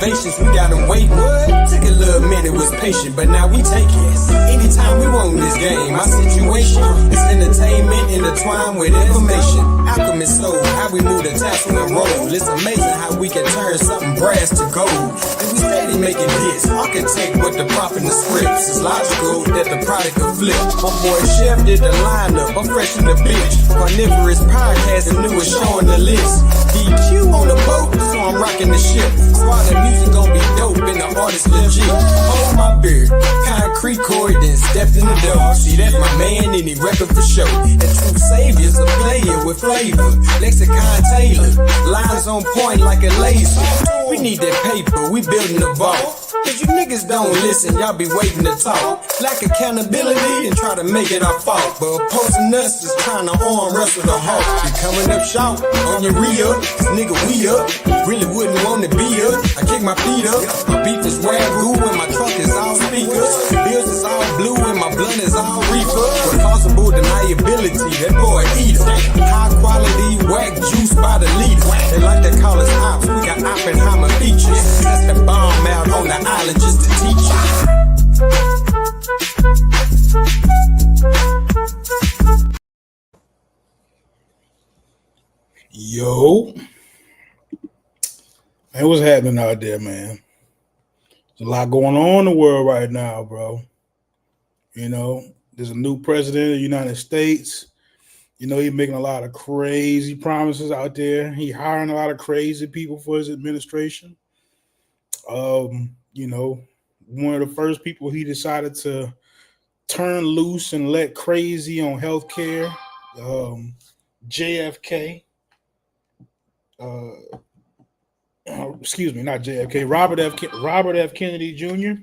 renovations, we got them wait. What? Took a little minute, was patient, but now we take it. Anytime we want in this game, my situation is entertainment intertwined with information. Alchemist soul, how we move the tassel and roll. It's amazing how we can turn something brass to gold. And we steady making hits. Architect with the prop in the scripts. It's logical that the product will flip. My boy Chef did the lineup. I'm fresh in the bitch. Carnivorous podcast, the newest show on the list. DQ on the boat, so I'm rocking the ship. Squad the music gon' be dope and the artist legit. Hold my beard, concrete cord, then stepped in the door. See, that's my man and he reppin' for show. And true saviors a player with flavor. Lexicon Taylor, lines on point like a laser. We need that paper, we building the vault. Cause you niggas don't listen, y'all be waiting to talk. Lack accountability and try to make it our fault. But opposing us is trying to arm wrestle the hawk. You coming up short on your re-up, cause nigga we up. Really wouldn't want to be up. I kick my feet up, my beef is wagyu and my trunk is all speakers. Bills is all blue and my blunt is all reefer. Responsible deniability, that boy eater. High quality whack juice by the liter. They like to call us ops, we got Oppenheimer features. That's the bomb out on the island just to teach you. Yo, man, what's happening out there, man? There's a lot going on in the world right now, bro. You know, there's a new president of the United States. You know, he's making a lot of crazy promises out there. He's hiring a lot of crazy people for his administration. You know, one of the first people he decided to turn loose and let crazy on healthcare, JFK. Excuse me, not JFK. Robert F. Kennedy Jr.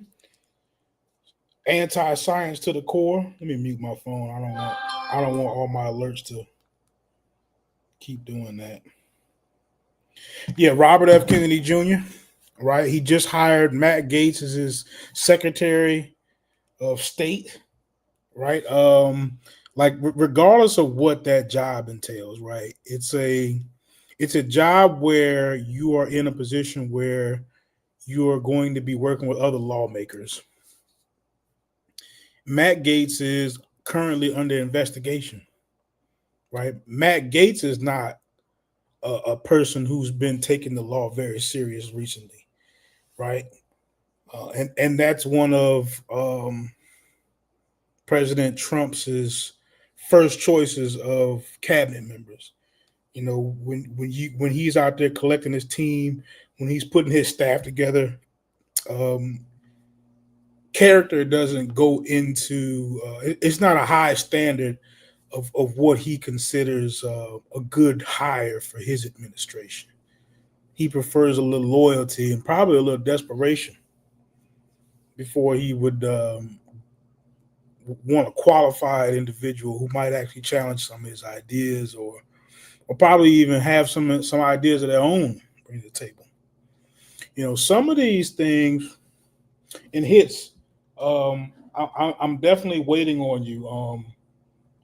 Anti-science to the core. Let me mute my phone. I don't want all my alerts to keep doing that. Yeah, Robert F. Kennedy Jr. Right, he just hired Matt Gaetz as his Secretary of State. Right, like regardless of what that job entails, right? It's a job where you are in a position where you are going to be working with other lawmakers. Matt Gaetz is currently under investigation, right? Matt Gaetz is not a person who's been taking the law very serious recently, right? And that's one of President Trump's first choices of cabinet members. You know, when he's out there collecting his team, when he's putting his staff together, character doesn't go into it's not a high standard of what he considers a good hire for his administration. He prefers a little loyalty and probably a little desperation before he would want a qualified individual who might actually challenge some of his ideas or probably even have some ideas of their own bring to the table. You know, some of these things and hits. I'm definitely waiting on you.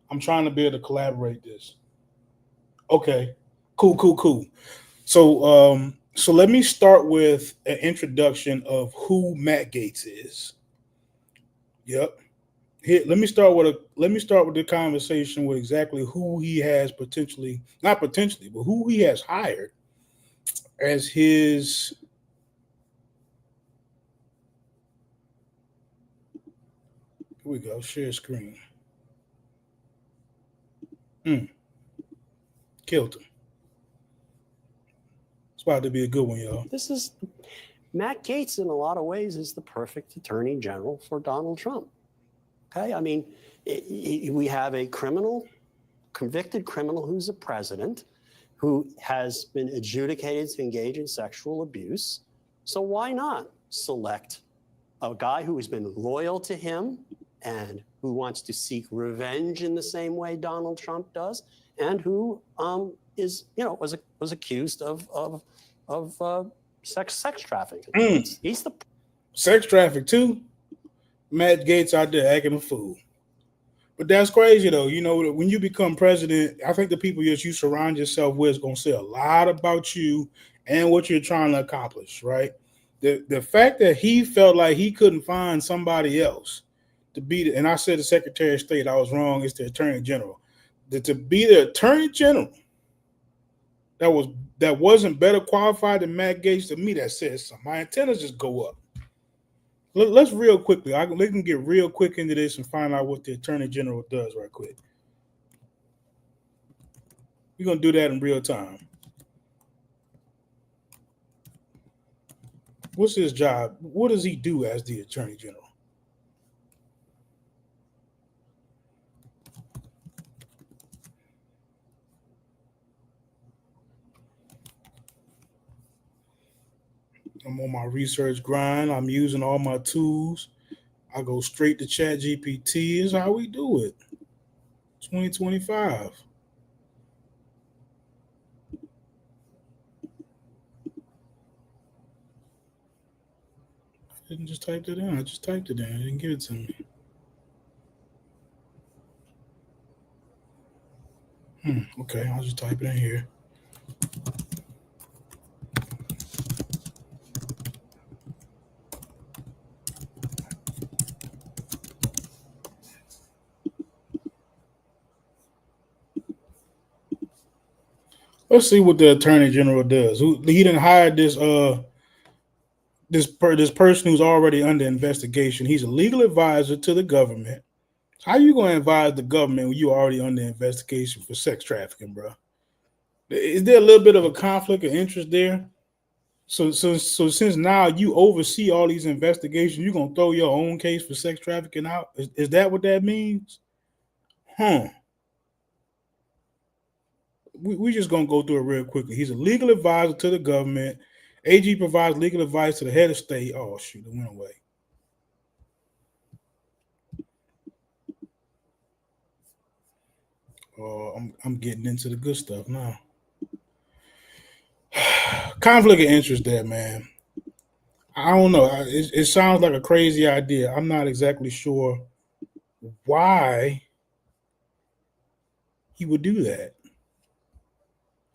I'm trying to be able to collaborate this. Okay, cool. So let me start with an introduction of who Matt Gaetz is. Yep. Here, let me start with the conversation with exactly who he has but who he has hired as his here we go, share screen. Killed him. It's about to be a good one, y'all. This is Matt Gaetz in a lot of ways is the perfect attorney general for Donald Trump. Okay, I mean, we have a convicted criminal who's a president who has been adjudicated to engage in sexual abuse. So why not select a guy who has been loyal to him and who wants to seek revenge in the same way Donald Trump does, and who was accused of sex trafficking. He's the sex traffic too. Matt Gaetz out there acting a fool. But that's crazy though. You know, when you become president, I think the people that you surround yourself with is going to say a lot about you and what you're trying to accomplish, right? The fact that he felt like he couldn't find somebody else to be and I said the Secretary of State, I was wrong, it's the Attorney General. To be the Attorney General that wasn't better qualified than Matt Gaetz, to me that says something. My antennas just go up. Let's real quickly. We can get real quick into this and find out what the Attorney General does right quick. We're going to do that in real time. What's his job? What does he do as the Attorney General? I'm on my research grind. I'm using all my tools. I go straight to ChatGPT. Is how we do it. 2025. I didn't just type it in. I just typed it in. I didn't give it to me. Okay, I'll just type it in here. Let's see what the Attorney General does. He didn't hire this person who's already under investigation. He's a legal advisor to the government. How you going to advise the government when you already under investigation for sex trafficking, bro? Is there a little bit of a conflict of interest there? So since now you oversee all these investigations, you're gonna throw your own case for sex trafficking out? Is that what that means? We just gonna go through it real quickly. He's a legal advisor to the government. AG provides legal advice to the head of state. Oh shoot, it went away. I'm getting into the good stuff now. Conflict of interest there, man. I don't know. It sounds like a crazy idea. I'm not exactly sure why he would do that.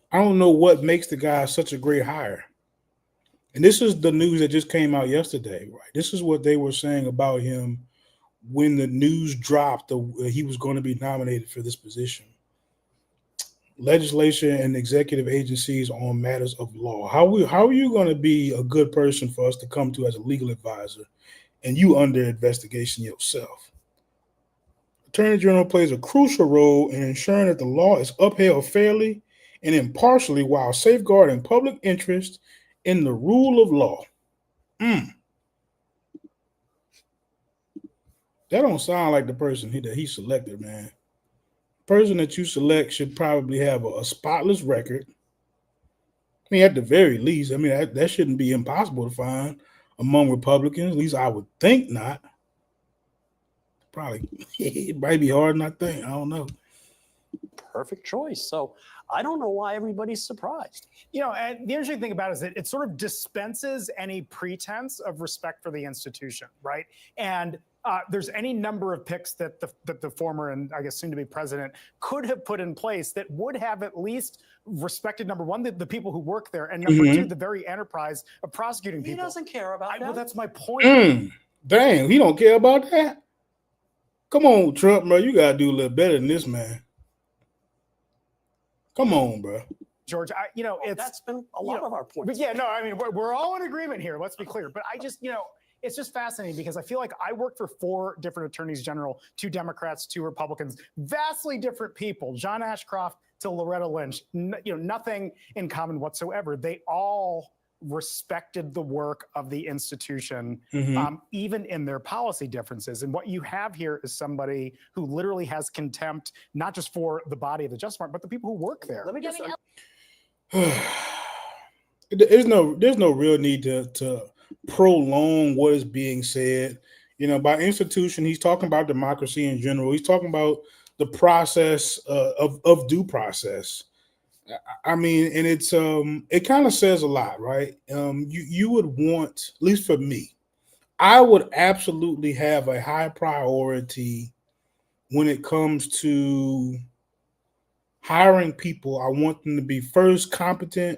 I don't know what makes the guy such a great hire. And this is the news that just came out yesterday, right? This is what they were saying about him when the news dropped that he was going to be nominated for this position. Legislation and executive agencies on matters of law. How are you going to be a good person for us to come to as a legal advisor and you under investigation yourself? Attorney General plays a crucial role in ensuring that the law is upheld fairly and impartially while safeguarding public interest in the rule of law. That don't sound like the person that he selected, man. Person that you select should probably have a spotless record. I mean, at the very least, I mean, that shouldn't be impossible to find among Republicans. At least I would think not. Probably, it might be harder than I think. I don't know. Perfect choice. So I don't know why everybody's surprised. You know, and the interesting thing about it is that it sort of dispenses any pretense of respect for the institution, right? And there's any number of picks that the former and I guess soon to be president could have put in place that would have at least respected, number one, the people who work there, and number two, the very enterprise of prosecuting people. He doesn't care about that. Well, that's my point. Dang, he don't care about that? Come on, Trump, bro. You got to do a little better than this, man. Come on, bro. George, that's been a lot of our points. But yeah, no, I mean, we're all in agreement here. Let's be clear. But I just, it's just fascinating because I feel like I worked for 4 different attorneys general, 2 Democrats, 2 Republicans, vastly different people, John Ashcroft to Loretta Lynch, nothing in common whatsoever. They all respected the work of the institution, even in their policy differences. And what you have here is somebody who literally has contempt, not just for the body of the Justice Department, but the people who work there. Let me just there's no real need to prolong what is being said. By institution, he's talking about democracy in general. He's talking about the process of due process. I mean, and it's it kind of says a lot, right? You would want, at least for me, I would absolutely have a high priority when it comes to hiring people. I want them to be first competent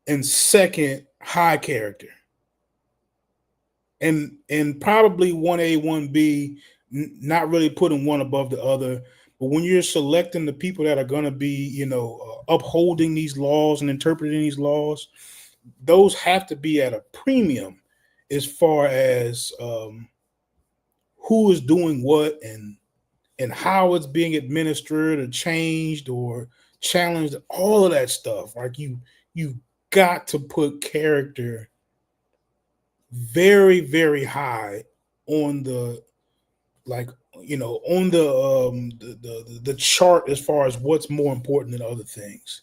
and second high character. and probably 1A, 1B, not really putting one above the other. But when you're selecting the people that are going to be, upholding these laws and interpreting these laws, those have to be at a premium as far as who is doing what and how it's being administered or changed or challenged, all of that stuff. Like you've got to put character very, very high on the the chart as far as what's more important than other things.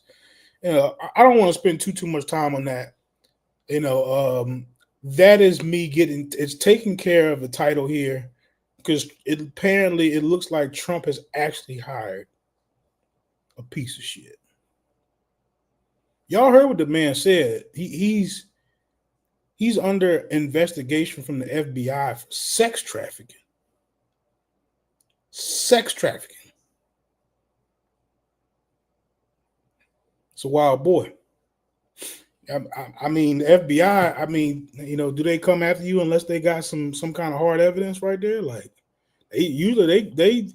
I don't want to spend too much time on that. That is me it's taking care of the title here, because it looks like Trump has actually hired a piece of shit. Y'all heard what the man said. He's under investigation from the FBI for sex trafficking. Sex trafficking. It's a wild boy. I mean, the FBI, do they come after you unless they got some kind of hard evidence right there? Like, they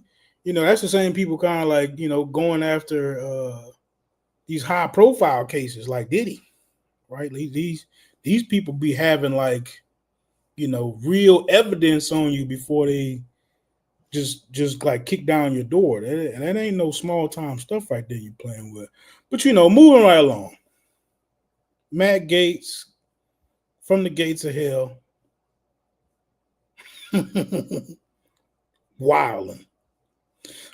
that's the same people kind of like, going after these high profile cases like Diddy, right? These people be having like, real evidence on you before they just like kick down your door. That ain't no small time stuff right there you're playing with. But moving right along. Matt Gaetz from the gates of hell. Wilding.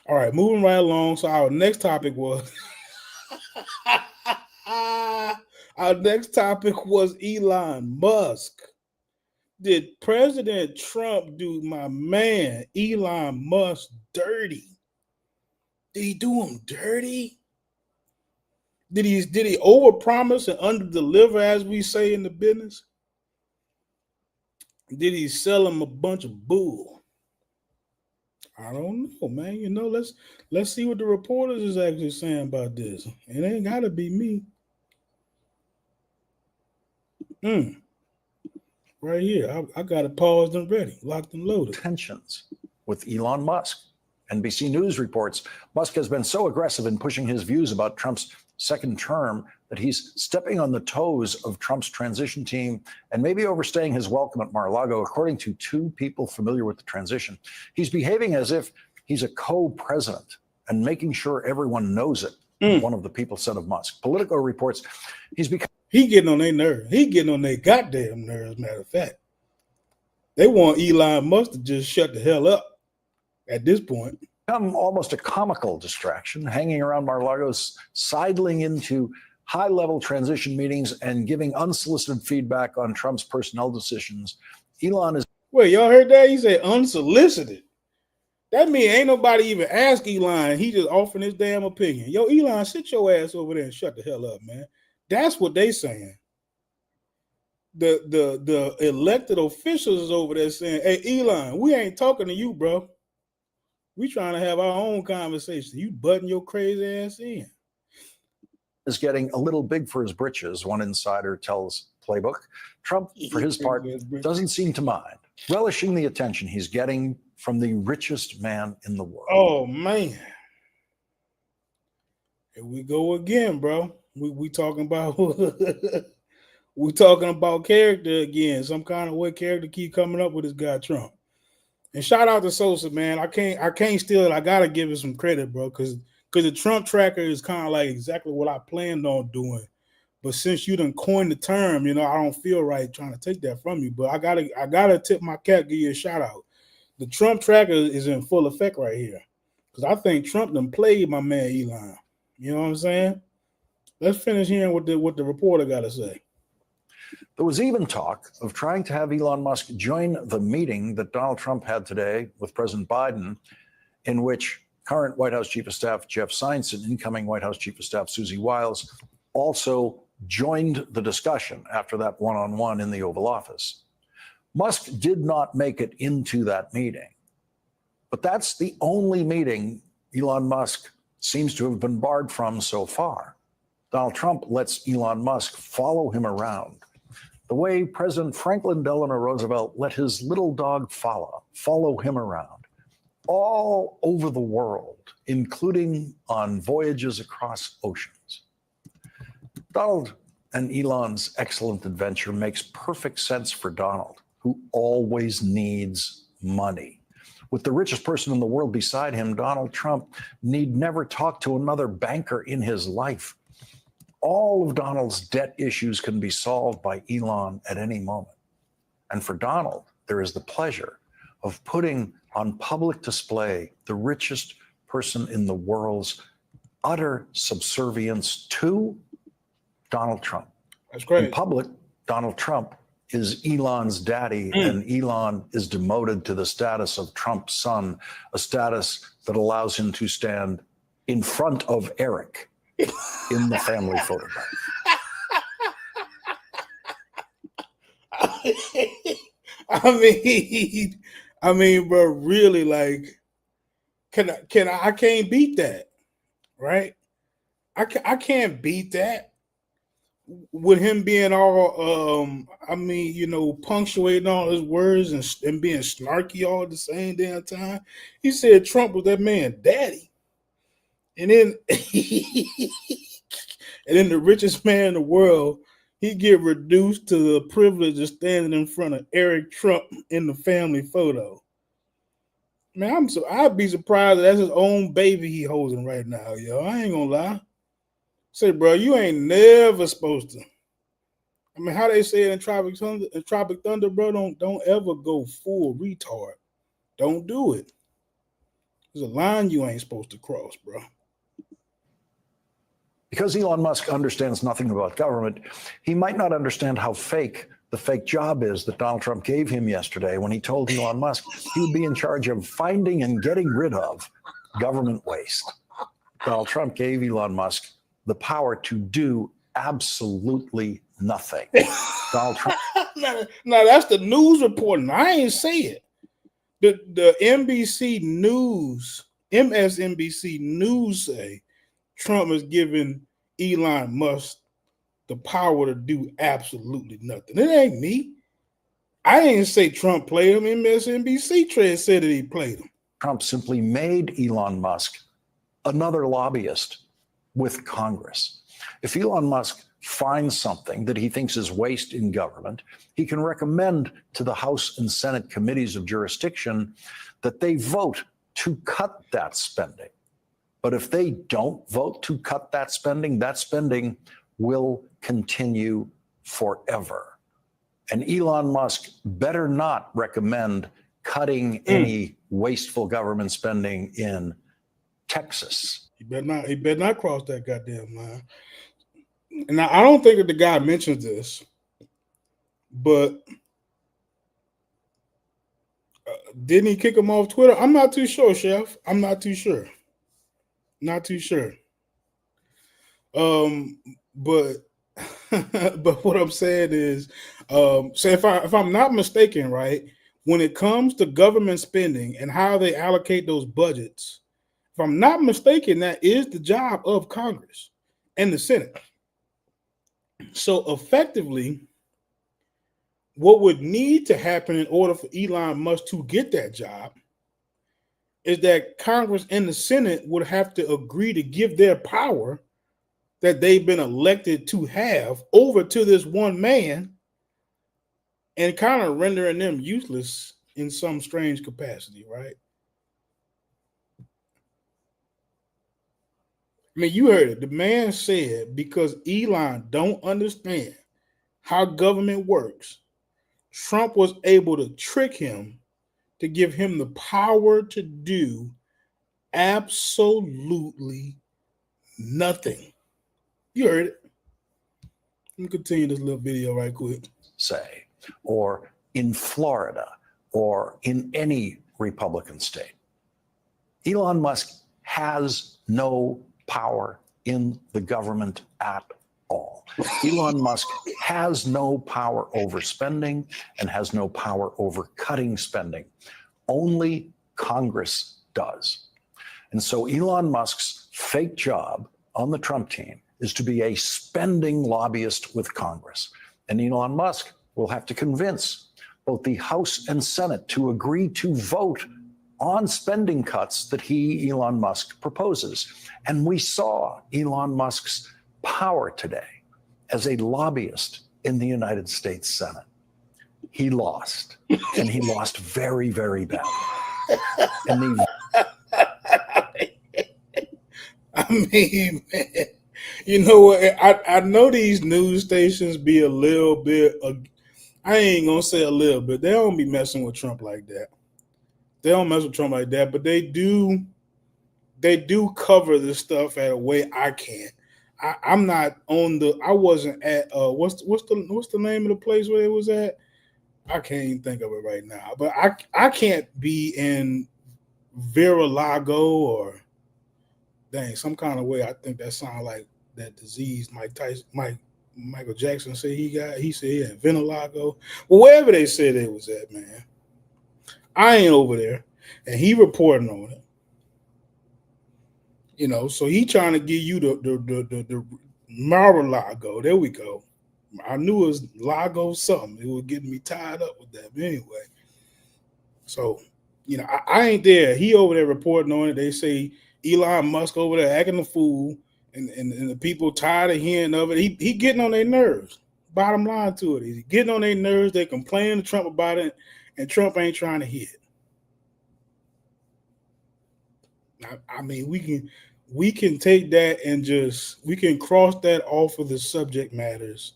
All right, moving right along. So our next topic was Elon Musk. Did President Trump do my man Elon Musk dirty? Did he do him dirty? Did he overpromise and underdeliver, as we say in the business? Did he sell him a bunch of bull? I don't know, man. Let's see what the reporters is actually saying about this. It ain't gotta be me. Right here. I got it paused and ready, locked and loaded. Tensions with Elon Musk. NBC News reports Musk has been so aggressive in pushing his views about Trump's second term that he's stepping on the toes of Trump's transition team and maybe overstaying his welcome at Mar-a-Lago, according to two people familiar with the transition. He's behaving as if he's a co-president and making sure everyone knows it, one of the people said of Musk. Politico reports he getting on their nerves. He getting on their goddamn nerves, matter of fact. They want Elon Musk to just shut the hell up at this point. Become almost a comical distraction, hanging around Mar-a-Lago, sidling into high-level transition meetings and giving unsolicited feedback on Trump's personnel decisions. Elon is... Wait, y'all heard that? He said unsolicited. That means ain't nobody even ask Elon. He just offering his damn opinion. Yo, Elon, sit your ass over there and shut the hell up, man. That's what they saying. The elected officials is over there saying, hey, Elon, we ain't talking to you, bro. We trying to have our own conversation. You button your crazy ass in. Is getting a little big for his britches, one insider tells Playbook. Trump, for his part, doesn't seem to mind, relishing the attention he's getting from the richest man in the world. Oh, man. Here we go again, bro. We talking about we talking about character again. Some kind of way character keep coming up with this guy Trump. And shout out to Sosa, man. I can't steal it. I gotta give it some credit, bro, because the Trump tracker is kind of like exactly what I planned on doing. But since you done coined the term, I don't feel right trying to take that from you. But I gotta tip my cap, give you a shout out. The Trump tracker is in full effect right here, because I think Trump done played my man Elon. You know what I'm saying? Let's finish hearing what the reporter got to say. There was even talk of trying to have Elon Musk join the meeting that Donald Trump had today with President Biden, in which current White House Chief of Staff Jeff Zients and incoming White House Chief of Staff Susie Wiles also joined the discussion after that one-on-one in the Oval Office. Musk did not make it into that meeting, but that's the only meeting Elon Musk seems to have been barred from so far. Donald Trump lets Elon Musk follow him around, the way President Franklin Delano Roosevelt let his little dog follow him around all over the world, including on voyages across oceans. Donald and Elon's excellent adventure makes perfect sense for Donald, who always needs money. With the richest person in the world beside him, Donald Trump need never talk to another banker in his life. All of Donald's debt issues can be solved by Elon at any moment. And for Donald, there is the pleasure of putting on public display the richest person in the world's utter subservience to Donald Trump. That's great. In public, Donald Trump is Elon's daddy, and Elon is demoted to the status of Trump's son, a status that allows him to stand in front of Eric in the family photograph. I mean, bro, really, like, I can't beat that, right? I can't beat that with him being all, punctuating all his words and being snarky all at the same damn time. He said Trump was that man's daddy. And then, the richest man in the world, he get reduced to the privilege of standing in front of Eric Trump in the family photo. Man, I'd be surprised that that's his own baby he holding right now, yo. I ain't gonna lie. Say, bro, you ain't never supposed to. I mean, how they say it in Tropic Thunder, bro, don't ever go full retard. Don't do it. There's a line you ain't supposed to cross, bro. Because Elon Musk understands nothing about government, he might not understand how fake the fake job is that Donald Trump gave him yesterday when he told Elon Musk he would be in charge of finding and getting rid of government waste. Donald Trump gave Elon Musk the power to do absolutely nothing. Donald Trump. Now, that's the news reporting. I ain't say it. The NBC News, MSNBC News say Trump is giving Elon Musk the power to do absolutely nothing. It ain't me. I didn't say Trump played him. MSNBC said that he played him. Trump simply made Elon Musk another lobbyist with Congress. If Elon Musk finds something that he thinks is waste in government, he can recommend to the House and Senate committees of jurisdiction that they vote to cut that spending. But if they don't vote to cut that spending will continue forever. And Elon Musk better not recommend cutting any wasteful government spending in Texas. He better not cross that goddamn line. And I don't think that the guy mentions this, but didn't he kick him off Twitter? I'm not too sure, Chef. I'm not too sure. Not too sure. But what I'm saying is, so if I'm not mistaken, right, when it comes to government spending and how they allocate those budgets, if I'm not mistaken, that is the job of Congress and the Senate. So effectively, what would need to happen in order for Elon Musk to get that job is that Congress and the Senate would have to agree to give their power that they've been elected to have over to this one man and kind of rendering them useless in some strange capacity, right? I mean, you heard it. The man said because Elon don't understand how government works, Trump was able to trick him to give him the power to do absolutely nothing. You heard it. Let me continue this little video right quick. Say, or in Florida, or in any Republican state. Elon Musk has no power in the government at all. Elon Musk has no power over spending and has no power over cutting spending. Only Congress does. And so Elon Musk's fake job on the Trump team is to be a spending lobbyist with Congress. And Elon Musk will have to convince both the House and Senate to agree to vote on spending cuts that Elon Musk, proposes. And we saw Elon Musk's power today as a lobbyist in the United States Senate. He lost, and he lost very, very badly. And the I mean, man, you know what? I know these news stations be a little bit, I ain't going to say a little bit. They don't be messing with Trump like that. They don't mess with Trump like that, but they do cover this stuff at a way I can't. I'm not on I wasn't at, what's the name of the place where it was at? I can't even think of it right now, but I can't be in Vira-Lago or some kind of way. I think that sounds like that disease Michael Jackson said he said he had Vira-Lago. Well, wherever they said it was at, man. I ain't over there, and he reporting on it. You know, so he trying to give you the Mar-a-Lago. There we go. I knew it was Lago something. It was getting me tied up with that. But anyway, so, you know, I ain't there. He over there reporting on it. They say Elon Musk over there acting a fool, and the people tired of hearing of it. He getting on their nerves. Bottom line to it, he's getting on their nerves. They complaining to Trump about it, and Trump ain't trying to hear it. I mean, we can take that and we can cross that off of the subject matters.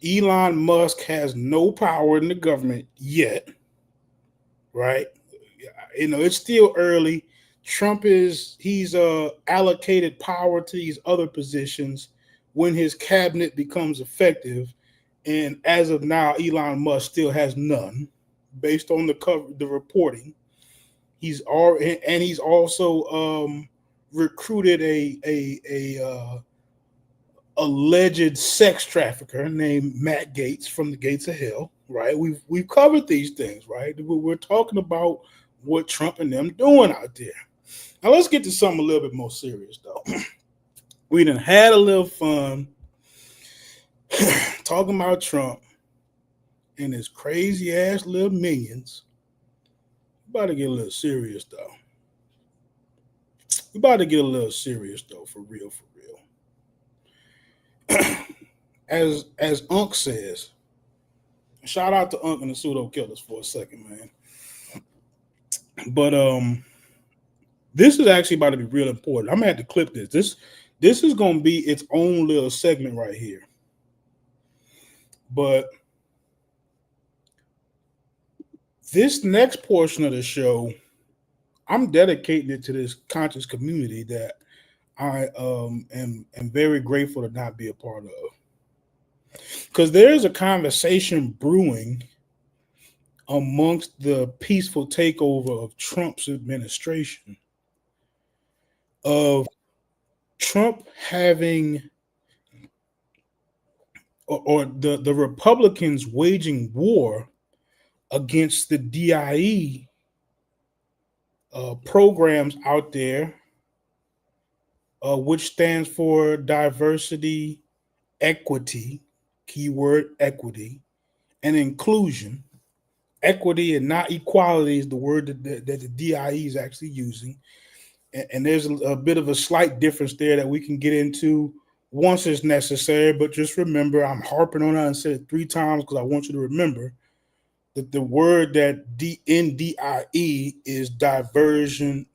Elon Musk has no power in the government yet, right? You know, it's still early. He's allocated power to these other positions when his cabinet becomes effective. And as of now, Elon Musk still has none based on the reporting. He's also recruited a alleged sex trafficker named Matt Gaetz from the gates of hell, right? We've covered these things, right? We're talking about what Trump and them doing out there. Now let's get to something a little bit more serious, though. We done had a little fun talking about Trump and his crazy ass little minions. We about to get a little serious, though. For real. As Unc says, shout out to Unc and the pseudo killers for a second, man. But this is actually about to be real important. I'm gonna have to clip this. This is gonna be its own little segment right here. But this next portion of the show, I'm dedicating it to this conscious community that I am very grateful to not be a part of. Because there's a conversation brewing amongst the peaceful takeover of Trump's administration of Trump having or the Republicans waging war against the DIE programs out there, which stands for diversity, equity, keyword equity, and inclusion. Equity and not equality is the word that the DIE is actually using. And there's a bit of a slight difference there that we can get into once it's necessary. But just remember, I'm harping on that and said it 3 times because I want you to remember that the word that in DIE is diversity,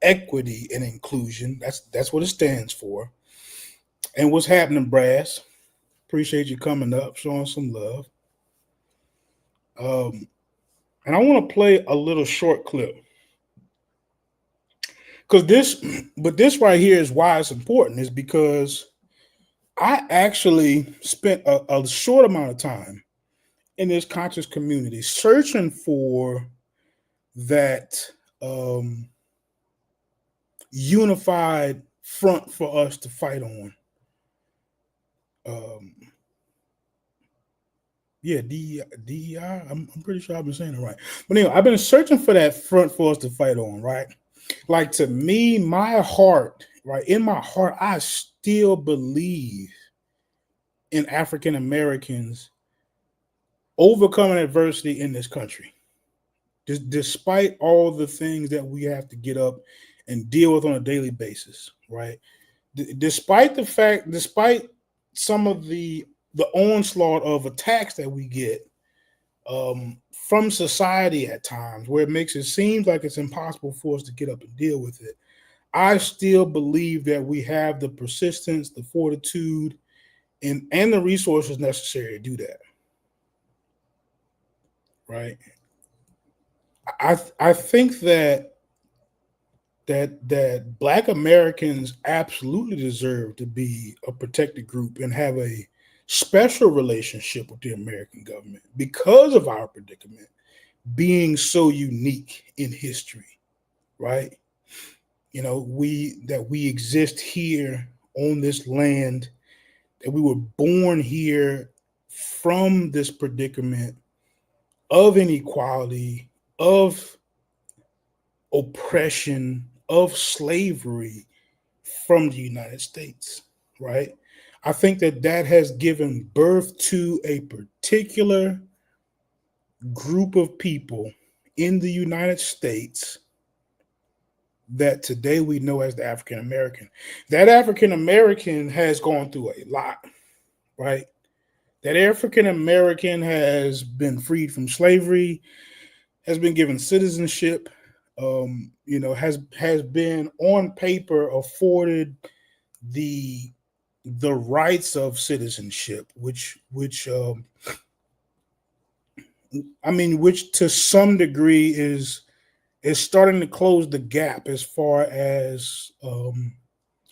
equity, and inclusion. That's what it stands for. And what's happening, Brass? Appreciate you coming up, showing some love. And I want to play a little short clip. But this right here is why it's important, is because I actually spent a short amount of time in this conscious community searching for that unified front for us to fight on. DEI. I'm pretty sure I've been saying it right. But anyway, I've been searching for that front for us to fight on, right? Like, to me, my heart, right, in my heart, I still believe in African Americans overcoming adversity in this country. Despite all the things that we have to get up and deal with on a daily basis, right? Despite some of the onslaught of attacks that we get from society at times, where it makes it seem like it's impossible for us to get up and deal with it, I still believe that we have the persistence, the fortitude, and the resources necessary to do that. Right. I think that Black Americans absolutely deserve to be a protected group and have a special relationship with the American government because of our predicament being so unique in history, right? You know, we exist here on this land, that we were born here from this predicament of inequality, of oppression, of slavery from the United States, right? I think that has given birth to a particular group of people in the United States that today we know as the African American. That African American has gone through a lot, right? That African American has been freed from slavery, has been given citizenship, has been on paper afforded the rights of citizenship, which to some degree is starting to close the gap as far as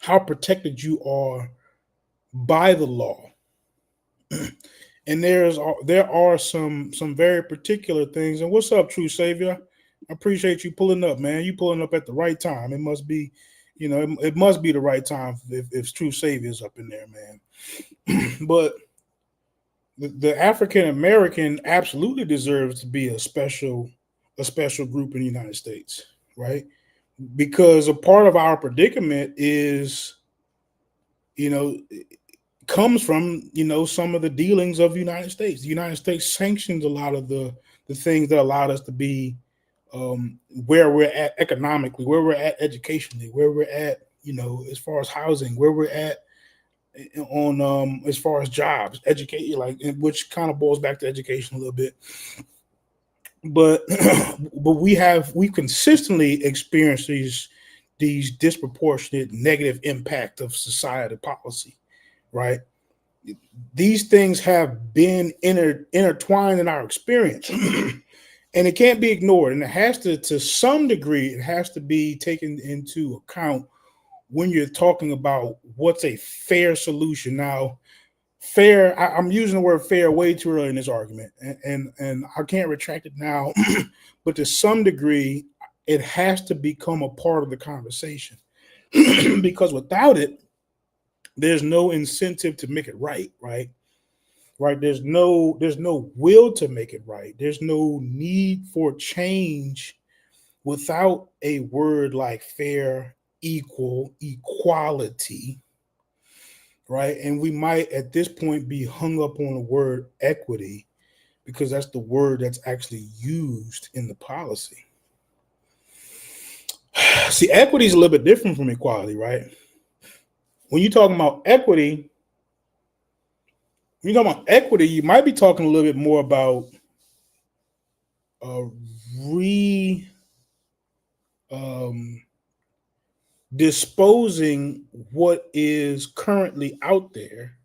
how protected you are by the law. And there are some very particular things. And what's up, True Savior? I appreciate you pulling up, man. You pulling up at the right time. It must be, it must be the right time if True Savior's up in there, man. But the African American absolutely deserves to be a special group in the United States, right? Because a part of our predicament is, comes from, some of the dealings of the United States. The United States sanctions a lot of the things that allowed us to be where we're at economically, where we're at educationally, where we're at, as far as housing, where we're at on as far as jobs, which kind of boils back to education a little bit. But we've consistently experienced these disproportionate negative impact of society policy, right? These things have been intertwined in our experience, and it can't be ignored. And it has to some degree, it has to be taken into account when you're talking about what's a fair solution. Now, fair, I'm using the word fair way too early in this argument, and I can't retract it now, but to some degree, it has to become a part of the conversation because without it, there's no incentive to make it right. There's no will to make it right. There's no need for change without a word like fair, equal, equality, right? And we might at this point be hung up on the word equity because that's the word that's actually used in the policy. See, equity is a little bit different from equality, right? When you're talking about equity, you might be talking a little bit more about disposing what is currently out there,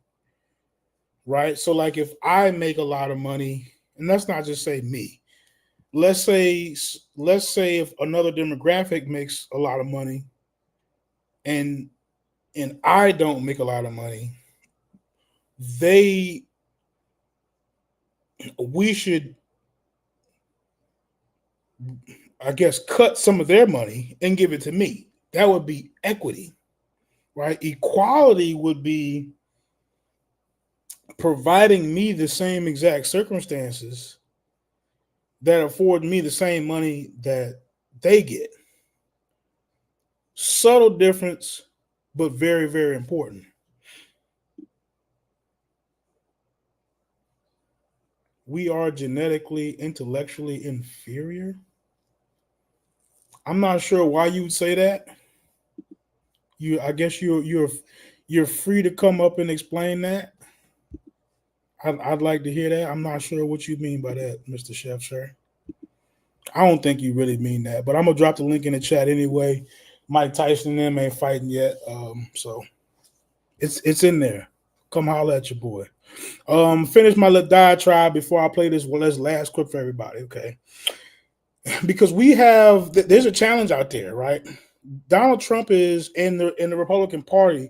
right? So like if I make a lot of money, and let's not just say me, let's say if another demographic makes a lot of money and I don't make a lot of money, we should, I guess, cut some of their money and give it to me. That would be equity, right? Equality would be providing me the same exact circumstances that afford me the same money that they get. Subtle difference, but very, very important. we are genetically, intellectually inferior. I'm not sure why you would say that. I guess you're free to come up and explain that. I'd like to hear that. I'm not sure what you mean by that, Mr. Chef, sir. I don't think you really mean that, but I'm gonna drop the link in the chat anyway. Mike Tyson and them ain't fighting yet, so it's in there. Come holler at your boy. Finish my little diatribe before I play this last clip for everybody, okay? Because there's a challenge out there, right? Donald Trump is in the Republican Party.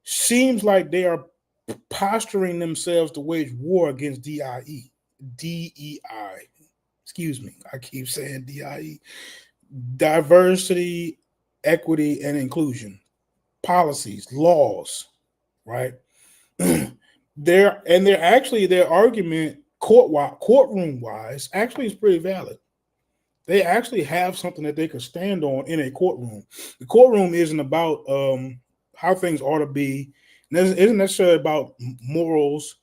Seems like they are posturing themselves to wage war against DEI. Excuse me, I keep saying DIE. Diversity, equity, and inclusion policies, laws, right? Their argument courtroom wise actually is pretty valid. They actually have something that they can stand on in a courtroom. The courtroom isn't about how things ought to be. It isn't necessarily about morals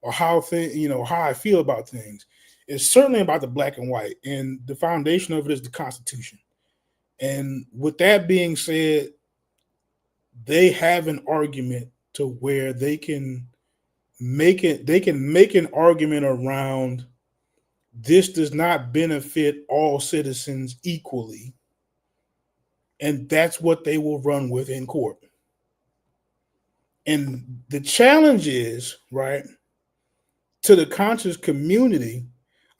or how I feel about things. It's certainly about the black and white, and the foundation of it is the Constitution. And with that being said, they have an argument to where they can make an argument around this does not benefit all citizens equally. And that's what they will run with in court. And the challenge is, right, to the conscious community.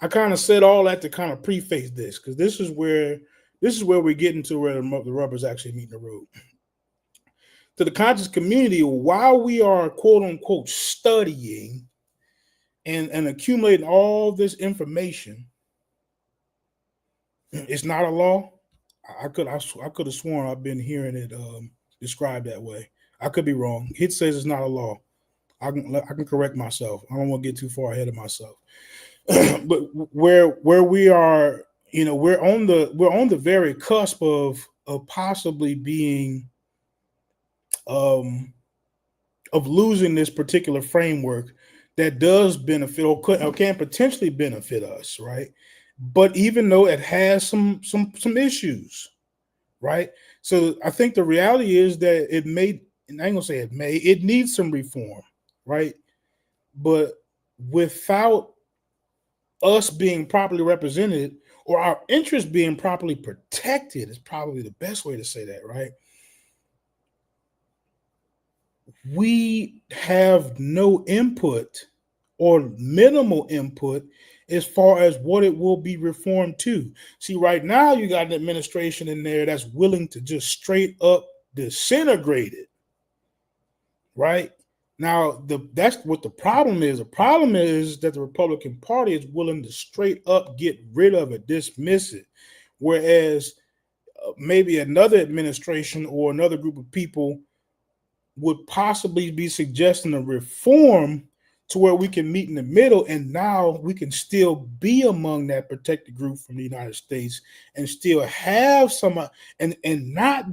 I kind of said all that to kind of preface this, because this is where we're getting to where the rubber's actually meeting the road. To the conscious community, while we are quote unquote studying and accumulating all this information, it's not a law. I could have sworn I've been hearing it described that way. I could be wrong. It says it's not a law. I can correct myself. I don't want to get too far ahead of myself. But where we are, we're on the very cusp of possibly being of losing this particular framework that does benefit or can potentially benefit us, right? But even though it has some issues, right? So I think the reality is that it needs some reform, right? But without us being properly represented or our interests being properly protected is probably the best way to say that, right? We have no input or minimal input as far as what it will be reformed to. See, right now you got an administration in there that's willing to just straight up disintegrate it, right? Now, that's what the problem is. The problem is that the Republican Party is willing to straight up get rid of it, dismiss it, whereas maybe another administration or another group of people would possibly be suggesting a reform to where we can meet in the middle, and now we can still be among that protected group from the United States and still have some and not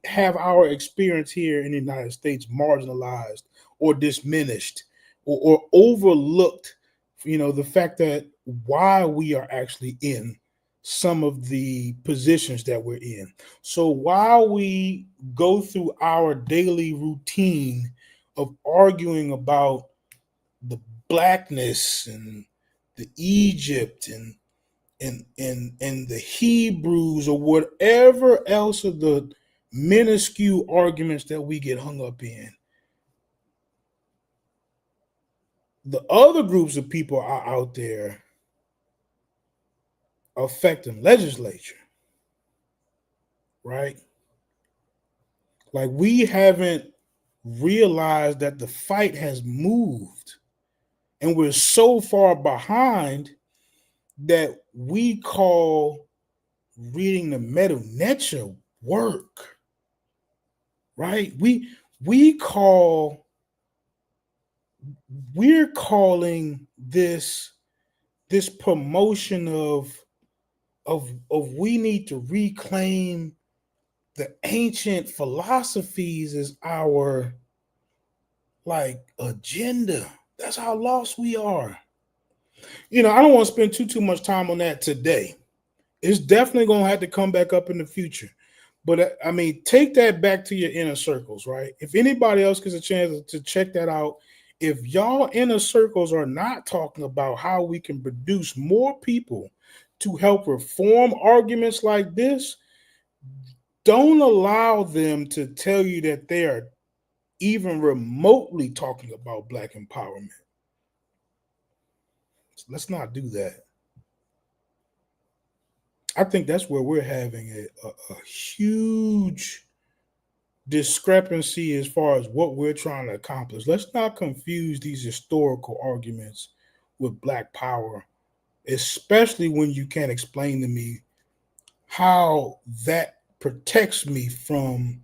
have our experience here in the United States marginalized or diminished or overlooked, the fact that why we are actually in some of the positions that we're in. So while we go through our daily routine of arguing about the blackness and the Egypt and the Hebrews or whatever else of the minuscule arguments that we get hung up in, the other groups of people are out there affecting legislature, right? Like, we haven't realized that the fight has moved and we're so far behind that we call reading the Medu Neter work, right? We're calling this promotion of we need to reclaim the ancient philosophies as our agenda. That's how lost we are. I don't want to spend too much time on that today. It's definitely going to have to come back up in the future. But I mean, take that back to your inner circles, right? If anybody else gets a chance to check that out, if y'all inner circles are not talking about how we can produce more people to help reform arguments like this, don't allow them to tell you that they are even remotely talking about Black empowerment. Let's not do that. I think that's where we're having a huge discrepancy as far as what we're trying to accomplish. Let's not confuse these historical arguments with Black power, especially when you can't explain to me how that protects me from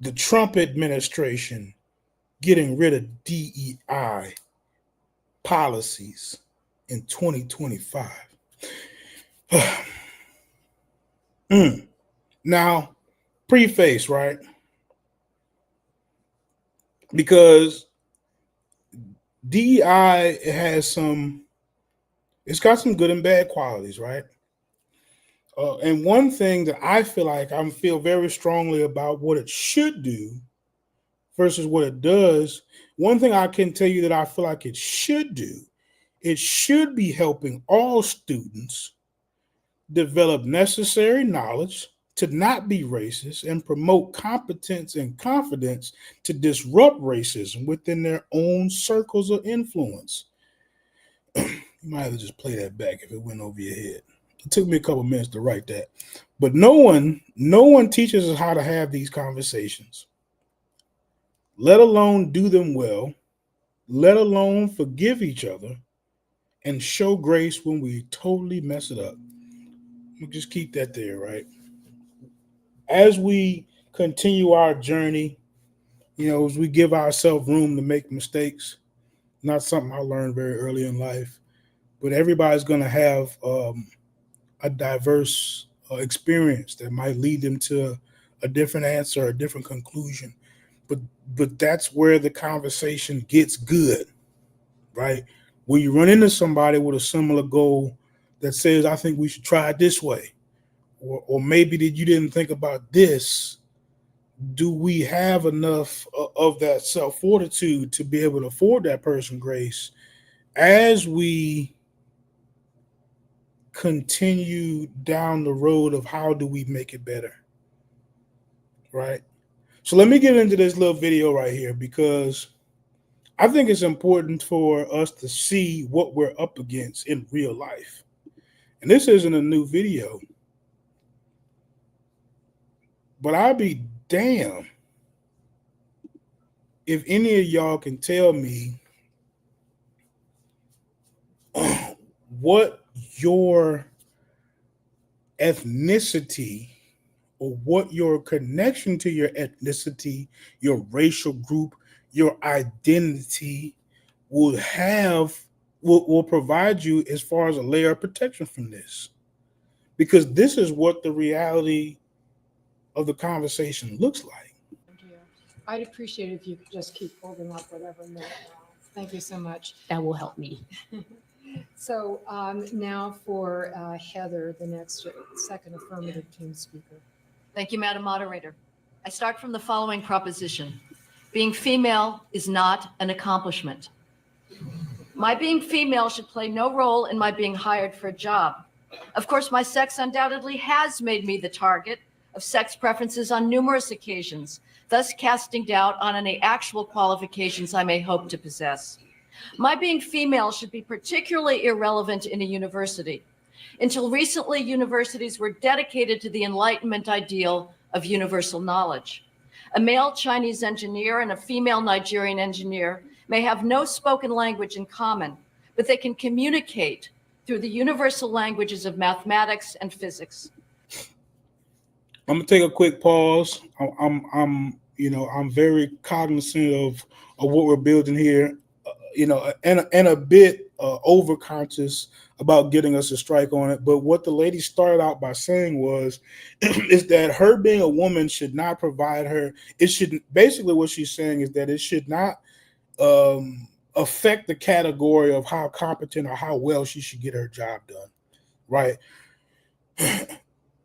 the Trump administration getting rid of DEI policies in 2025. Now, preface, right? Because DEI it's got some good and bad qualities, right? And one thing that I feel very strongly about what it should do versus what it does. One thing I can tell you that I feel like it should do, it should be helping all students develop necessary knowledge to not be racist and promote competence and confidence to disrupt racism within their own circles of influence. You might have to just play that back if it went over your head. It took me a couple minutes to write that. But no one teaches us how to have these conversations, let alone do them well, let alone forgive each other and show grace when we totally mess it up. We'll just keep that there, right? As we continue our journey, as we give ourselves room to make mistakes, not something I learned very early in life, but everybody's going to have a diverse experience that might lead them to a different answer, a different conclusion. But that's where the conversation gets good, right? When you run into somebody with a similar goal that says, I think we should try it this way, or maybe that you didn't think about this, do we have enough of that self-fortitude to be able to afford that person grace as we continue down the road of how do we make it better, right? So let me get into this little video right here, because I think it's important for us to see what we're up against in real life. And this isn't a new video, but I'll be damned if any of y'all can tell me what your ethnicity or what your connection to your ethnicity, your racial group, your identity will provide you as far as a layer of protection from this. Because this is what the reality of the conversation looks like. I'd appreciate it if you could just keep holding up whatever minute now. Thank you so much. That will help me. So now for Heather, the next second affirmative team speaker. Thank you, Madam Moderator. I start from the following proposition. Being female is not an accomplishment. My being female should play no role in my being hired for a job. Of course, my sex undoubtedly has made me the target of sex preferences on numerous occasions, thus casting doubt on any actual qualifications I may hope to possess. My being female should be particularly irrelevant in a university. Until recently, universities were dedicated to the Enlightenment ideal of universal knowledge. A male Chinese engineer and a female Nigerian engineer may have no spoken language in common, but they can communicate through the universal languages of mathematics and physics. I'm gonna take a quick pause. I'm very cognizant of what we're building here, and a bit overconscious about getting us a strike on it. But what the lady started out by saying was, is that her being a woman should not provide her. It should basically what she's saying is that it should not affect the category of how competent or how well she should get her job done, right?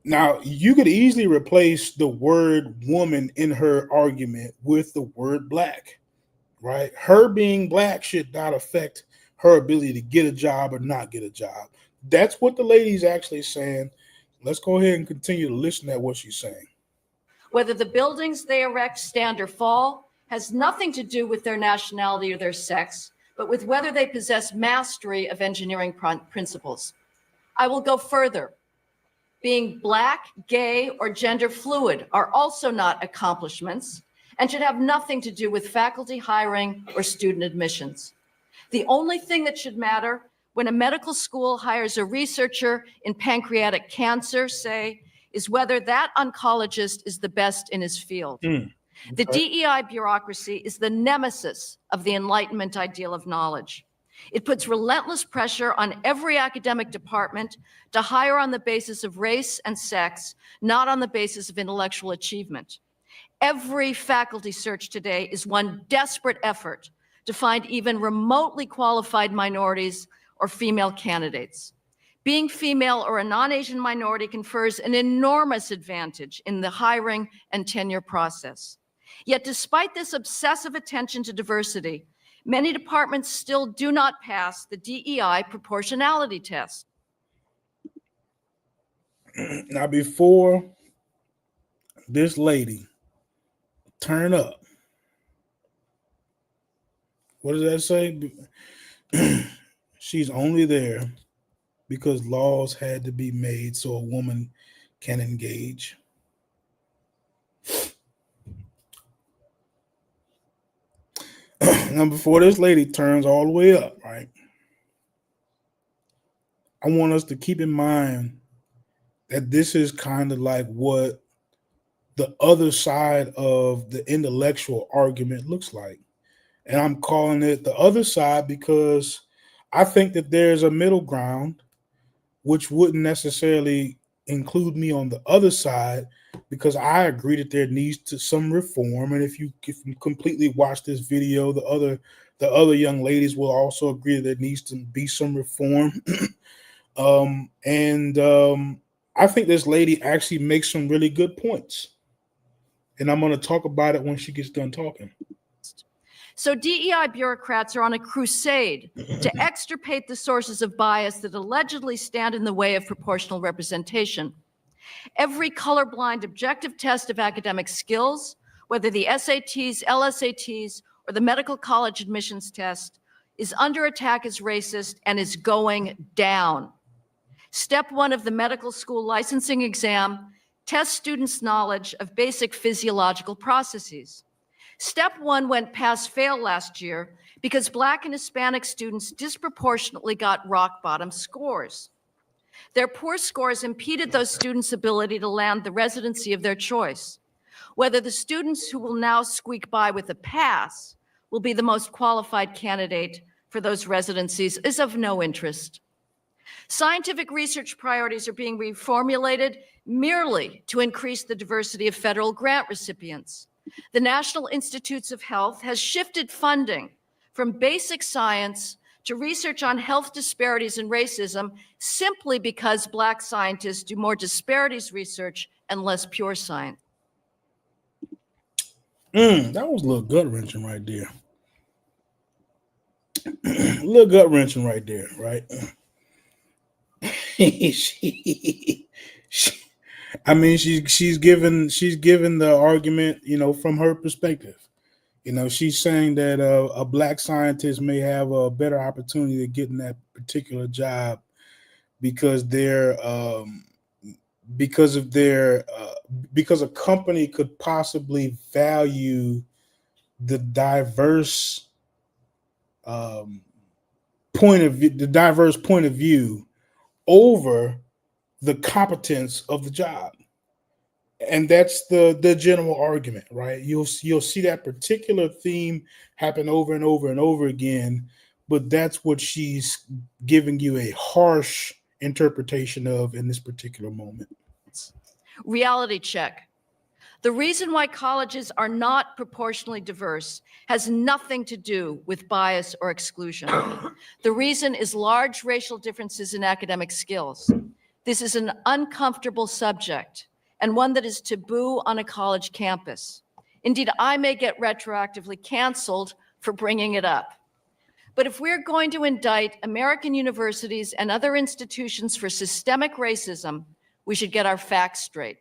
Now, you could easily replace the word woman in her argument with the word black, right? Her being black should not affect her ability to get a job or not get a job. That's what the lady's actually saying. Let's go ahead and continue to listen at what she's saying. Whether the buildings they erect stand or fall has nothing to do with their nationality or their sex, but with whether they possess mastery of engineering principles. I will go further. Being black, gay, or gender fluid are also not accomplishments and should have nothing to do with faculty hiring or student admissions. The only thing that should matter when a medical school hires a researcher in pancreatic cancer, say, is whether that oncologist is the best in his field. The DEI bureaucracy is the nemesis of the Enlightenment ideal of knowledge. It puts relentless pressure on every academic department to hire on the basis of race and sex, not on the basis of intellectual achievement. Every faculty search today is one desperate effort to find even remotely qualified minorities or female candidates. Being female or a non-Asian minority confers an enormous advantage in the hiring and tenure process. Yet despite this obsessive attention to diversity, many departments still do not pass the DEI proportionality test. Now, before this lady turn up, what does that say? She's only there because laws had to be made so a woman can engage. Now, before this lady turns all the way up, right, I want us to keep in mind that this is kind of like what the other side of the intellectual argument looks like. And I'm calling it the other side because I think that there's a middle ground, which wouldn't necessarily include me on the other side, because I agree that there needs to some reform. And if you completely watch this video, the other young ladies will also agree that there needs to be some reform. I think this lady actually makes some really good points. And I'm going to talk about it when she gets done talking. So DEI bureaucrats are on a crusade to extirpate the sources of bias that allegedly stand in the way of proportional representation. Every colorblind objective test of academic skills, whether the SATs, LSATs, or the medical college admissions test, is under attack as racist and is going down. Step 1 of the medical school licensing exam tests students' knowledge of basic physiological processes. Step 1 went pass-fail last year because Black and Hispanic students disproportionately got rock-bottom scores. Their poor scores impeded those students' ability to land the residency of their choice. Whether the students who will now squeak by with a pass will be the most qualified candidate for those residencies is of no interest. Scientific research priorities are being reformulated merely to increase the diversity of federal grant recipients. The National Institutes of Health has shifted funding from basic science to research on health disparities and racism simply because Black scientists do more disparities research and less pure science. That was a little gut-wrenching right there. A little gut-wrenching right there, right? I mean, she's given the argument, from her perspective. She's saying that a Black scientist may have a better opportunity to get in that particular job because because a company could possibly value the diverse point of view over the competence of the job. And that's the general argument, right? You'll see that particular theme happen over and over and over again, but that's what she's giving you a harsh interpretation of in this particular moment. Reality check. The reason why colleges are not proportionally diverse has nothing to do with bias or exclusion. The reason is large racial differences in academic skills. This is an uncomfortable subject and one that is taboo on a college campus. Indeed, I may get retroactively canceled for bringing it up. But if we're going to indict American universities and other institutions for systemic racism, we should get our facts straight.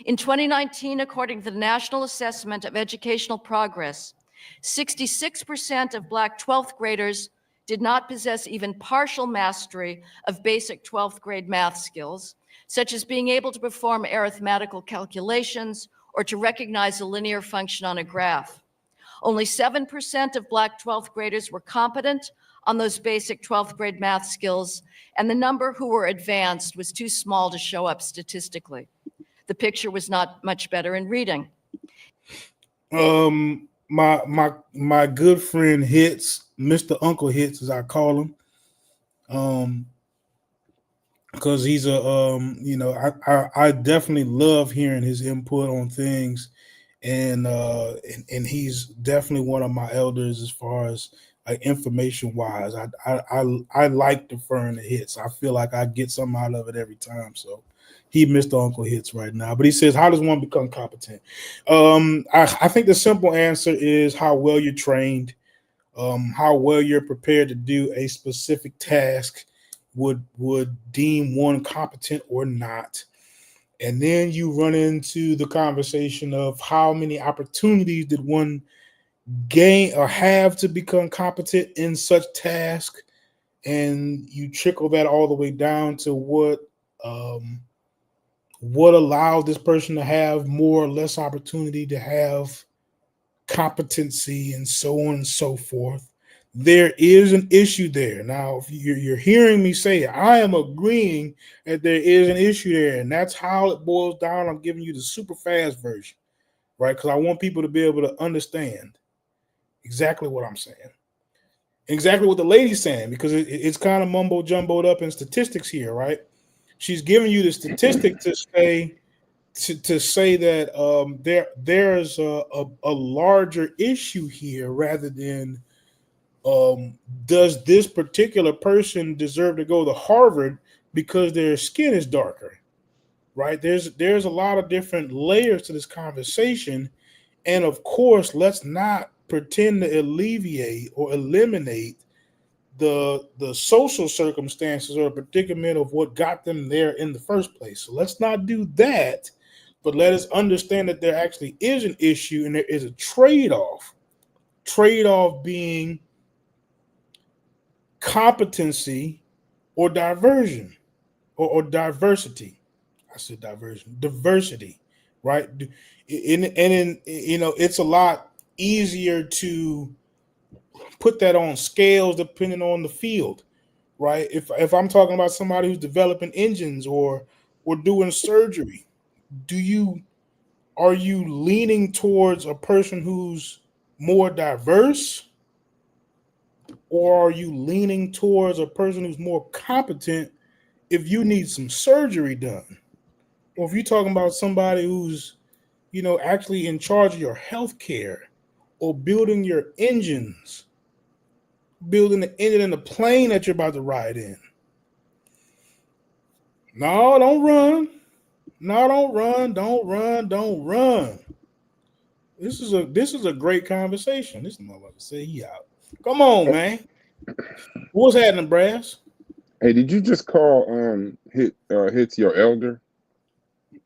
In 2019, according to the National Assessment of Educational Progress, 66% of Black 12th graders did not possess even partial mastery of basic 12th grade math skills, such as being able to perform arithmetical calculations or to recognize a linear function on a graph. Only 7% of Black 12th graders were competent on those basic 12th grade math skills, and the number who were advanced was too small to show up statistically. The picture was not much better in reading. My good friend Hitz, Mr. Uncle Hitz, as I call him, because he's I definitely love hearing his input on things, and he's definitely one of my elders as far as information wise. I like deferring to Hitz. I feel like I get something out of it every time. So he Mr. Uncle Hitz right now. But he says, how does one become competent? I think the simple answer is how well you're trained, how well you're prepared to do a specific task would deem one competent or not. And then you run into the conversation of how many opportunities did one gain or have to become competent in such task, and you trickle that all the way down to what allowed this person to have more or less opportunity to have competency, and so on and so forth. There is an issue there. Now, if you're hearing me say it, I am agreeing that there is an issue there, and that's how it boils down. I'm giving you the super fast version, right? Because I want people to be able to understand exactly what I'm saying, exactly what the lady's saying, because it's kind of mumbo jumboed up in statistics here, right? She's giving you the statistic to say that there's a larger issue here rather than does this particular person deserve to go to Harvard because their skin is darker, right? There's a lot of different layers to this conversation, and of course, let's not pretend to alleviate or eliminate the social circumstances or predicament of what got them there in the first place. So let's not do that, but let us understand that there actually is an issue and there is a trade-off. Trade-off being competency or diversion or diversity. I said diversion, diversity, right? And it's a lot easier to put that on scales depending on the field, right? If I'm talking about somebody who's developing engines or doing surgery, are you leaning towards a person who's more diverse, or are you leaning towards a person who's more competent if you need some surgery done? Or if you're talking about somebody who's, actually in charge of your health care or building your engines, building the engine in the plane that you're about to ride in. No, don't run. No, don't run. Don't run. Don't run. This is a great conversation. This motherfucker say he out. Come on, man. What's happening, Brass? Hey, did you just call Hitz your elder?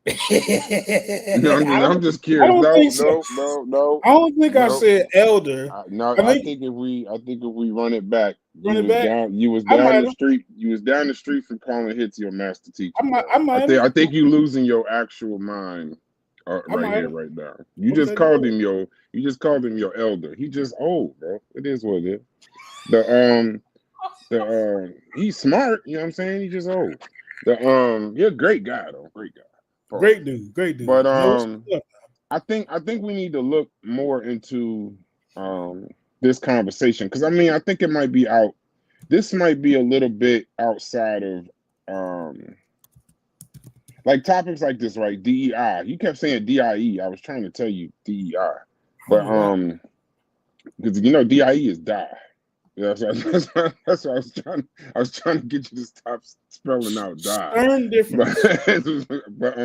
No, I'm just curious. No. I don't think I said elder. I think if we run it back, you was down the street. You was down the street from calling Hitz your master teacher. I think you losing your actual mind right now. You just called him your elder. He just old, bro. It is what it is. He's smart. You know what I'm saying? He's just old. You're a great guy though. Great guy. Great dude. But I think we need to look more into this conversation, because I think it might be out. This might be a little bit outside of like topics like this, right? DEI. You kept saying DIE. I was trying to tell you DEI, but because DIE is die. Yeah, that's what I was trying. I was trying to get you to stop spelling out die. But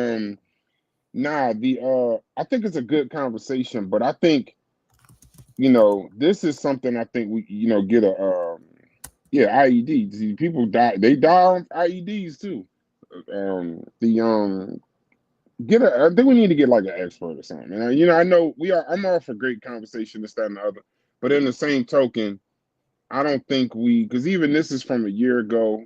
I think it's a good conversation, but I think this is something I think we get a IED. People die. They die on IEDs too. I think we need to get like an expert or something. And I know I'm all for great conversation, this, that, and the other. But in the same token, I don't think because even this is from a year ago.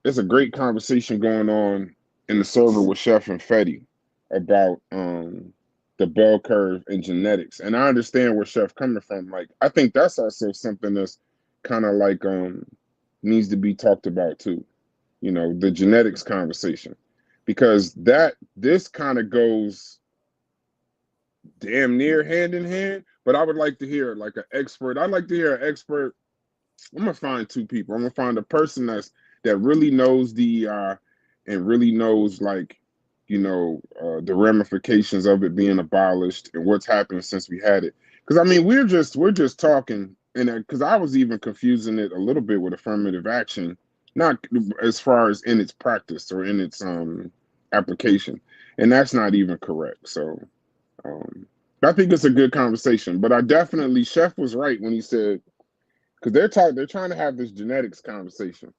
There's a great conversation going on in the server with Chef and Fetty about the bell curve and genetics. And I understand where Chef coming from. Like, I think that's also something that's kind of like needs to be talked about too. The genetics conversation, because this kind of goes damn near hand in hand. But I would like to hear like an expert. I'd like to hear an expert. I'm gonna find two people. I'm gonna find a person that really knows DEI and really knows like the ramifications of it being abolished and what's happened since we had it. Because I mean, we're just talking, and because I was even confusing it a little bit with affirmative action, not as far as in its practice or in its application, and that's not even correct. So I think it's a good conversation, but I definitely, Chef was right when he said, because they're trying to have this genetics conversation.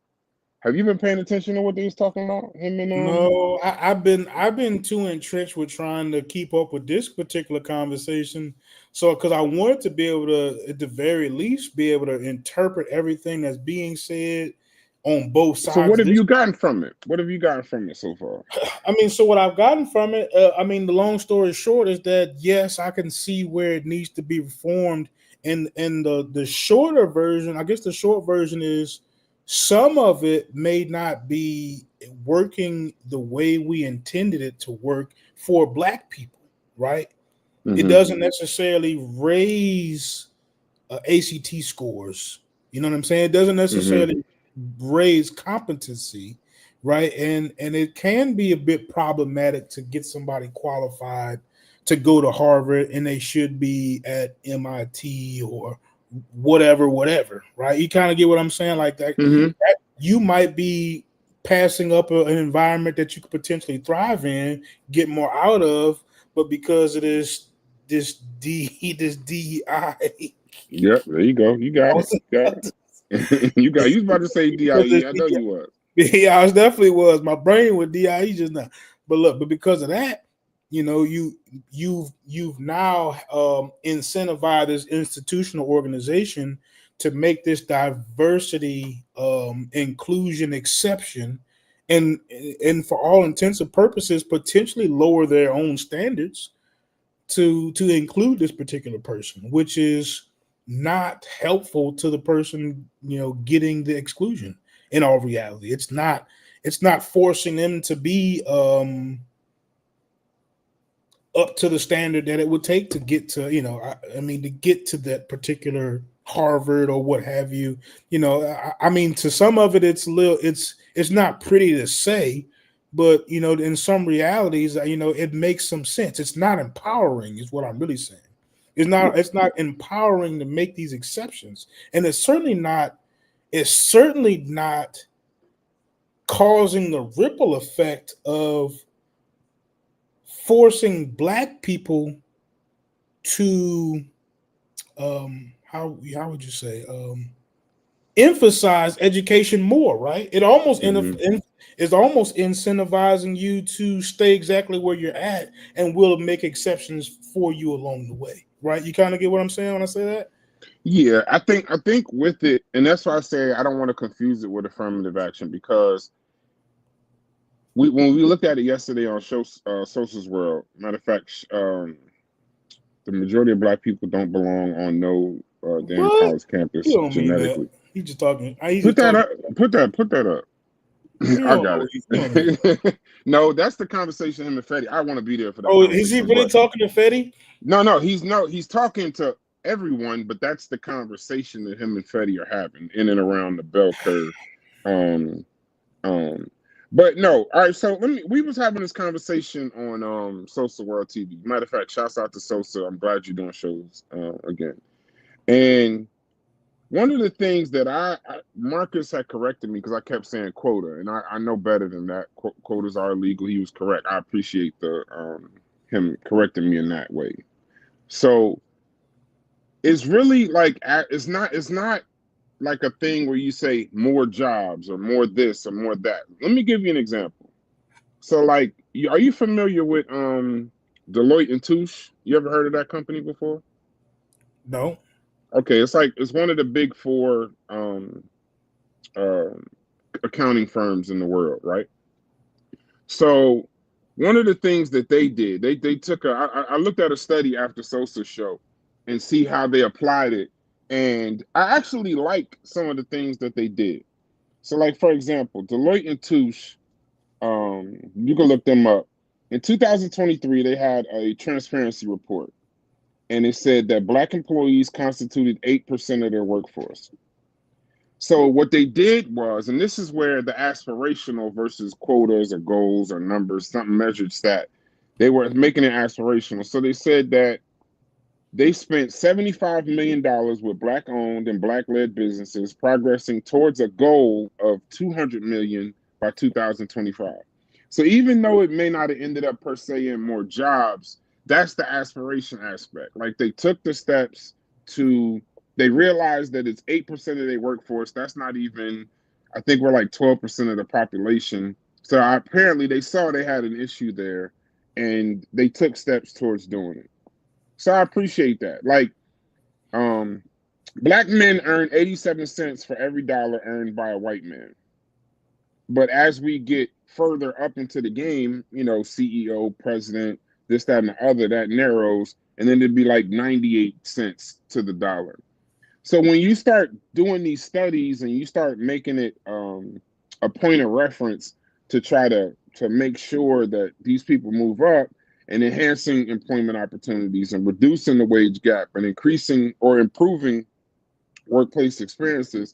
Have you been paying attention to what they was talking about? No, I've been too entrenched with trying to keep up with this particular conversation. So, because I wanted to be able to, at the very least, be able to interpret everything that's being said on both sides. So, what have you gotten from it? What have you gotten from it so far? I mean, so what I've gotten from it, the long story short is that yes, I can see where it needs to be reformed. And the shorter version, I guess the short version is, some of it may not be working the way we intended it to work for Black people, right? Mm-hmm. It doesn't necessarily raise ACT scores. You know what I'm saying? It doesn't necessarily raise competency, right? And it can be a bit problematic to get somebody qualified to go to Harvard, and they should be at MIT or whatever, right? You kind of get what I'm saying? Like that, that you might be passing up an environment that you could potentially thrive in, get more out of, but because it is this DEI. Yep, there you go. You got it. You was about to say DIE. I know you was. Yeah, I definitely was. My brain with DIE just now. But because of that, you've now incentivized this institutional organization to make this diversity inclusion exception, and for all intents and purposes potentially lower their own standards to include this particular person, which is not helpful to the person getting the exclusion. In all reality, it's not forcing them to be up to the standard that it would take to get to, to get to that particular Harvard or what have you. To some of it, it's not pretty to say, but in some realities, it makes some sense. It's not empowering, is what I'm really saying. It's not empowering to make these exceptions, and it's certainly not causing the ripple effect of forcing Black people to how would you say emphasize education more, right? It almost is almost incentivizing you to stay exactly where you're at, and will make exceptions for you along the way, right? You kind of get what I'm saying when I say that? Yeah, I think with it, and that's why I say I don't want to confuse it with affirmative action, because when we looked at it yesterday on Sosa's World, matter of fact, the majority of Black people don't belong on no damn college campus genetically. He's just talking. Put that up. I got it. No, that's the conversation him and Fetty. I want to be there for that. Oh, is he really talking to Fetty? No, he's talking to everyone, but that's the conversation that him and Fetty are having in and around the bell curve. But no, all right. So we was having this conversation on Sosa World TV. Matter of fact, shouts out to Sosa. I'm glad you're doing shows again. And one of the things that Marcus had corrected me because I kept saying quota, and I know better than that. Quotas are illegal. He was correct. I appreciate him correcting me in that way. So it's really like it's not like a thing where you say more jobs or more this or more that. Let me give you an example. So like, are you familiar with Deloitte and Touche? You ever heard of that company before? No. Okay, it's one of the big four accounting firms in the world, right? So one of the things that they did, they took I looked at a study after Sosa's show and see how they applied it. And I actually like some of the things that they did. So like, for example, Deloitte and Touche, you can look them up. In 2023, they had a transparency report. And it said that Black employees constituted 8% of their workforce. So what they did was, and this is where the aspirational versus quotas or goals or numbers, something measured stat, they were making it aspirational. So they said that they spent $75 million with Black-owned and Black-led businesses, progressing towards a goal of $200 million by 2025. So even though it may not have ended up per se in more jobs, that's the aspiration aspect. Like they took the steps they realized that it's 8% of their workforce. That's not even, I think we're like 12% of the population. So apparently they saw they had an issue there and they took steps towards doing it. So I appreciate that. Like, Black men earn 87 cents for every dollar earned by a white man. But as we get further up into the game, CEO, president, this, that, and the other, that narrows, and then it'd be like 98 cents to the dollar. So when you start doing these studies and you start making it a point of reference to try to make sure that these people move up and enhancing employment opportunities and reducing the wage gap and increasing or improving workplace experiences,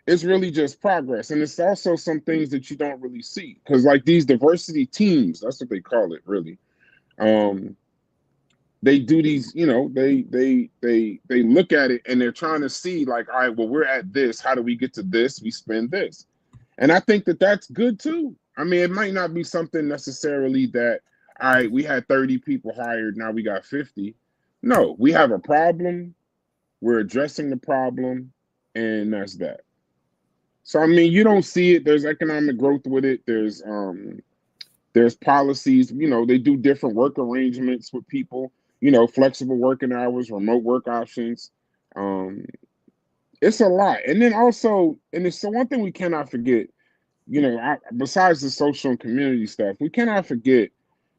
it's really just progress. And it's also some things that you don't really see because like these diversity teams, that's what they call it really. They do these, they look at it and they're trying to see like, all right, well, we're at this. How do we get to this? We spend this. And I think that that's good too. I mean, it might not be something necessarily that, all right, we had 30 people hired. Now we got 50. No, we have a problem. We're addressing the problem. And that's that. So, I mean, you don't see it. There's economic growth with it. There's policies, they do different work arrangements with people. Flexible working hours, remote work options. It's a lot. And then also, and it's the one thing we cannot forget, besides the social and community stuff, we cannot forget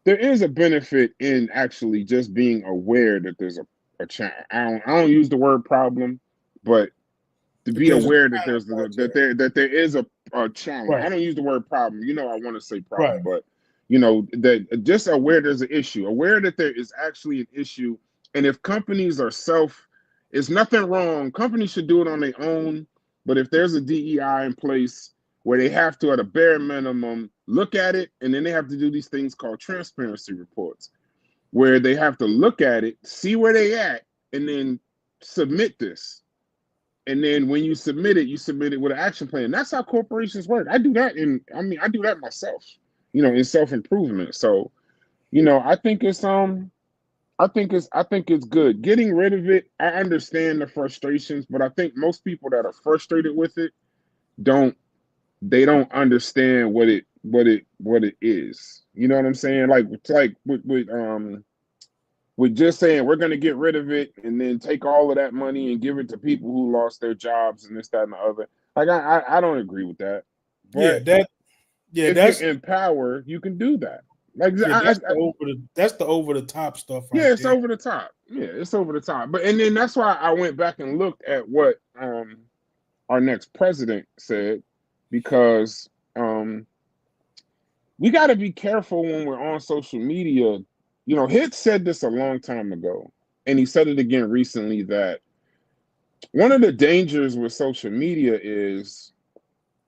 there is a benefit in actually just being aware that there's a challenge. I don't use the word problem, but to be aware that there is a challenge. Right. I don't use the word problem. I want to say problem, right. But that just aware there's an issue, aware that there is actually an issue. And if companies are it's nothing wrong. Companies should do it on their own. But if there's a DEI in place where they have to, at a bare minimum, look at it, and then they have to do these things called transparency reports, where they have to look at it, see where they at, and then submit this. And then when you submit it with an action plan. That's how corporations work. I do that I do that myself. In self-improvement. So, I think it's good. Getting rid of it, I understand the frustrations, but I think most people that are frustrated with it don't understand what it is. You know what I'm saying? Like it's like with just saying we're gonna get rid of it and then take all of that money and give it to people who lost their jobs and this, that, and the other. Like I don't agree with that. But if you're in power, you can do that. Like that's the over the top stuff. Right it's there. Over the top. Yeah, it's over the top. But and then that's why I went back and looked at what our next president said, because we got to be careful when we're on social media. Hitz said this a long time ago, and he said it again recently, that one of the dangers with social media is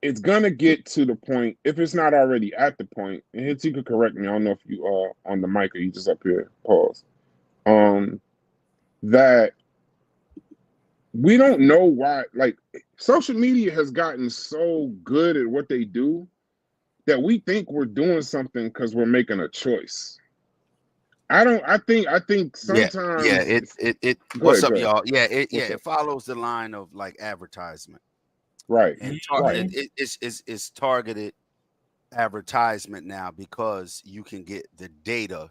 it's gonna get to the point, if it's not already at the point, and Hits, you could correct me. I don't know if you are on the mic or you just up here. Pause. That we don't know why. Like, social media has gotten so good at what they do that we think we're doing something because we're making a choice. I think sometimes. It what's up, y'all? It follows the line of like advertisement. Right. And right. it's targeted advertisement now because you can get the data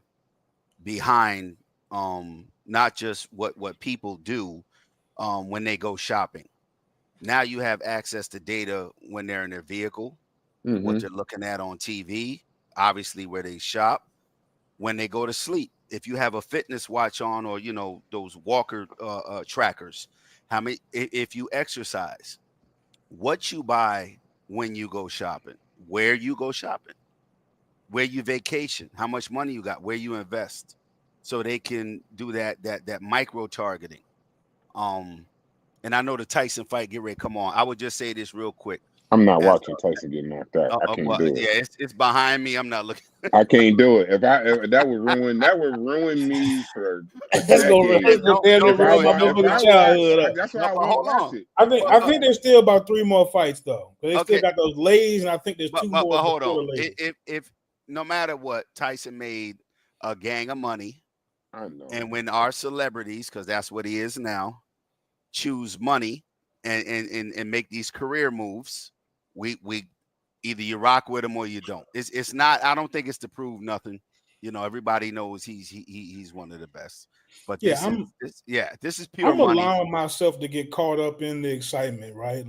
behind not just what people do when they go shopping. Now you have access to data when they're in their vehicle, what they're looking at on TV, obviously where they shop, when they go to sleep. If you have a fitness watch on, or those walker trackers, how many, if you exercise, what you buy when you go shopping, where you go shopping, where you vacation, how much money you got, where you invest, so they can do that micro targeting. And I know the Tyson fight get ready to come on. I would just say this real quick. I'm not watching Tyson get knocked out. I can't do it. Yeah, it's behind me. I'm not looking. I can't do it. If that would ruin me for That's gonna ruin my motherfucking childhood. That's why I won't watch it. I think there's still about 3 more fights though. They still got those lays, and I think there's 2 more. But hold on. If no matter what, Tyson made a gang of money. I know. And when our celebrities, because that's what he is now, choose money and make these career moves, we either you rock with him or you don't. It's not. I don't think it's to prove nothing. Everybody knows he's one of the best. But this is pure money. I'm allowing myself to get caught up in the excitement, right?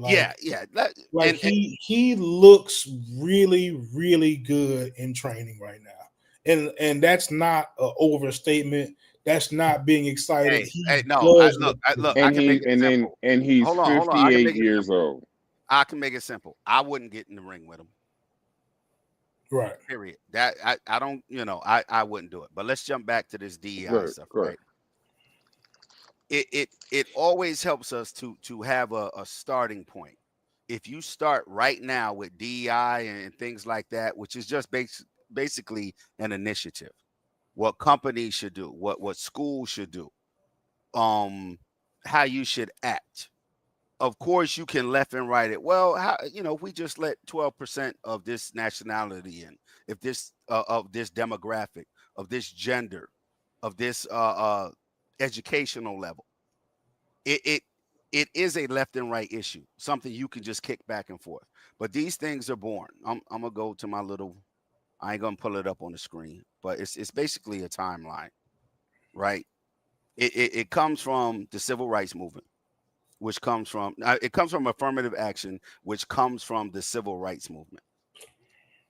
He looks really, really good in training right now. And that's not an overstatement. That's not being excited. Look. And he's 58 years old. I can make it simple. I wouldn't get in the ring with him. Right. Period. That I don't. I wouldn't do it. But let's jump back to this DEI stuff. Right. It always helps us to have a starting point. If you start right now with DEI and things like that, which is just basically an initiative, what companies should do, what schools should do, how you should act. Of course, you can left and right it. Well, if we just let 12% of this nationality in, if this of this demographic, of this gender, of this educational level, it is a left and right issue, something you can just kick back and forth. But these things are born. I'm gonna go to my little. I ain't gonna pull it up on the screen, but it's basically a timeline, right? It comes from the civil rights movement, which comes from affirmative action, which comes from the civil rights movement,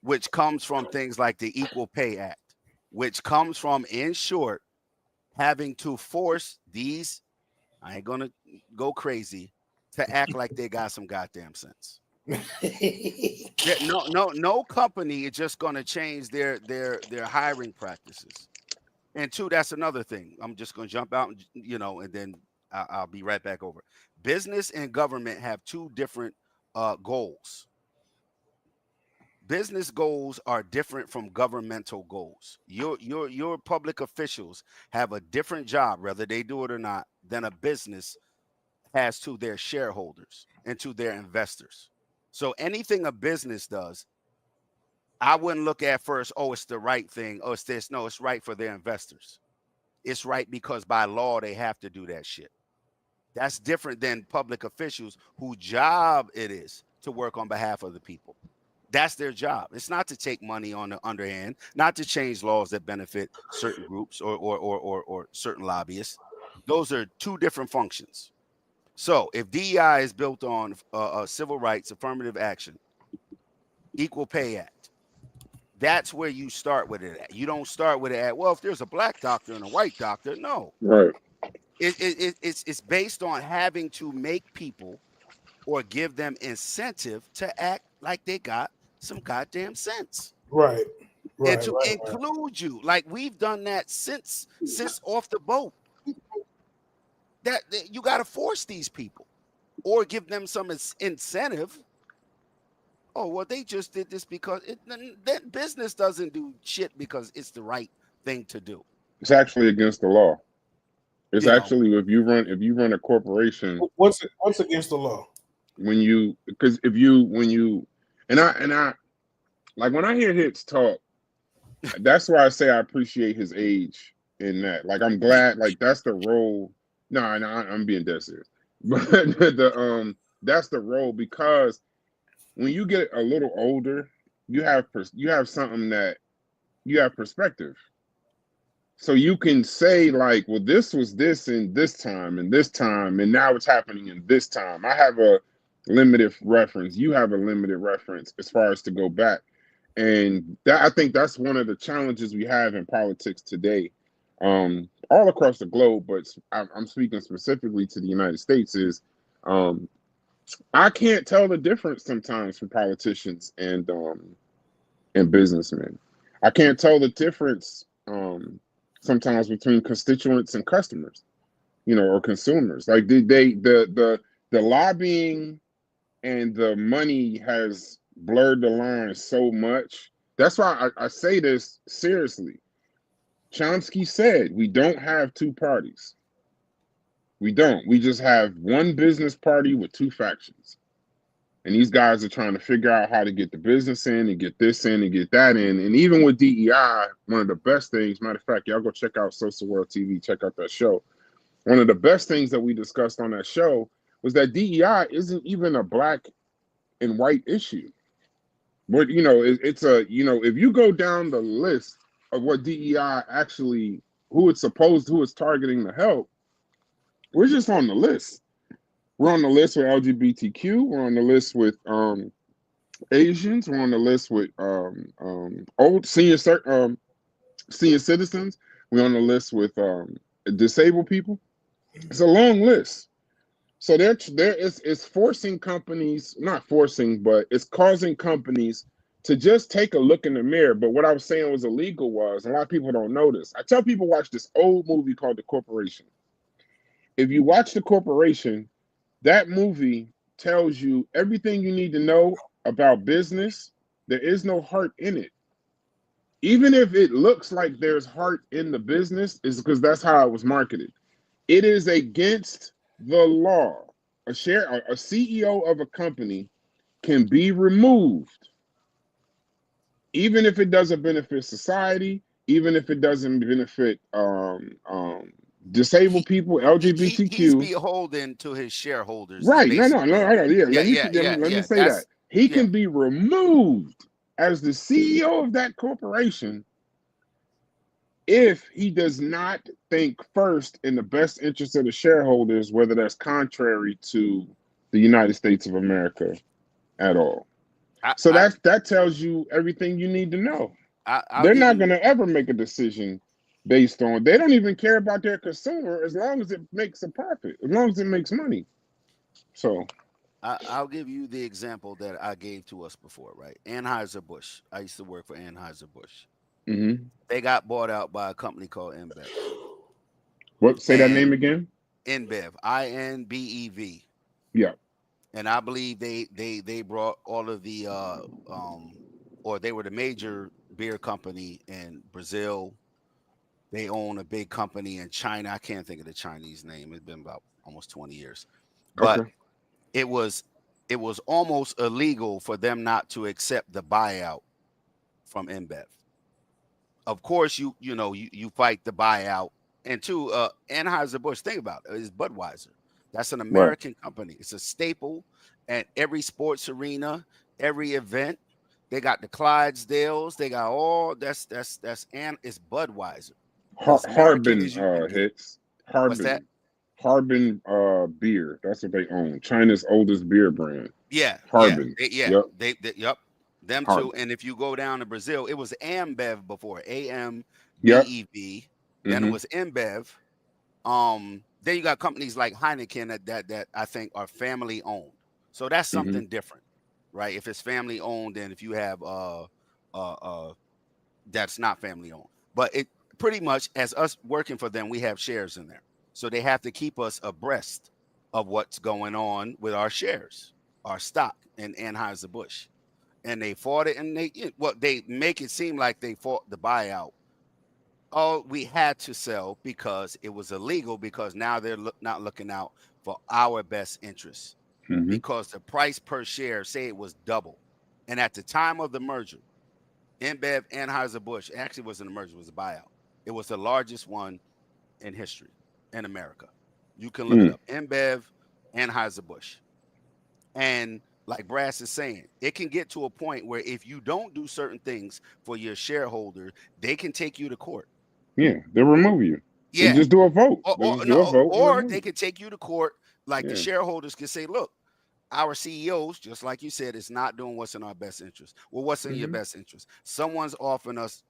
which comes from things like the Equal Pay Act, which comes from, in short, having to force these, I ain't gonna go crazy, to act like they got some goddamn sense. No company is just going to change their hiring practices. And 2, that's another thing. I'm just going to jump out, and then I'll be right back over. Business and government have 2 different goals. Business goals are different from governmental goals. Your public officials have a different job, whether they do it or not, than a business has to their shareholders and to their investors. So anything a business does, I wouldn't look at first, it's the right thing. Oh, it's this. No, it's right for their investors. It's right because by law, they have to do that shit. That's different than public officials whose job it is to work on behalf of the people. That's their job. It's not to take money on the underhand, not to change laws that benefit certain groups or certain lobbyists. Those are 2 different functions. So if DEI is built on civil rights, affirmative action, Equal Pay Act, that's where you start with it at. You don't start with it at, well, if there's a black doctor and a white doctor. No. Right. It's based on having to make people or give them incentive to act like they got some goddamn sense. Right. And to include you. Like we've done that since off the boat. That you got to force these people or give them some incentive oh, well, they just did this because that business doesn't do shit because it's the right thing to do. It's actually against the law. It's You know. actually if you run a corporation. What's against the law? When you and I like when I hear Hits talk, that's why I say I appreciate his age in that. Like I'm glad, like that's the role. No, I'm being dead serious. But that's the role, because when you get a little older, you have something that you have perspective. So you can say like, well, this was this in this time and this time, and now it's happening in this time. I have a limited reference. You have a limited reference as far as to go back. And that, I think that's one of the challenges we have in politics today, all across the globe, but I'm speaking specifically to the United States, is I can't tell the difference sometimes from politicians and businessmen. I can't tell the difference sometimes between constituents and customers, or consumers. Like the lobbying and the money has blurred the line so much. That's why I say this seriously. Chomsky said we don't have two parties. We don't. We just have one business party with two factions. And these guys are trying to figure out how to get the business in and get this in and get that in. And even with DEI, one of the best things, matter of fact, y'all go check out Social World TV, check out that show. One of the best things that we discussed on that show was that DEI isn't even a black and white issue. But, it's a, if you go down the list of what DEI actually, who it's targeting to help, we're just on the list. We're on the list with LGBTQ. We're on the list with Asians. We're on the list with old senior citizens. We're on the list with disabled people. It's a long list. So it's forcing companies, not forcing, but it's causing companies to just take a look in the mirror. But what I was saying was illegal was, a lot of people don't know this. I tell people watch this old movie called The Corporation. If you watch The Corporation, that movie tells you everything you need to know about business. There is no heart in it. Even if it looks like there's heart in the business, is because that's how it was marketed. It is against the law. A CEO of a company can be removed, even if it doesn't benefit society, even if it doesn't benefit disabled people, LGBTQ. He's beholden to his shareholders. Right. No. Yeah. Let me say that. He can be removed as the CEO of that corporation if he does not think first in the best interest of the shareholders, whether that's contrary to the United States of America at all. That tells you everything you need to know. They're not going to ever make a decision based on, they don't even care about their consumer as long as it makes a profit, as long as it makes money. So I'll give you the example that I gave to us before, right? Anheuser-Busch. I used to work for Anheuser-Busch. Mm-hmm. They got bought out by a company called InBev. What? Say that name again? InBev, INBEV. Yeah. And I believe they brought all of the or they were the major beer company in Brazil. They own a big company in China. I can't think of the Chinese name. It's been about almost 20 years. But it was almost illegal for them not to accept the buyout from InBev. Of course, you fight the buyout. And two, Anheuser-Busch, think about it, is Budweiser. That's an American company. It's a staple at every sports arena, every event. They got the Clydesdales. They got all it's Budweiser. Harbin hits. Harbin. What's that? Harbin beer. That's what they own. China's oldest beer brand. Yeah. Harbin. Yep. Them Harbin. two. And if you go down to Brazil, it was Ambev before. AMBEV. Yep. Then it was InBev. Then you got companies like Heineken that I think are family owned. So that's something different, right? If it's family owned, and if you have that's not family owned. But it pretty much, as us working for them, we have shares in there. So they have to keep us abreast of what's going on with our shares, our stock in Anheuser-Busch. and they fought it, and they make it seem like they fought the buyout. Oh, we had to sell because it was illegal, because now they're not looking out for our best interests, because the price per share, say it was double. And at the time of the merger, InBev, Anheuser-Busch, actually wasn't a merger, it was a buyout. It was the largest one in history in America. You can look it up. InBev, Anheuser-Busch. And like Brass is saying, it can get to a point where if you don't do certain things for your shareholder, they can take you to court. Yeah, they'll remove you. Yeah, they just do a vote. Or they can take you to court. Like the shareholders can say, look, our CEOs, just like you said, is not doing what's in our best interest. Well, what's in your best interest? Someone's offering us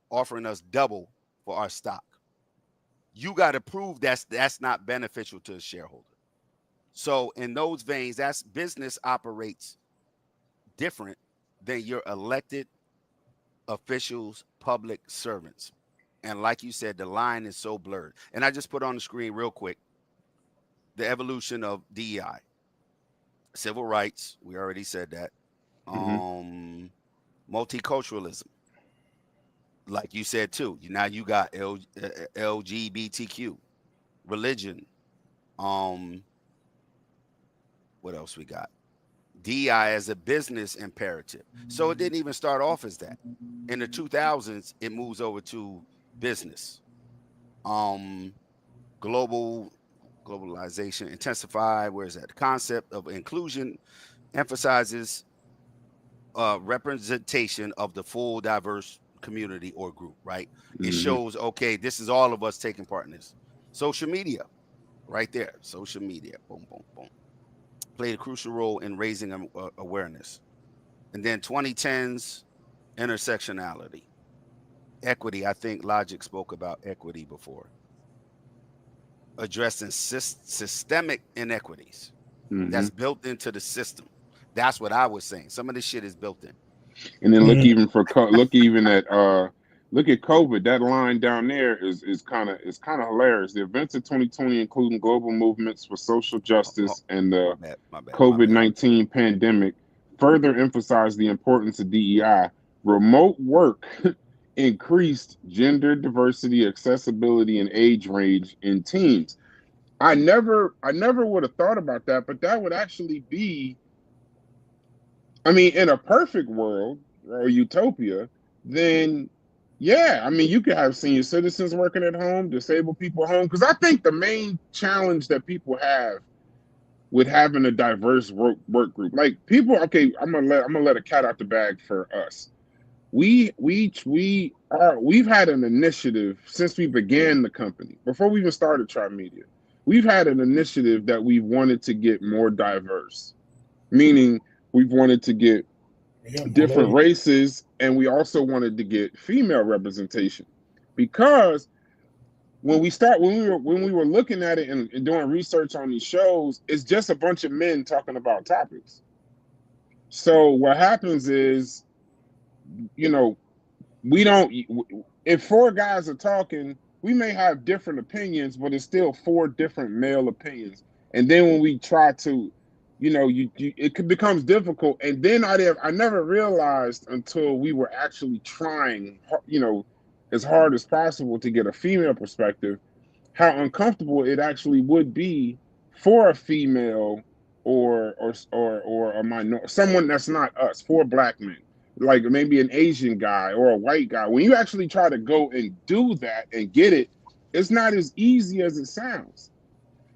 double for our stock. You got to prove that's not beneficial to the shareholder. So in those veins, that's business operates different than your elected officials, public servants. And like you said, the line is so blurred. And I just put on the screen real quick the evolution of DEI. Civil rights, we already said that. Multiculturalism, like you said too. Now you got LGBTQ, religion. What else we got? DEI as a business imperative. So it didn't even start off as that. In the 2000s, it moves over to business. Globalization intensified. Where is that? The concept of inclusion emphasizes representation of the full diverse community or group, right? It shows, okay, this is all of us taking part in this. Social media, right there. Social media, boom, boom, boom. Played a crucial role in raising awareness. And then 2010s, intersectionality. Equity, I think Logic spoke about equity before. Addressing systemic inequities that's built into the system. That's what I was saying. Some of this shit is built in. And then look at COVID. That line down there is kind of hilarious. The events of 2020, including global movements for social justice and the COVID-19 pandemic, further emphasized the importance of DEI. Remote work increased gender diversity, accessibility, and age range in teens. I never would have thought about that, but that would actually be, I mean, in a perfect world or utopia, then yeah, I mean, you could have senior citizens working at home, disabled people home, because I think the main challenge that people have with having a diverse work group, like people, okay, I'm gonna let a cat out the bag for us. We've had an initiative since we began the company, before we even started Tri-Media. We've had an initiative that we've wanted to get more diverse, meaning we've wanted to get different races, and we also wanted to get female representation, because when we were looking at it and doing research on these shows, it's just a bunch of men talking about topics. So what happens is, you know, if four guys are talking, we may have different opinions, but it's still four different male opinions. And then when we try to, you know, it becomes difficult. And then I never realized until we were actually trying, you know, as hard as possible to get a female perspective, how uncomfortable it actually would be for a female or a minority, someone that's not us, for Black men, like maybe an Asian guy or a white guy. When you actually try to go and do that and get it, it's not as easy as it sounds.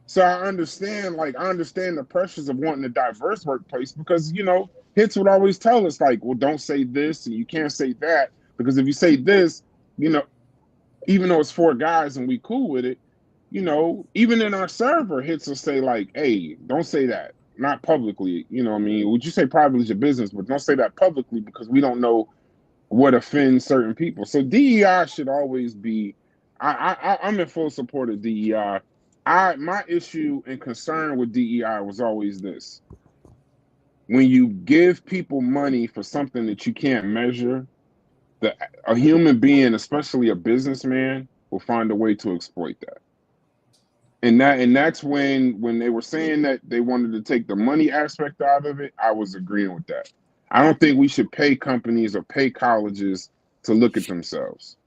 So I understand the pressures of wanting a diverse workplace, because, you know, Hits would always tell us, like, well, don't say this and you can't say that, because if you say this, you know, even though it's four guys and we cool with it, you know, even in our server, Hits will say, like, hey, don't say that. Not publicly, you know what I mean? Would you say privately is your business, but don't say that publicly, because we don't know what offends certain people. So DEI should always be, I'm in full support of DEI. My issue and concern with DEI was always this. When you give people money for something that you can't measure, a human being, especially a businessman, will find a way to exploit that. And that's when they were saying that they wanted to take the money aspect out of it, I was agreeing with that. I don't think we should pay companies or pay colleges to look at themselves.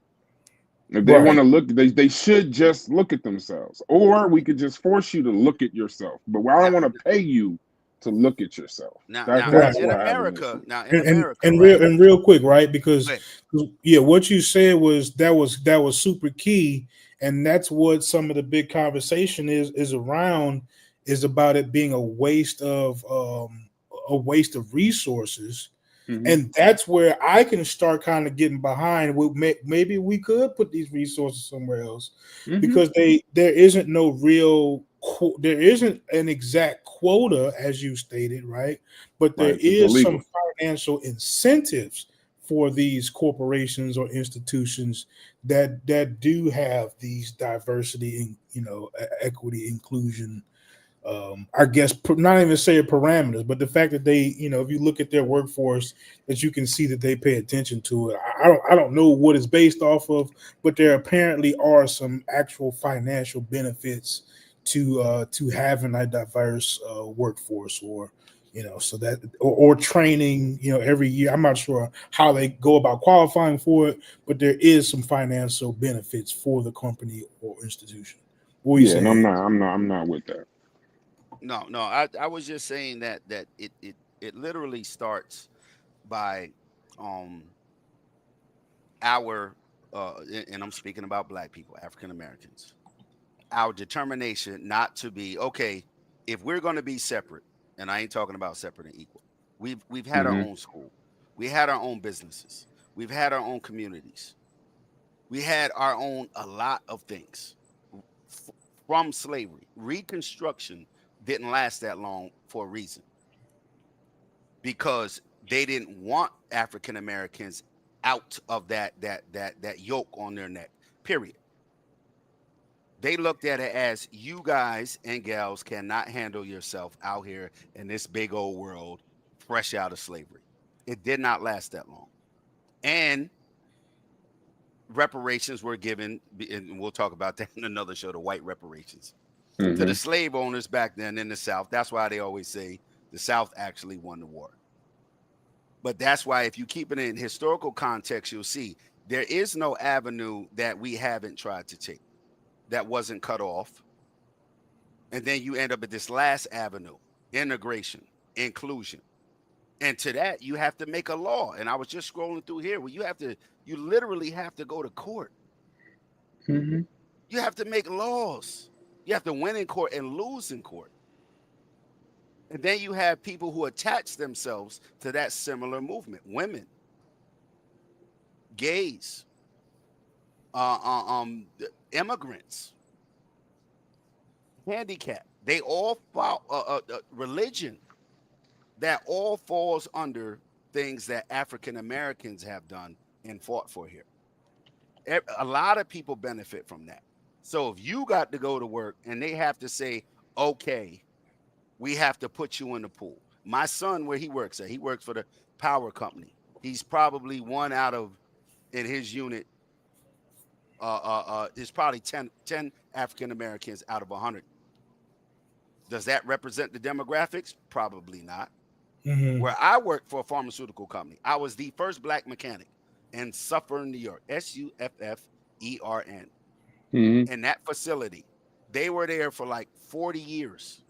If they want to look, they should just look at themselves. Or we could just force you to look at yourself. But I don't want to pay you to look at yourself. That's in what America, and real quick, right? Because what you said was that was super key, and that's what some of the big conversation is around, is about it being a waste of resources. Mm-hmm. And that's where I can start kind of getting behind. Maybe we could put these resources somewhere else, mm-hmm. because there isn't an exact quota, as you stated, right? But there is some financial incentives for these corporations or institutions that do have these diversity and equity, inclusion. I guess not even say parameters, but the fact that they, if you look at their workforce, that you can see that they pay attention to it. I don't know what it's based off of, but there apparently are some actual financial benefits to having a diverse workforce, or so that or training, every year. I'm not sure how they go about qualifying for it, but there is some financial benefits for the company or institution. What and I'm not with that. No, I was just saying that it literally starts by our and I'm speaking about Black people, African Americans, our determination not to be okay. If we're going to be separate, and I ain't talking about separate and equal, we've had mm-hmm. our own school, we had our own businesses, we've had our own communities, we had our own a lot of things from slavery. Reconstruction didn't last that long for a reason, because they didn't want African Americans out of that yoke on their neck, period. They looked at it as, you guys and gals cannot handle yourself out here in this big old world fresh out of slavery. It did not last that long. And reparations were given, and we'll talk about that in another show, the white reparations. Mm-hmm. To the slave owners back then in the South. That's why they always say the South actually won the war. But that's why, if you keep it in historical context, you'll see there is no avenue that we haven't tried to take that wasn't cut off. And then you end up at this last avenue, integration, inclusion. And to that, you have to make a law. And I was just scrolling through here where you literally have to go to court. Mm-hmm. You have to make laws. You have to win in court and lose in court. And then you have people who attach themselves to that similar movement. Women, gays, immigrants, handicapped. They all follow religion. That all falls under things that African Americans have done and fought for here. A lot of people benefit from that. So if you got to go to work and they have to say, okay, we have to put you in the pool. My son, where he works at, he works for the power company. He's probably one out of, in his unit, there's probably 10 African Americans out of 100. Does that represent the demographics? Probably not. Mm-hmm. Where I worked for a pharmaceutical company, I was the first Black mechanic in Suffern, New York, Suffern. Mm-hmm. In that facility, they were there for like 40 years.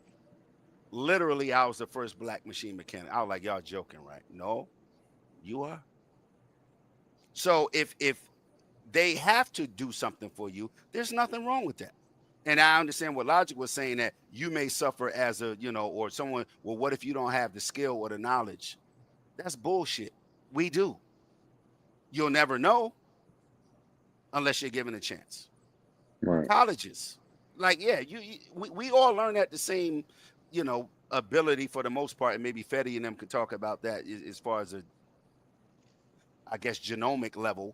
Literally, I was the first Black machine mechanic. I was like, y'all joking, right? No, you are. So if they have to do something for you, there's nothing wrong with that. And I understand what Logic was saying, that you may suffer as a, or someone, well, what if you don't have the skill or the knowledge? That's bullshit. We do. You'll never know unless you're given a chance. Right. Colleges, like, yeah, we all learn at the same, ability for the most part, and maybe Fetty and them could talk about that as far as I guess, genomic level.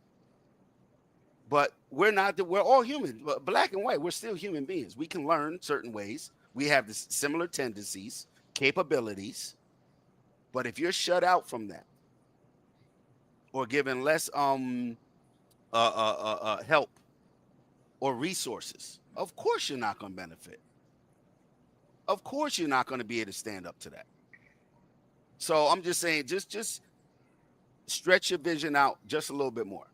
But we're all human, Black and white. We're still human beings. We can learn certain ways. We have similar tendencies, capabilities. But if you're shut out from that, or given less help or resources, of course you're not going to benefit. Of course you're not going to be able to stand up to that. So I'm just saying, just stretch your vision out just a little bit more.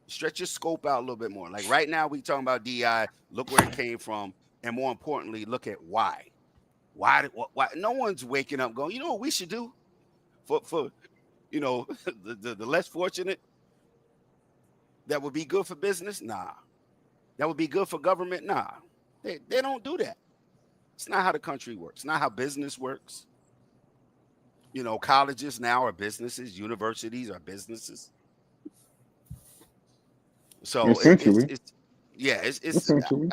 Stretch your scope out a little bit more. Like right now, we talking about DI. Look where it came from, and more importantly, look at why. Why? No one's waking up going, you know what we should do for you know the less fortunate. That would be good for business. Nah. That would be good for government. Nah. They don't do that. It's not how the country works. It's not how business works. You know, colleges now are businesses. Universities are businesses. So essentially, it's essentially.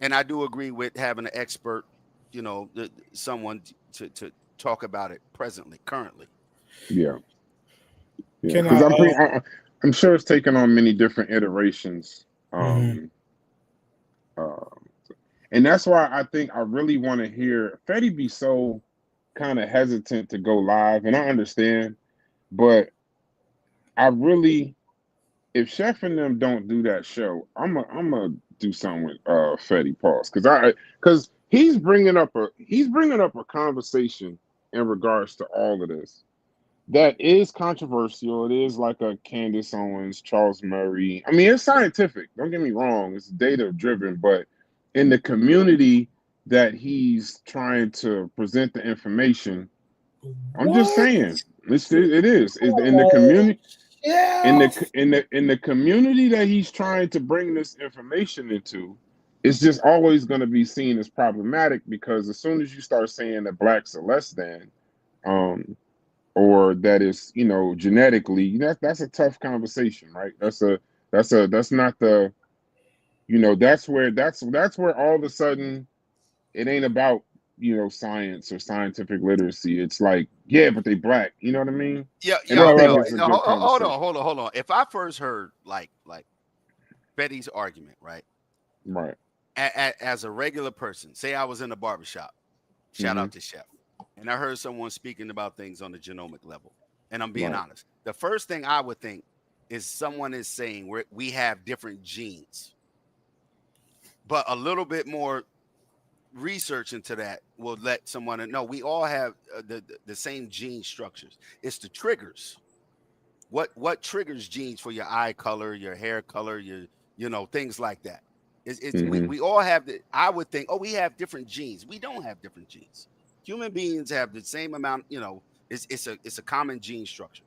And I do agree with having an expert, you know, someone to talk about it currently. Yeah. Because I'm sure it's taken on many different iterations. And that's why I think I really want to hear Fetty be so kind of hesitant to go live, and I understand, but I really, if Chef and them don't do that show, I'm gonna do something with Fetty Pause, because he's bringing up a conversation in regards to all of this that is controversial. It is like a Candace Owens, Charles Murray. I mean, it's scientific. Don't get me wrong. It's data driven, but in the community that he's trying to present the information, I'm just saying, it is in the community. Yeah. In the community that he's trying to bring this information into, it's just always going to be seen as problematic, because as soon as you start saying that blacks are less than, or that is, you know, genetically, that's a tough conversation, right? That's not the, you know, that's where all of a sudden it ain't about, you know, science or scientific literacy. It's like, yeah, but they black, you know what I mean? Yeah. And I think it's a good hold conversation. on. If I first heard like Betty's argument, right? Right. As a regular person, say I was in a barbershop, shout out to Chef, and I heard someone speaking about things on the genomic level, and I'm being honest. The first thing I would think is someone is saying we have different genes, but a little bit more research into that will let someone know we all have the same gene structures. It's the triggers. What triggers genes for your eye color, your hair color, you know, things like that. We all have I would think, we have different genes. We don't have different genes. Human beings have the same amount, you know, it's a common gene structure.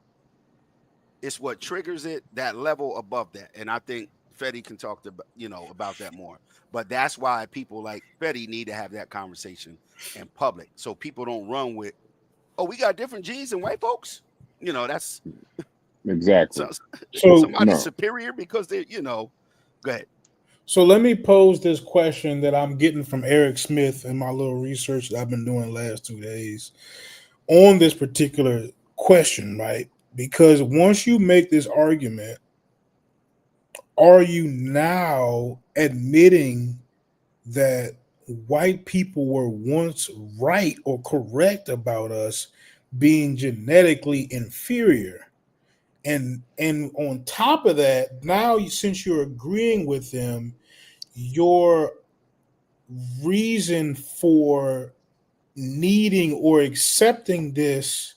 It's what triggers it, that level above that. And I think Fetty can talk about that more. But that's why people like Fetty need to have that conversation in public, so people don't run with, we got different genes than white folks. You know, that's exactly. So somebody's superior because they, you know, go ahead. So let me pose this question that I'm getting from Eric Smith in my little research that I've been doing the last 2 days on this particular question, right? Because once you make this argument, are you now admitting that white people were once right or correct about us being genetically inferior? And on top of that, now since you're agreeing with them, your reason for needing or accepting this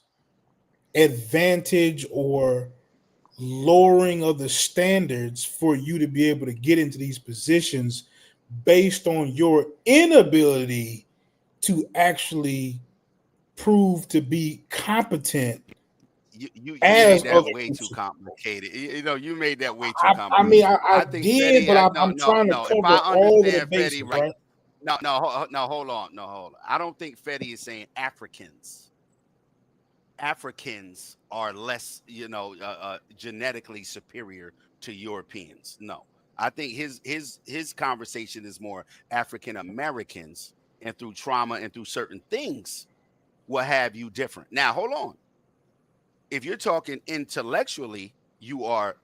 advantage or lowering of the standards for you to be able to get into these positions based on your inability to actually prove to be competent. You made that way too complicated. You know, you made that way too complicated. I mean, I think did, Fetty, but I'm trying to cover all the bases, Fetty right? No, hold on. I don't think Fetty is saying Africans are less, you know, genetically superior to Europeans. No, I think his conversation is more African Americans, and through trauma and through certain things will have you different. Now, hold on. If you're talking intellectually, you are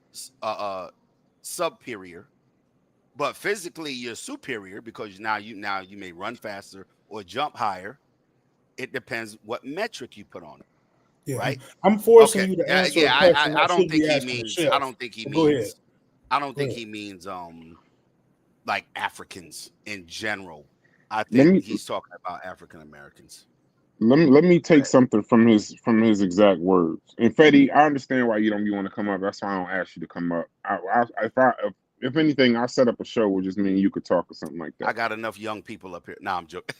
superior, but physically you're superior because now you may run faster or jump higher. It depends what metric you put on it. Yeah, right? I'm forcing you to answer a question. I don't think he means. I don't think he Go means. ahead. I don't think he means like Africans in general. I think he's talking about African Americans. let me take something from his exact words. And Fetty, I understand why you want to come up. That's why I don't ask you to come up. If anything, I'll set up a show where just me and you could talk or something like that. I got enough young people up here. Nah, I'm joking.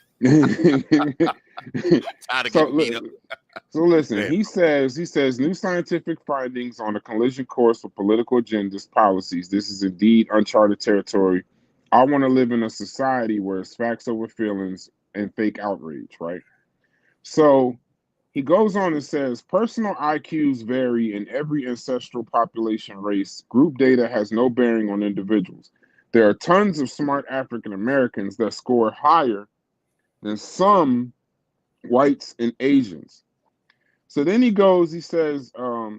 So listen, he says new scientific findings on a collision course with political agendas, policies. This is indeed uncharted territory. I want to live in a society where it's facts over feelings and fake outrage, right? So he goes on and says personal IQs vary in every ancestral population race. Group data has no bearing on individuals. There are tons of smart African Americans that score higher than some whites and Asians. So then he says, by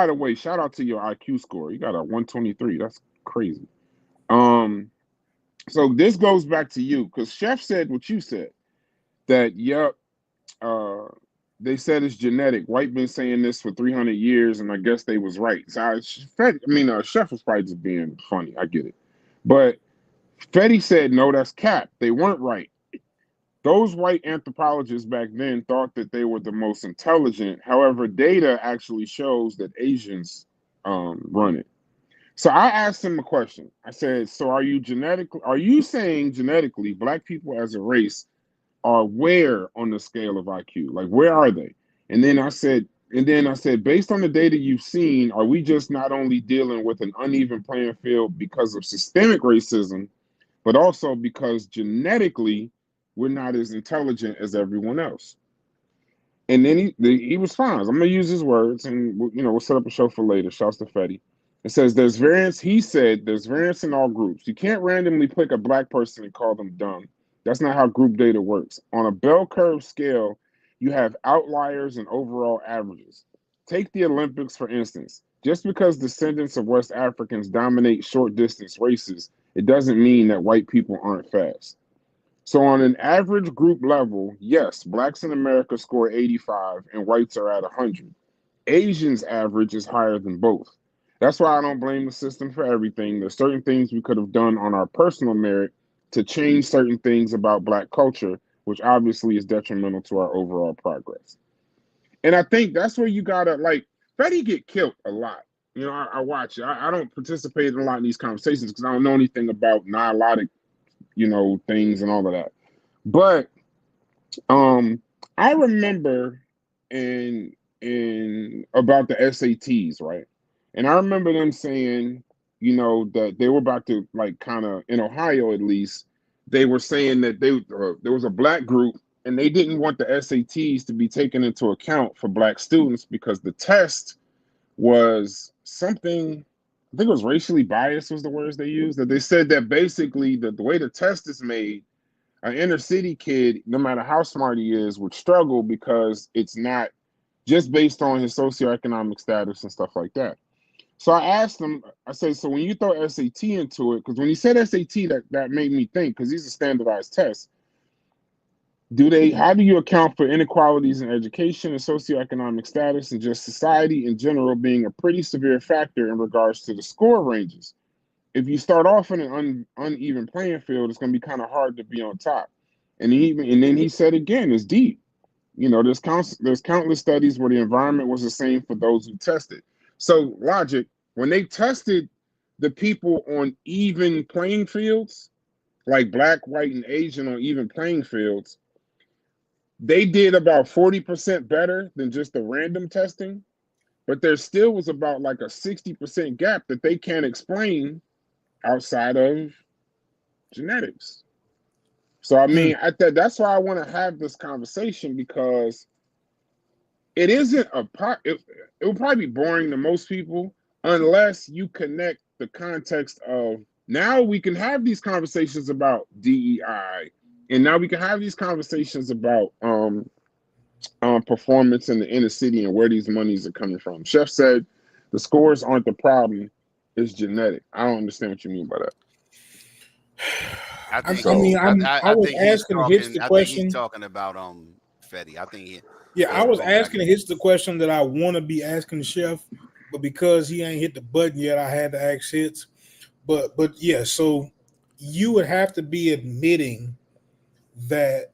the way, shout out to your IQ score. You got a 123. That's crazy. So this goes back to you because Chef said what you said, that they said it's genetic. White been saying this for 300 years, and I guess they was right. So Chef was probably just being funny. I get it. But Fetty said, no, that's cap. They weren't right. Those white anthropologists back then thought that they were the most intelligent. However, data actually shows that Asians run it. So I asked him a question. I said, so are you saying genetically black people as a race are where on the scale of IQ? Like, where are they? And then I said, based on the data you've seen, are we just not only dealing with an uneven playing field because of systemic racism, but also because genetically we're not as intelligent as everyone else? And then he responds. I'm going to use his words, and we'll set up a show for later. Shouts to Fetty. It says there's variance. He said there's variance in all groups. You can't randomly pick a black person and call them dumb. That's not how group data works. On a bell curve scale, you have outliers and overall averages. Take the Olympics, for instance. Just because descendants of West Africans dominate short distance races, it doesn't mean that white people aren't fast. So on an average group level, yes, blacks in America score 85 and whites are at 100. Asians' average is higher than both. That's why I don't blame the system for everything. There's certain things we could have done on our personal merit to change certain things about black culture, which obviously is detrimental to our overall progress. And I think that's where you gotta, like, Fetty get killed a lot. I watch it. I don't participate in a lot of these conversations because I don't know anything about nihilotic, things and all of that. But I remember in about the SATs, right? And I remember them saying, that they were about to, like, kind of, in Ohio at least, they were saying that there was a black group and they didn't want the SATs to be taken into account for black students because the test was something, I think it was racially biased was the words they used, that they said that basically the way the test is made, an inner city kid, no matter how smart he is, would struggle because it's not just based on his socioeconomic status and stuff like that. So I asked him, I said, so when you throw SAT into it, because when he said SAT, that made me think, because these are standardized tests. How do you account for inequalities in education and socioeconomic status and just society in general being a pretty severe factor in regards to the score ranges? If you start off in an uneven playing field, it's going to be kind of hard to be on top. And then he said again, it's deep. There's countless studies where the environment was the same for those who tested. So logic, when they tested the people on even playing fields, like black, white, and Asian on even playing fields, they did about 40% better than just the random testing, but there still was about like a 60% gap that they can't explain outside of genetics. So I mean, that's why I want to have this conversation, because it isn't it will probably be boring to most people unless you connect the context of, now we can have these conversations about DEI, and now we can have these conversations about performance in the inner city and where these monies are coming from. Chef said the scores aren't the problem, it's genetic. I don't understand what you mean by that. I think he's talking about Fetty. I think I was asking to hit the question that I want to be asking the chef, but because he ain't hit the button yet, I had to ask hits. But yeah, so you would have to be admitting that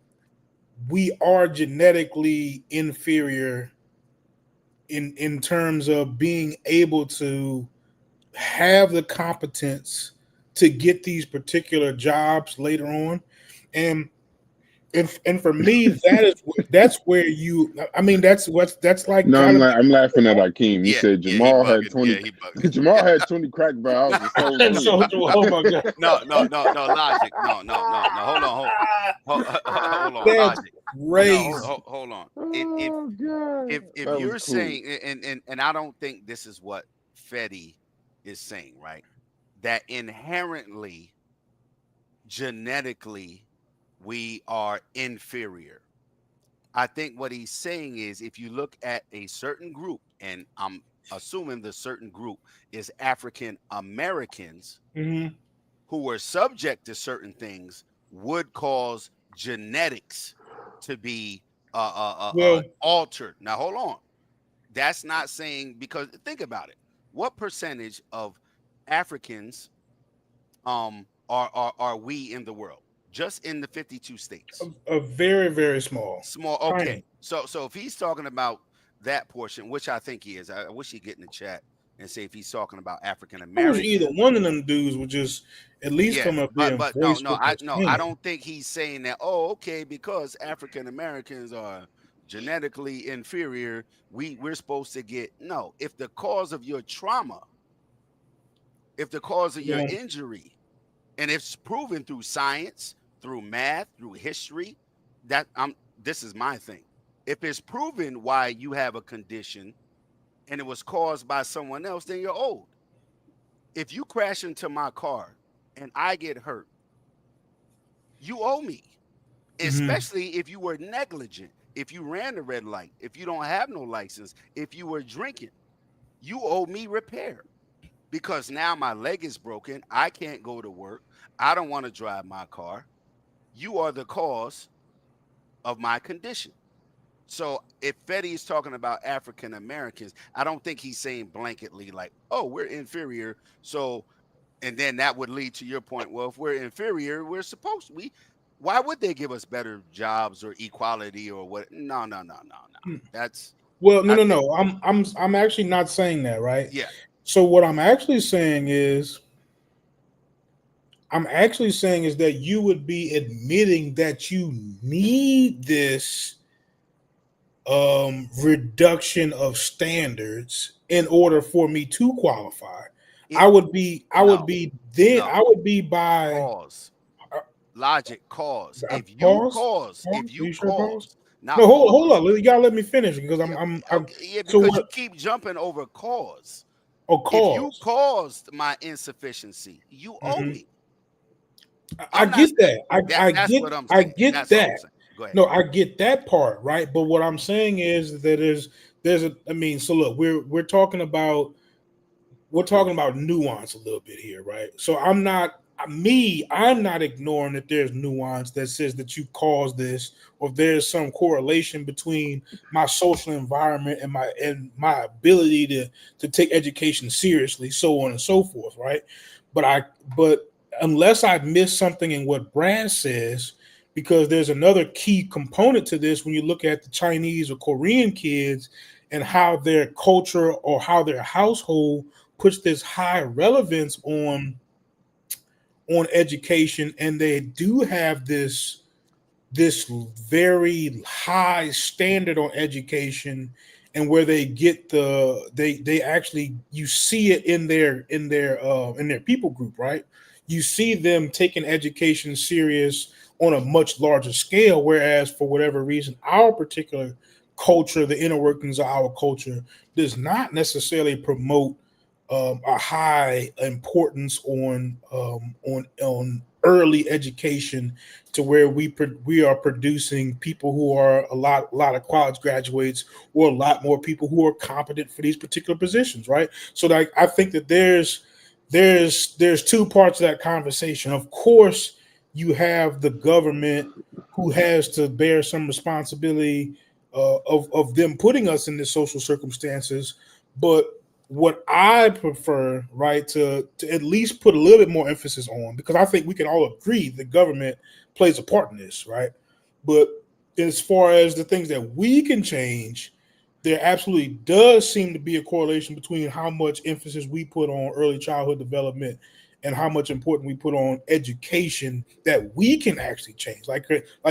we are genetically inferior in terms of being able to have the competence to get these particular jobs later on. And for me, that's where you. I mean, that's like. No, I'm laughing at Akeem. You said Jamal had 20. He bugging. Jamal had 20 crack barrels and sold three. Oh my god! No, logic. No. Hold on. That's Logic. crazy. No, hold on. If That you're was cool. saying, and I don't think this is what Fetty is saying, right? That inherently, genetically, we are inferior. I think what he's saying is if you look at a certain group, and I'm assuming the certain group is African Americans Mm-hmm. who were subject to certain things, would cause genetics to be altered. Now, hold on. That's not saying, because think about it. What percentage of Africans are we in the world? Just in the 52 states. A very, very small. Okay. Tiny. So if he's talking about that portion, which I think he is, I wish he'd get in the chat and say if he's talking about African I wish Americans. either one of them dudes would just at least come up here and but voice I don't think he's saying that. Oh, okay, because African Americans are genetically inferior, we're supposed to get no. If the cause of your trauma, if the cause of your injury, and it's proven through science, through math, through history, that this is my thing. If it's proven why you have a condition and it was caused by someone else, then you're old. If you crash into my car and I get hurt, you owe me. Especially if you were negligent, if you ran the red light, if you don't have no license, if you were drinking, you owe me repair. Because now my leg is broken, I can't go to work, I don't want to drive my car. You are the cause of my condition. So if Fetty is talking about African Americans, I don't think he's saying blanketly like, oh, we're inferior. So, and then that would lead to your point. Well, if we're inferior, we're supposed to. Why would they give us better jobs or equality or what? No. That's no. I'm actually not saying that, right? Yeah. So what I'm actually saying is that you would be admitting that you need this reduction of standards in order for me to qualify. I would be by cause. Logic cause. If you cause. No, hold on. You gotta let me finish because I'm because you keep jumping over cause. Oh, cause. If you caused my insufficiency, you owe me. I get that. I get that. No, I get that part, right? But what I'm saying is that so look, we're talking about nuance a little bit here, right? So I'm not ignoring that there's nuance that says that you caused this, or there's some correlation between my social environment and my ability to take education seriously, so on and so forth, right? But unless I miss something in what Brad says, because there's another key component to this when you look at the Chinese or Korean kids and how their culture or how their household puts this high relevance on education, and they do have this very high standard on education, and where they get they actually, you see it in their people group, right? You see them taking education serious on a much larger scale, whereas for whatever reason, our particular culture, the inner workings of our culture, does not necessarily promote a high importance on early education, to where we are producing people who are a lot of college graduates, or a lot more people who are competent for these particular positions, right? So I think that there's two parts of that conversation. Of course, you have the government who has to bear some responsibility of them putting us in these social circumstances, but what I prefer, right, to at least put a little bit more emphasis on, because I think we can all agree the government plays a part in this, right? But as far as the things that we can change, there absolutely does seem to be a correlation between how much emphasis we put on early childhood development and how much important we put on education that we can actually change. Like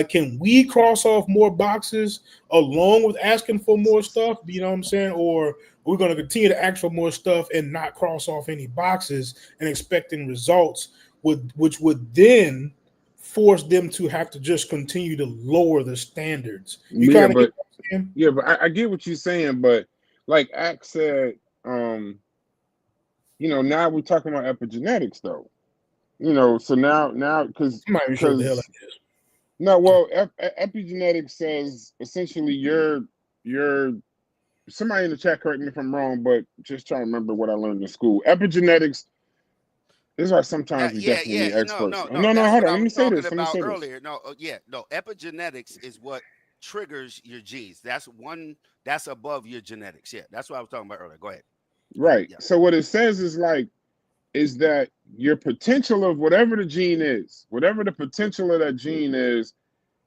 can we cross off more boxes along with asking for more stuff? You know what I'm saying? Or we're going to continue to ask for more stuff and not cross off any boxes and expecting results, which would then force them to have to just continue to lower the standards. You kind of get what I'm saying? Yeah, but I get what you're saying, but like Axe said, now we're talking about epigenetics though. So now because I'm not even sure what the hell that is. No, well, epigenetics says essentially you're somebody in the chat, correct me if I'm wrong, but just trying to remember what I learned in school. Epigenetics. This is why sometimes we definitely need experts. No, hold on. Let me say this. Earlier. Epigenetics is what triggers your genes. That's above your genetics. Yeah, that's what I was talking about earlier. Go ahead. Right. Yeah. So what it says is that your potential of whatever the gene is, whatever the potential of that gene is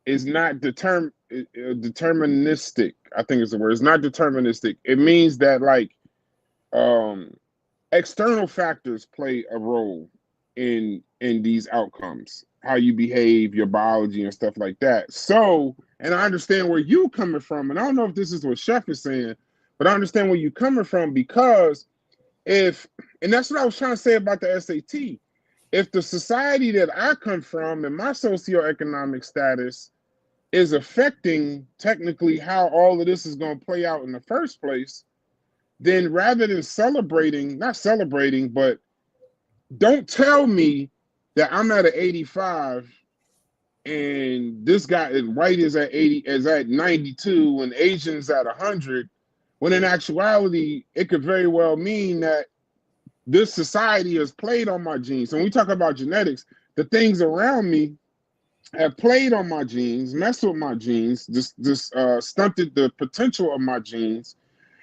not deterministic. I think is the word. It's not deterministic. It means that external factors play a role in these outcomes, how you behave, your biology and stuff like that. So, and I understand where you're coming from, and I don't know if this is what Chef is saying, but I understand where you're coming from, because and that's what I was trying to say about the SAT. If the society that I come from and my socioeconomic status is affecting technically how all of this is going to play out in the first place, then rather than not celebrating, but don't tell me that I'm at an 85 and this guy is white is at 92 and Asian's at 100, when in actuality, it could very well mean that this society has played on my genes. So when we talk about genetics, the things around me have played on my genes, messed with my genes, stunted the potential of my genes,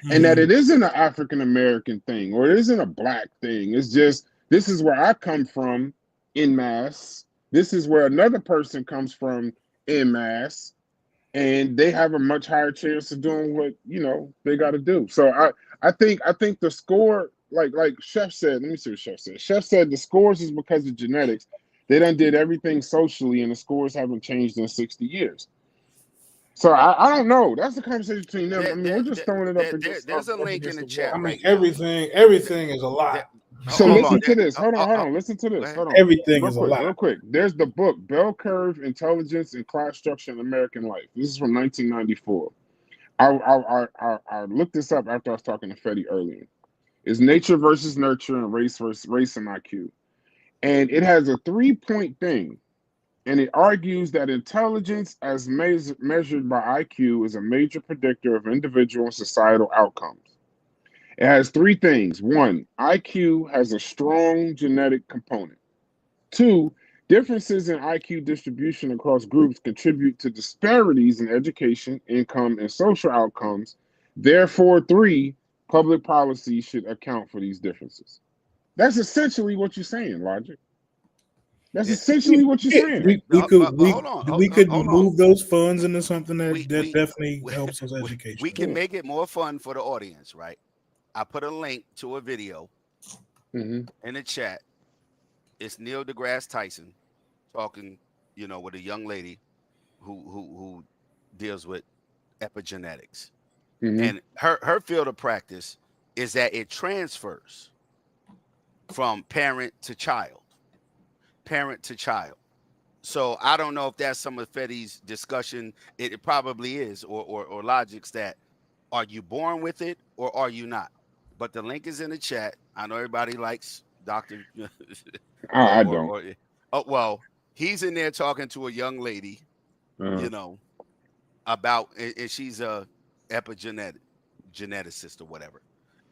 and that it isn't an African American thing or it isn't a black thing. It's just, this is where I come from en masse. This is where another person comes from en masse, and they have a much higher chance of doing what they got to do. So I think the score, like Chef said, let me see what Chef said. Chef said the scores is because of genetics. They done did everything socially, and the scores haven't changed in 60 years. So I don't know. That's the conversation between them. I mean, we're just throwing it up against. There's a link in the chat. I mean, everything is a lot. So listen to this. Hold on. Listen to this. Hold on. Everything is a lot. Real quick. There's the book, Bell Curve, Intelligence and Class Structure in American Life. This is from 1994. I looked this up after I was talking to Fetty earlier. It's Nature versus Nurture and Race and IQ. And it has a 3-point thing. And it argues that intelligence as measured by IQ is a major predictor of individual and societal outcomes. It has 3 things. 1, IQ has a strong genetic component. 2, differences in IQ distribution across groups contribute to disparities in education, income, and social outcomes. Therefore, 3, public policy should account for these differences. That's essentially what you're saying, Logic. That's essentially what you're saying. We could move those funds into something that definitely helps us education. We can make it more fun for the audience, right? I put a link to a video in the chat. It's Neil deGrasse Tyson talking, with a young lady who deals with epigenetics. And her field of practice is that it transfers from parent to child. So I don't know if that's some of Fetty's discussion. It probably is, or Logic's that, are you born with it or are you not? But the link is in the chat. I know everybody likes Dr. I don't. Well, he's in there talking to a young lady, about, and she's a epigeneticist or whatever.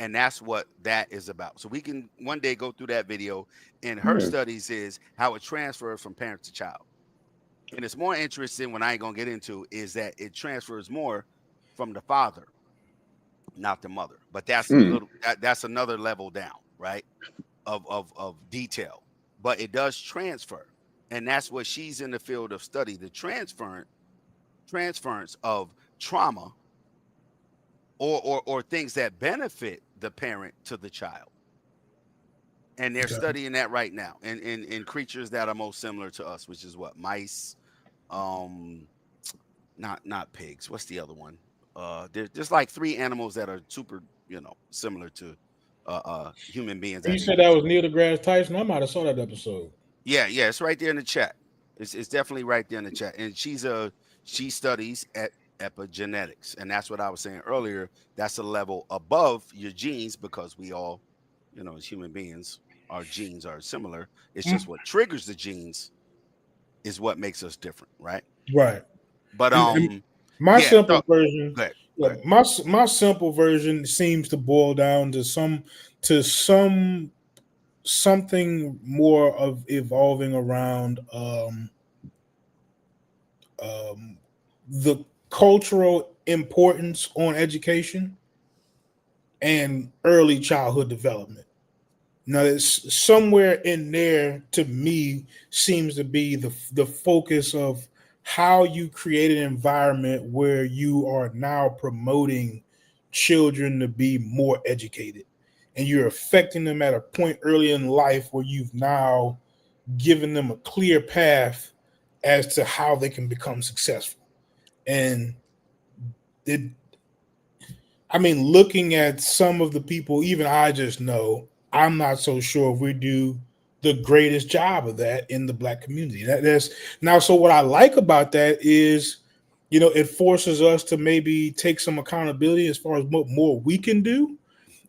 And that's what that is about. So we can one day go through that video. And her studies is how it transfers from parent to child. And it's more interesting, when I ain't going to get into, is that it transfers more from the father, not the mother. But that's that's another level down, right, of detail. But it does transfer. And that's what she's in the field of study, the transference transference of trauma or things that benefit the parent to the child. And they're studying that right now in creatures that are most similar to us, which is what? Mice, not pigs. What's the other one? There's like 3 animals that are super, similar to human beings. You said that was Neil deGrasse Tyson. I might have saw that episode. Yeah, it's right there in the chat. It's definitely right there in the chat. And she studies at epigenetics, and that's what I was saying earlier. That's a level above your genes, because we all, as human beings, our genes are similar. It's just what triggers the genes is what makes us different, right? Right. But my simple version. Go ahead. My simple version seems to boil down to something more of evolving around the cultural importance on education and early childhood development. Now, it's somewhere in there, to me, seems to be the focus of how you create an environment where you are now promoting children to be more educated, and you're affecting them at a point early in life where you've now given them a clear path as to how they can become successful. And looking at some of the people, even I just know, I'm not so sure if we do the greatest job of that in the Black community. So what I like about that is, it forces us to maybe take some accountability as far as what more we can do.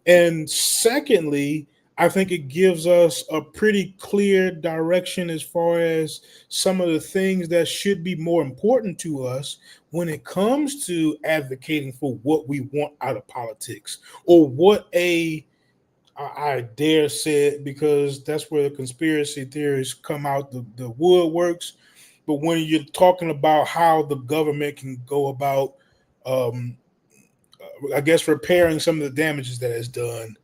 And secondly, I think it gives us a pretty clear direction as far as some of the things that should be more important to us when it comes to advocating for what we want out of politics, or what I dare say it, because that's where the conspiracy theories come out the woodworks. But when you're talking about how the government can go about, repairing some of the damages that it's done,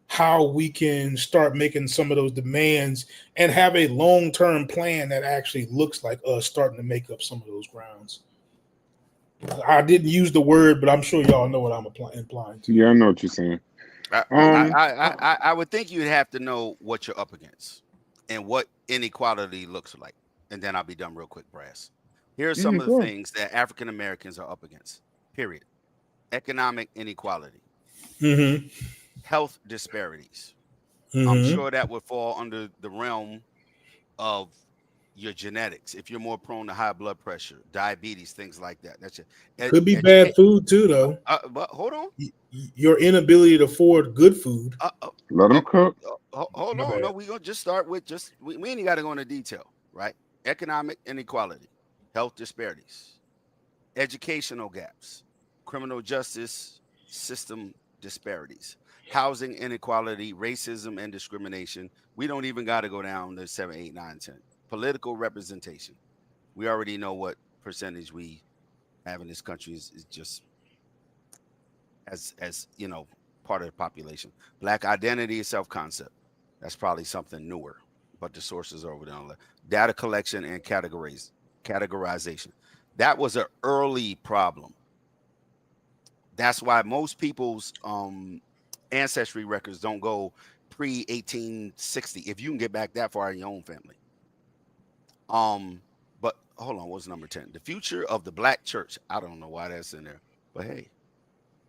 how we can start making some of those demands and have a long-term plan that actually looks like us starting to make up some of those grounds. I didn't use the word, but I'm sure y'all know what I'm implying to. Yeah, I know what you're saying. I would think you'd have to know what you're up against and what inequality looks like. And then I'll be done real quick, Brass. Here are some of the things that African Americans are up against, period. Economic inequality, health disparities. I'm sure that would fall under the realm of your genetics. If you're more prone to high blood pressure, diabetes, things like that. That's it. Could be bad food too, though. But hold on. Your inability to afford good food. Let them cook. Hold on. No, we're going to just start with we ain't got to go into detail, right? Economic inequality, health disparities, educational gaps, criminal justice system disparities, housing inequality, racism and discrimination. We don't even got to go down to 7, 8, 9, 10. Political representation. We already know what percentage we have in this country is just as part of the population. Black identity and self-concept. That's probably something newer, but the sources are over there on the left. Data collection and categorization. That was an early problem. That's why most people's ancestry records don't go pre-1860, if you can get back that far in your own family. But hold on, what's number 10? The future of the Black church. I don't know why that's in there, but hey,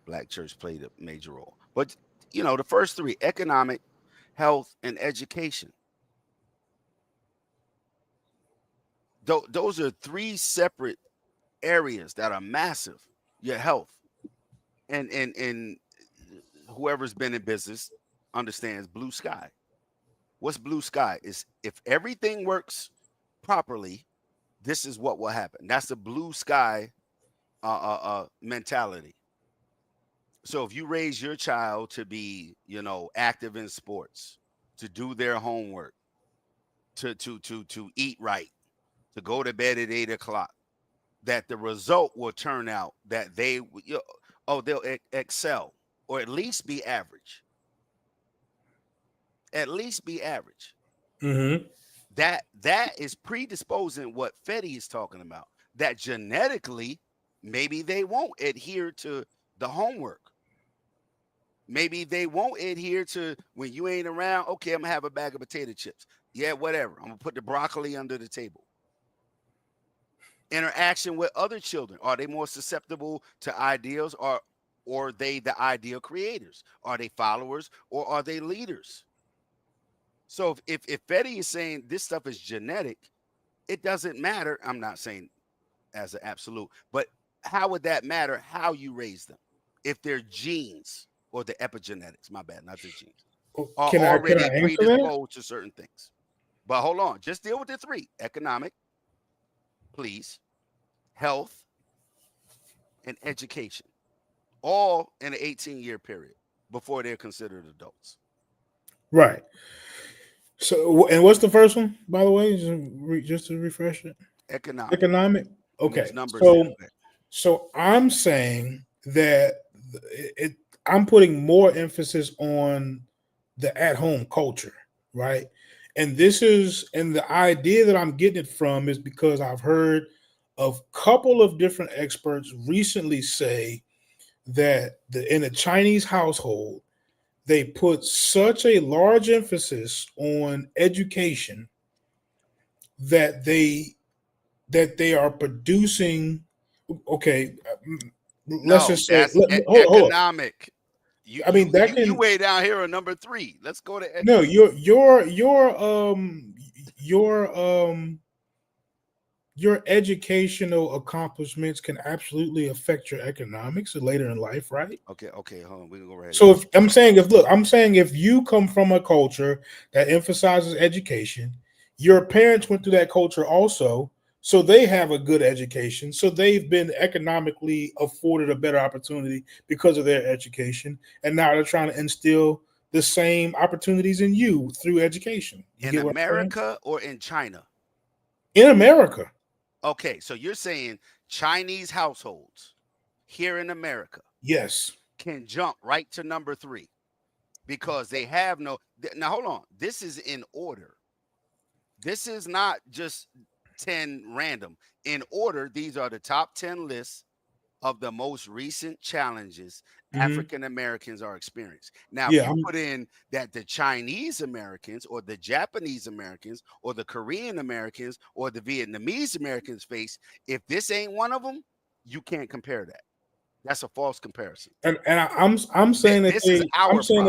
Black church played a major role. But the first 3: economic, health, and education. Those are 3 separate areas that are massive. Your health, and whoever's been in business understands blue sky. What's blue sky? Is if everything works properly, this is what will happen. That's the blue sky mentality. So if you raise your child to be, active in sports, to do their homework, to eat right, to go to bed at 8 o'clock, that the result will turn out that they'll excel, or at least be average. At least be average. That is predisposing what Fetty is talking about. That genetically Maybe they won't adhere to the homework. Maybe they won't adhere to when you ain't around. Okay, I'm gonna have a bag of potato chips. Yeah, whatever. I'm gonna put the broccoli under the table. Interaction with other children. Are they more susceptible to ideals, or are they the ideal creators? Are they followers or are they leaders? So if Fetty is saying this stuff is genetic, it doesn't matter. I'm not saying as an absolute, but how would that matter how you raise them if their genes or the epigenetics, my bad, not the genes, are already predisposed to certain things? But hold on, just deal with the three: economic, please, health, and education, all in an 18-year period before they're considered adults. Right. So, and what's the first one, by the way, just to refresh it? Economic. Okay. So I'm saying that I'm putting more emphasis on the at-home culture, right? And the idea that I'm getting it from is because I've heard a couple of different experts recently say that in a Chinese household, they put such a large emphasis on education that they are producing. Okay, let's just say economic. You way down here on number 3. Let's go to economic. No, your educational accomplishments can absolutely affect your economics later in life, right? Okay, hold on. We can go right ahead. So I'm saying if you come from a culture that emphasizes education, your parents went through that culture also, so they have a good education. So they've been economically afforded a better opportunity because of their education, and now they're trying to instill the same opportunities in you through education. In America or in China? In America. Okay, so you're saying Chinese households here in America, yes, can jump right to number 3 because they have no. Now hold on, this is in order. This is not just 10 random. In order, these are the top 10 lists of the most recent challenges African Americans are experiencing. Now, if you put in that the Chinese Americans or the Japanese Americans or the Korean Americans or the Vietnamese Americans face, if this ain't one of them, you can't compare that. That's a false comparison. And I'm saying that I'm saying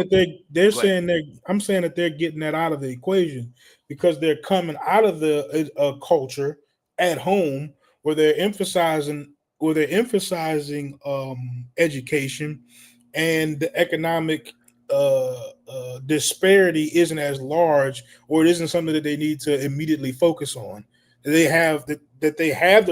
that they're getting that out of the equation because they're coming out of the culture at home where they're emphasizing education, and the economic disparity isn't as large, or it isn't something that they need to immediately focus on. They have the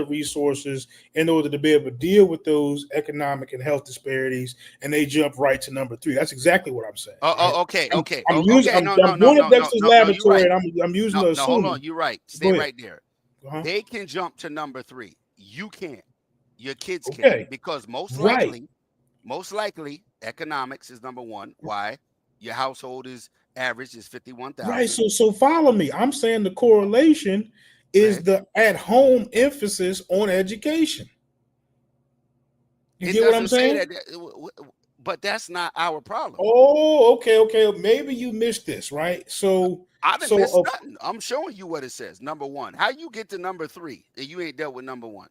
resources in order to be able to deal with those economic and health disparities, and they jump right to number 3. That's exactly what I'm saying. Okay. I'm going to Dexter's laboratory, and I'm using the hold on, you're right. Stay right there. They can jump to number 3. You can't. Your kids can, because most likely, economics is number 1. Why? Your household average is 51,000. Right. So follow me. I'm saying the correlation is the at-home emphasis on education. You get what I'm saying? But that's not our problem. Oh, okay. Maybe you missed this, right? So I didn't miss nothing. I'm showing you what it says. Number 1. How you get to number 3 and you ain't dealt with number 1?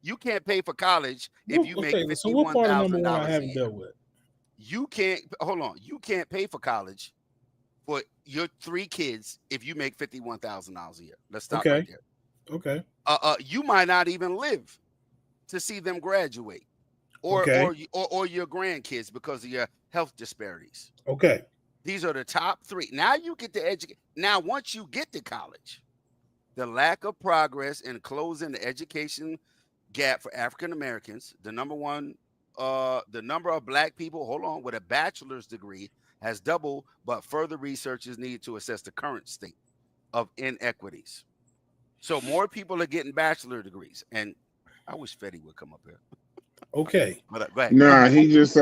You can't pay for college if you make $51,000 so what part of number 1 I haven't dealt with? You can't You can't pay for college for your 3 kids if you make $51,000 a year. Let's stop right there. Okay. You might not even live to see them graduate, or your grandkids because of your health disparities. Okay. These are the top 3. Now you get to educate. Now once you get to college, the lack of progress in closing the education gap for African Americans, the number of Black people, with a bachelor's degree has doubled, but further research is needed to assess the current state of inequities. So more people are getting bachelor degrees, and I wish Fetty would come up here. Okay. Nah, he just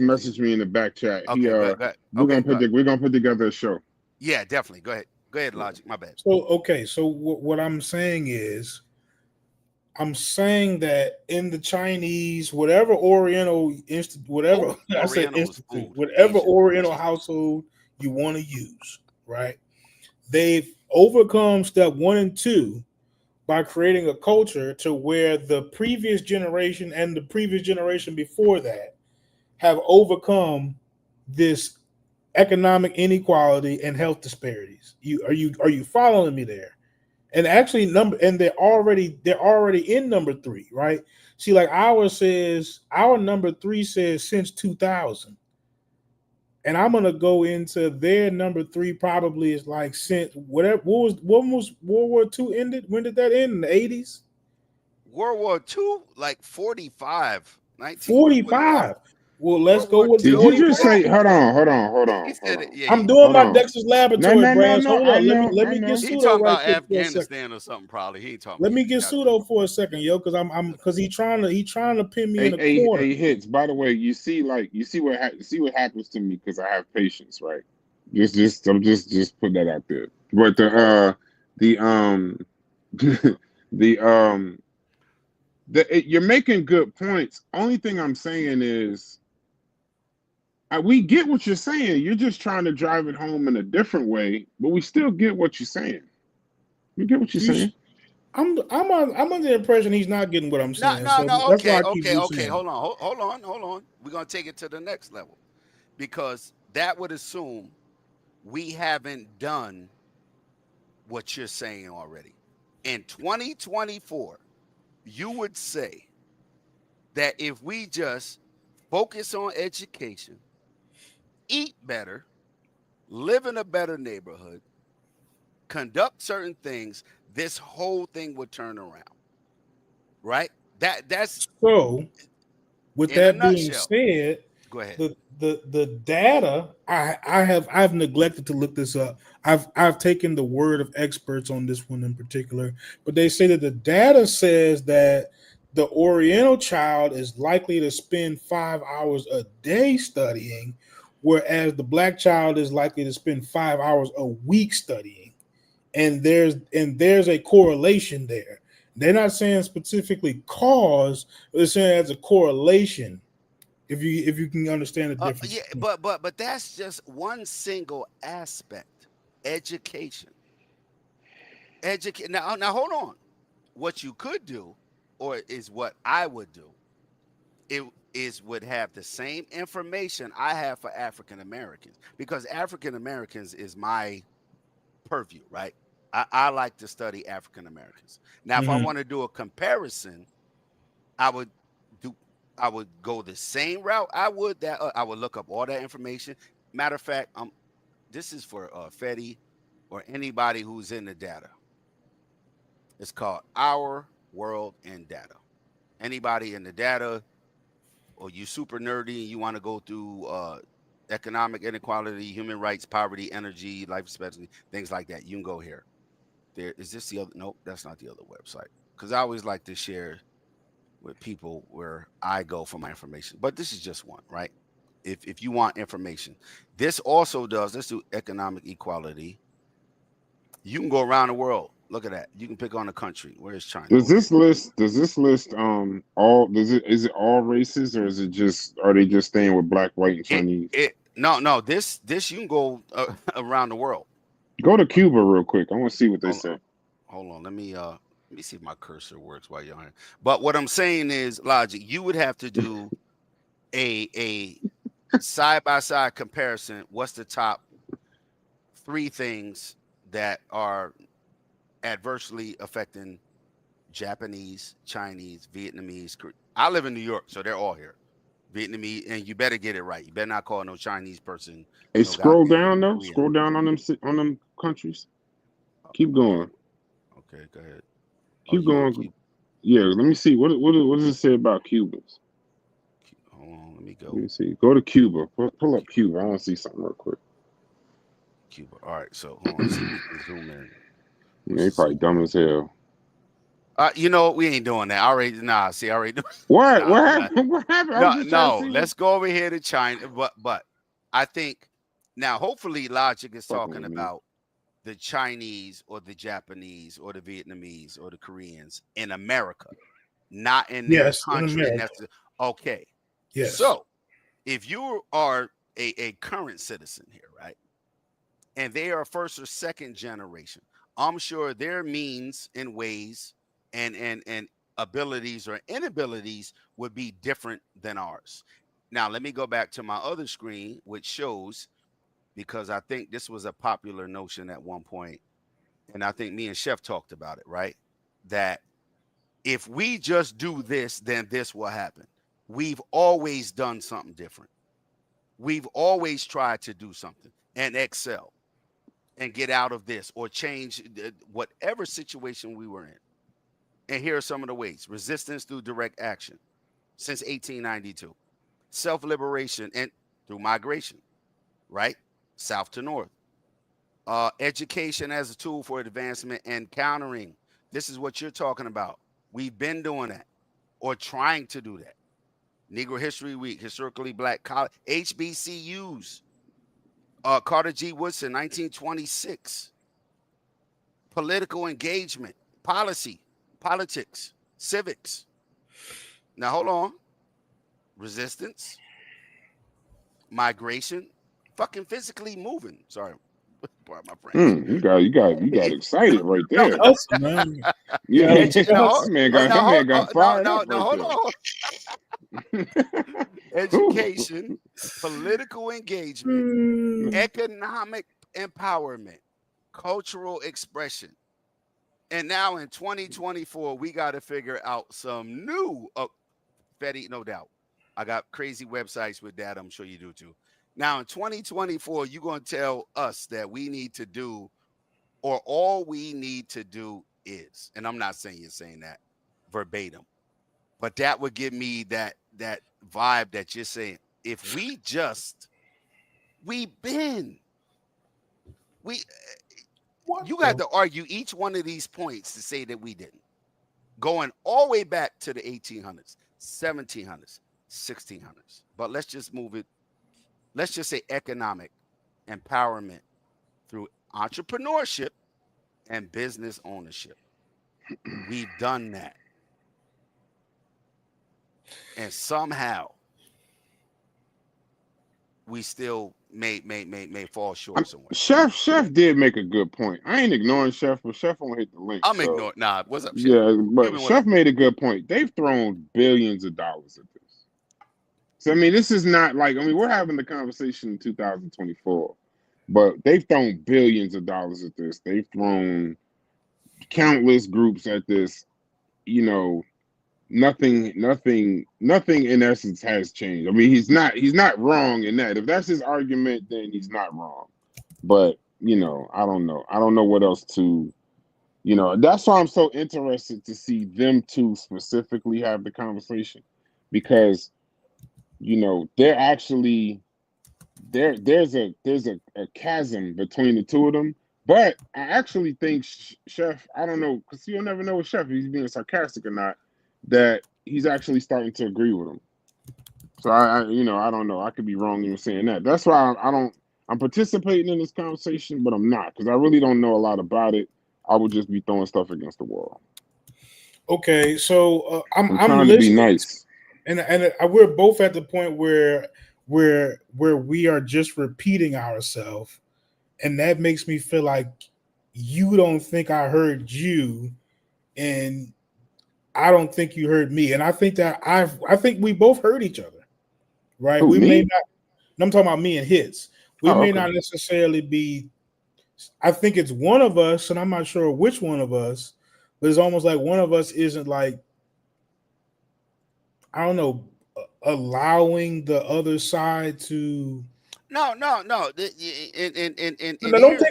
messaged me in the back chat. We're gonna put together a show. Yeah, definitely. Go ahead, Logic. My bad. So what I'm saying is I'm saying that in the Chinese, whatever Oriental whatever I say institute, whatever Asian, Oriental household you want to use, right? They've overcome step 1 and 2 by creating a culture to where the previous generation and the previous generation before that have overcome this economic inequality and health disparities. Are you following me there? And actually they're already in number 3, right? See, like our number 3 says since 2000. And I'm gonna go into their number 3 probably is like since whatever when was World War II ended? When did that end? In the 80s? World War II, like 45. 45. Well, let's go with. Did you just say? Hold on. I'm doing my Dexter's Laboratory, Brass. Hold on. Let me get He pseudo talking right about quick Afghanistan or something. Probably he talking. Let me get pseudo for a second, yo, because he trying to pin me in a corner. Hey, Hits. By the way, you see what happens to me because I have patience, right? Just put that out there. But you're making good points. Only thing I'm saying is, we get what you're saying. You're just trying to drive it home in a different way, but we still get what you're saying. We get what you're saying. I'm under the impression he's not getting what I'm saying. No. Okay. Hold on. We're gonna take it to the next level, because that would assume we haven't done what you're saying already. In 2024, you would say that if we just focus on education, eat better, live in a better neighborhood, conduct certain things, this whole thing would turn around. Right? That's so. With that being said, go ahead. The data I've neglected to look this up. I've taken the word of experts on this one in particular, but they say that the data says that the Oriental child is likely to spend 5 hours a day studying, whereas the Black child is likely to spend 5 hours a week studying. And there's a correlation there. They're not saying specifically cause, but they're saying as a correlation. If you can understand the difference. Yeah, but that's just one single aspect. Education. Now hold on. What you could do, or is what I would do, would have the same information I have for African Americans, because African Americans is my purview, right? I like to study African Americans. Now, if I want to do a comparison, I would go the same route. I would look up all that information. Matter of fact, this is for Fetty or anybody who's in the data. It's called Our World in Data. Anybody in the data, or you super nerdy and you want to go through economic inequality, human rights, poverty, energy, life expectancy, things like that, you can go here. Is this the other? Nope, that's not the other website. Because I always like to share with people where I go for my information. But this is just one, right? If you want information. This also does, let's do economic equality. You can go around the world. Look at that. You can pick on a country. Where is China? Does this list all is it all races, or is it just, are they just staying with Black, white, and Chinese? No, this you can go around the world. Go to Cuba real quick. I want to see what they say. Hold on. Let me see if my cursor works while you're here. But what I'm saying is, Logic, you would have to do a side-by-side comparison. What's the top 3 things that are adversely affecting Japanese, Chinese, Vietnamese? I live in New York, so they're all here. Vietnamese, and you better get it right. You better not call no Chinese person. Hey, scroll down though. Scroll down on them countries. Keep going. Okay, go ahead. Keep going. Yeah, let me see. What does it say about Cubans? Hold on, let me go. Let me see. Go to Cuba. Pull up Cuba. I want to see something real quick. Cuba. All right, so hold on. See if we can zoom in. They probably dumb as hell. We ain't doing that. I already What? What happened? What happened? No. Let's go over here to China. But I think now, hopefully, Logic is talking about the Chinese or the Japanese or the Vietnamese or the Koreans in America. not in their Yes, in country America. necessarily. Okay. Yes. So if you are a current citizen here, right, and they are first or second generation, I'm sure their means and ways and abilities or inabilities would be different than ours. Now, let me go back to my other screen, which shows, because I think this was a popular notion at one point, and I think me and Chef talked about it, right? That if we just do this, then this will happen. We've always done something different. We've always tried to do something and excel and get out of this or change whatever situation we were in. And here are some of the ways: resistance through direct action since 1892, self-liberation and through migration, right? South to north. Education as a tool for advancement and countering. This is what you're talking about. We've been doing that or trying to do that. Negro History Week, historically black college, HBCUs. Carter G. Woodson, 1926. Political engagement, policy, politics, civics. Now, hold on. Resistance, migration, fucking physically moving. Sorry, my friends. You got excited right there. Awesome, man. Yeah, Yeah, that man got fired up right hold there. on. Education, political engagement, economic empowerment, cultural expression. And now in 2024, we got to figure out some new Fetty, no doubt. I got crazy websites with that. I'm sure you do too. Now in 2024, you're going to tell us that we need to do, or all we need to do is, and I'm not saying you're saying that verbatim, but that would give me that vibe that you're saying. If we just, you got to argue each one of these points to say that we didn't. Going all the way back to the 1800s, 1700s, 1600s. But let's just move it. Let's just say economic empowerment through entrepreneurship and business ownership. We've done that. And somehow we still may fall short somewhere. Chef did make a good point. I ain't ignoring Chef, but Chef won't hit the link. I'm ignoring. Nah, what's up, Chef? Yeah, but Chef made a good point. They've thrown billions of dollars at this. So I mean, this is not like, I mean, we're having the conversation in 2024, but they've thrown billions of dollars at this. They've thrown countless groups at this. You know, nothing in essence has changed. I mean, he's not wrong in that. If that's his argument, then he's not wrong. But you know, I don't know what else to, you know, that's why I'm so interested to see them two specifically have the conversation, because you know, they're actually there's a chasm between the two of them. But I actually think Chef, I don't know, because you'll never know with Chef if he's being sarcastic or not, that he's actually starting to agree with him. So I don't know. I could be wrong in saying that. That's why I'm participating in this conversation, but I'm not, because I really don't know a lot about it. I would just be throwing stuff against the wall. Okay, so I'm trying to be nice. And we're both at the point where we are just repeating ourselves, and that makes me feel like you don't think I heard you, and I don't think you heard me, and I think that I think we both heard each other, right? Who, we me? may not. I'm talking about me and his. We may okay. not necessarily be. I think it's one of us, and I'm not sure which one of us, but it's almost like one of us isn't like, I don't know, allowing the other side to. No. Don't take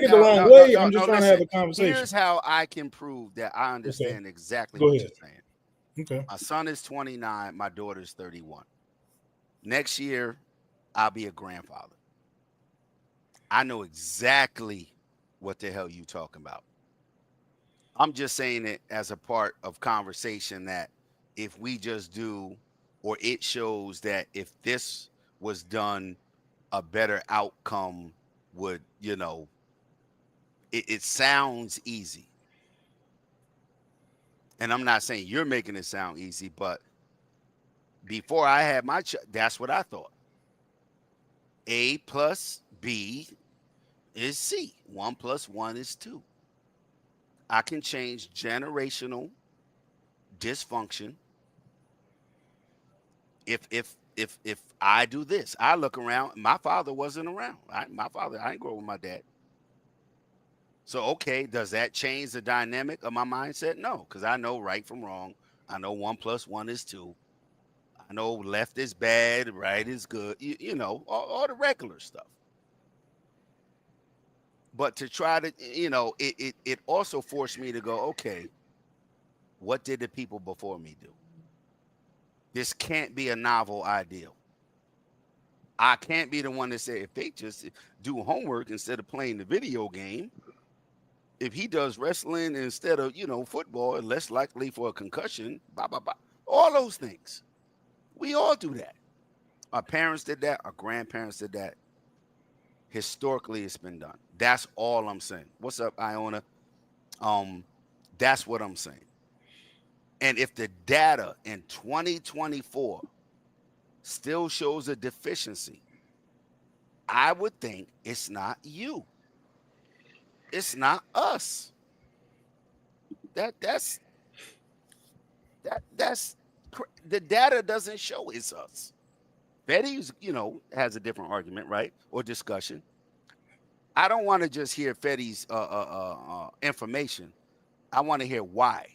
it the wrong way. I'm just trying to have a conversation. Here's how I can prove that I understand exactly Go what ahead. you're saying. Okay. My son is 29. My daughter's 31. Next year, I'll be a grandfather. I know exactly what the hell you talking about. I'm just saying it as a part of conversation that if we just do, or it shows that if this was done, a better outcome would, you know, it sounds easy. And I'm not saying you're making it sound easy, but before I had my that's what I thought. A plus B is C. 1 + 1 is 2. I can change generational dysfunction if I do this. I look around. My father wasn't around. I didn't grow up with my dad. So, okay, does that change the dynamic of my mindset? No, because I know right from wrong. I know 1 + 1 is 2. I know left is bad, right is good. You know, all the regular stuff. But to try to, it also forced me to go, okay, what did the people before me do? This can't be a novel ideal. I can't be the one to say, if they just do homework instead of playing the video game, if he does wrestling instead of, football, less likely for a concussion, blah, blah, blah. All those things. We all do that. Our parents did that. Our grandparents did that. Historically, it's been done. That's all I'm saying. What's up, Iona? That's what I'm saying. And if the data in 2024 still shows a deficiency, I would think it's not you. It's not us. That's the data doesn't show it's us. Fetty's, has a different argument, right? Or discussion. I don't want to just hear Fetty's information. I want to hear why.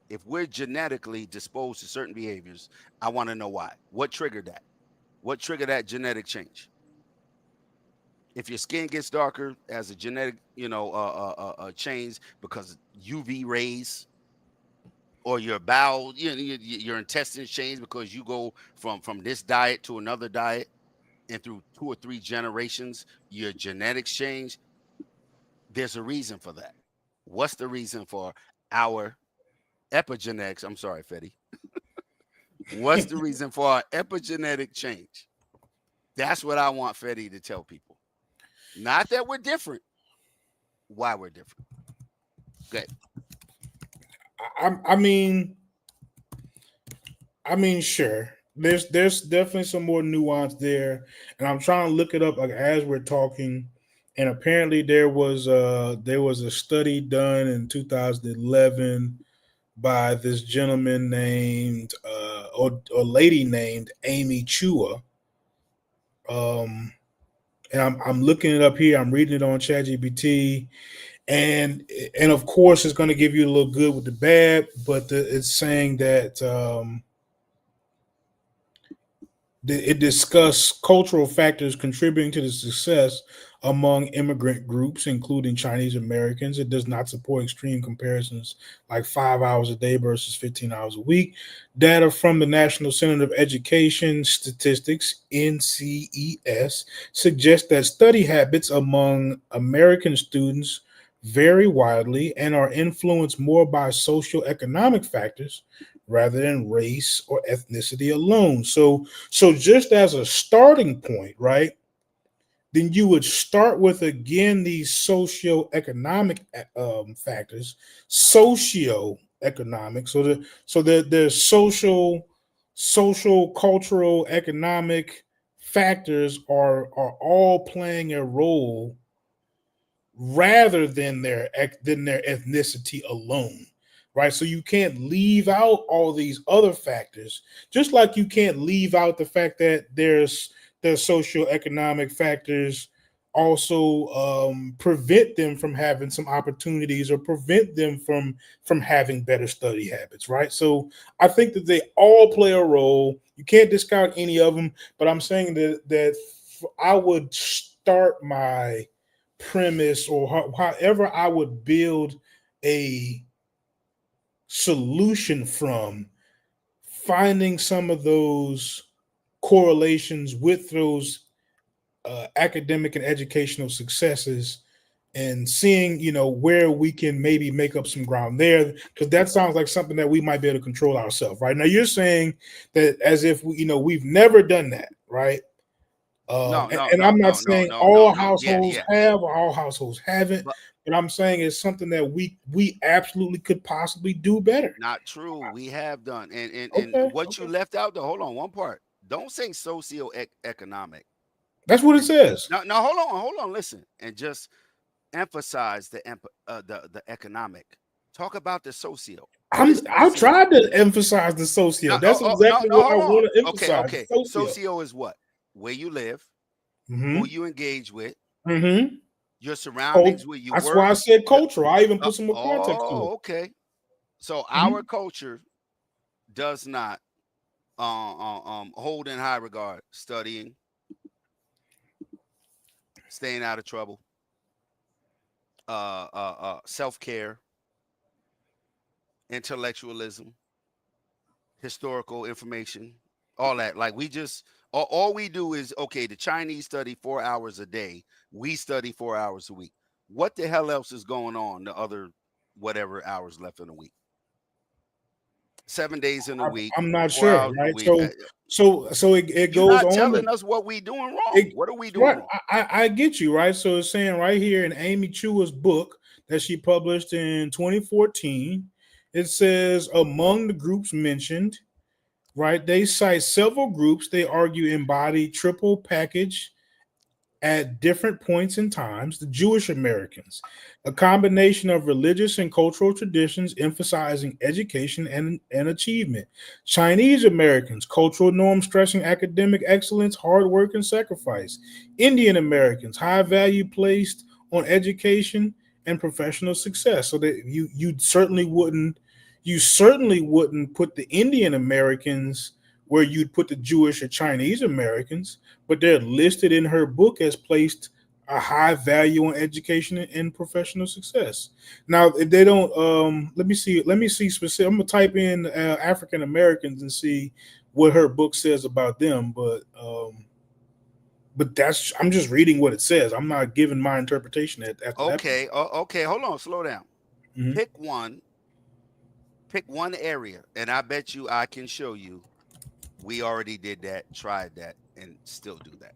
If we're genetically disposed to certain behaviors, I want to know why. What triggered that? What triggered that genetic change? If your skin gets darker as a genetic, change because UV rays, or your bowel, your intestines change because you go from this diet to another diet, and through 2 or 3 generations, your genetics change. There's a reason for that. What's the reason for our epigenetics? I'm sorry, Fetty. What's the reason for our epigenetic change? That's what I want Fetty to tell people. Not that we're different. Why we're different. Okay. I mean, sure. There's definitely some more nuance there, and I'm trying to look it up as we're talking. And apparently, there was a study done in 2011 by this gentleman named or lady named Amy Chua. And I'm looking it up here. I'm reading it on ChatGPT. And of course, it's going to give you a little good with the bad, but it's saying that it discussed cultural factors contributing to the success among immigrant groups, including Chinese Americans. It does not support extreme comparisons like 5 hours a day versus 15 hours a week. Data from the National Center of Education Statistics, NCES, suggests that study habits among American students vary widely and are influenced more by socioeconomic factors rather than race or ethnicity alone. So just as a starting point, right, then you would start with, again, these socioeconomic factors, socioeconomic. So there's social, cultural, economic factors are all playing a role rather than their ethnicity alone, right? So you can't leave out all these other factors, just like you can't leave out the fact that there's socioeconomic factors also prevent them from having some opportunities or prevent them from having better study habits, right? So I think that they all play a role. You can't discount any of them, but I'm saying that I would start my premise, or however I would build a solution from, finding some of those correlations with those academic and educational successes, and seeing, where we can maybe make up some ground there, because that sounds like something that we might be able to control ourselves. Right now, you're saying that as if we've never done that, right? And I'm not saying all households have or all households haven't, but I'm saying it's something that we absolutely could possibly do better. Not true. We have done. And what you left out, though, hold on, one part. Don't say socio-economic. That's what it says. No, hold on, listen. And just emphasize the economic. Talk about the socio. I've tried to emphasize the socio. That's exactly what I want to emphasize. Okay. Socio is what? Where you live, who you engage with, your surroundings, where you work. That's why I said cultural. I even put some more context to it. Okay. So our culture does not hold in high regard studying, staying out of trouble, self-care, intellectualism, historical information, all that. Like we just all we do is, okay, the Chinese study 4 hours a day, we study 4 hours a week. What the hell else is going on the other whatever hours left in a week? 7 days in a week. I'm not sure, right? So it goes not on. Telling us what we doing wrong. What are we doing wrong? I get you, right? So it's saying right here in Amy Chua's book that she published in 2014, it says among the groups mentioned, right? They cite several groups they argue embody triple package at different points in times. The Jewish Americans, a combination of religious and cultural traditions emphasizing education and achievement. Chinese Americans, cultural norms stressing academic excellence, hard work, and sacrifice. Indian Americans, high value placed on education and professional success. So that you certainly wouldn't put the Indian Americans where you'd put the Jewish or Chinese Americans, but they're listed in her book as placed a high value on education and professional success. Now, if they don't, let me see specific. I'm gonna type in African Americans and see what her book says about them. But I'm just reading what it says. I'm not giving my interpretation Okay, hold on, slow down. Pick one area, and I bet you I can show you. We already did that, tried that, and still do that.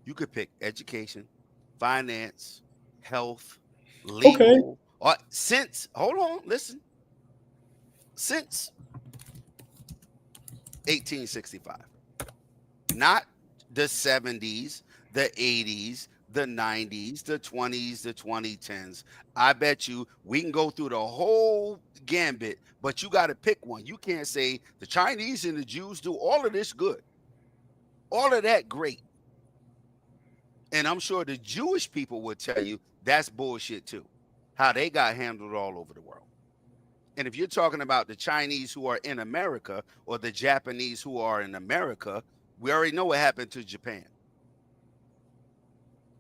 You could pick education, finance, health, legal. Okay. Since 1865, not the 70s, the 80s, the 90s, the 20s, the 2010s. I bet you we can go through the whole gambit, but you got to pick one. You can't say the Chinese and the Jews do all of this good, all of that great. And I'm sure the Jewish people would tell you that's bullshit too, how they got handled all over the world. And if you're talking about the Chinese who are in America or the Japanese who are in America, we already know what happened to Japan.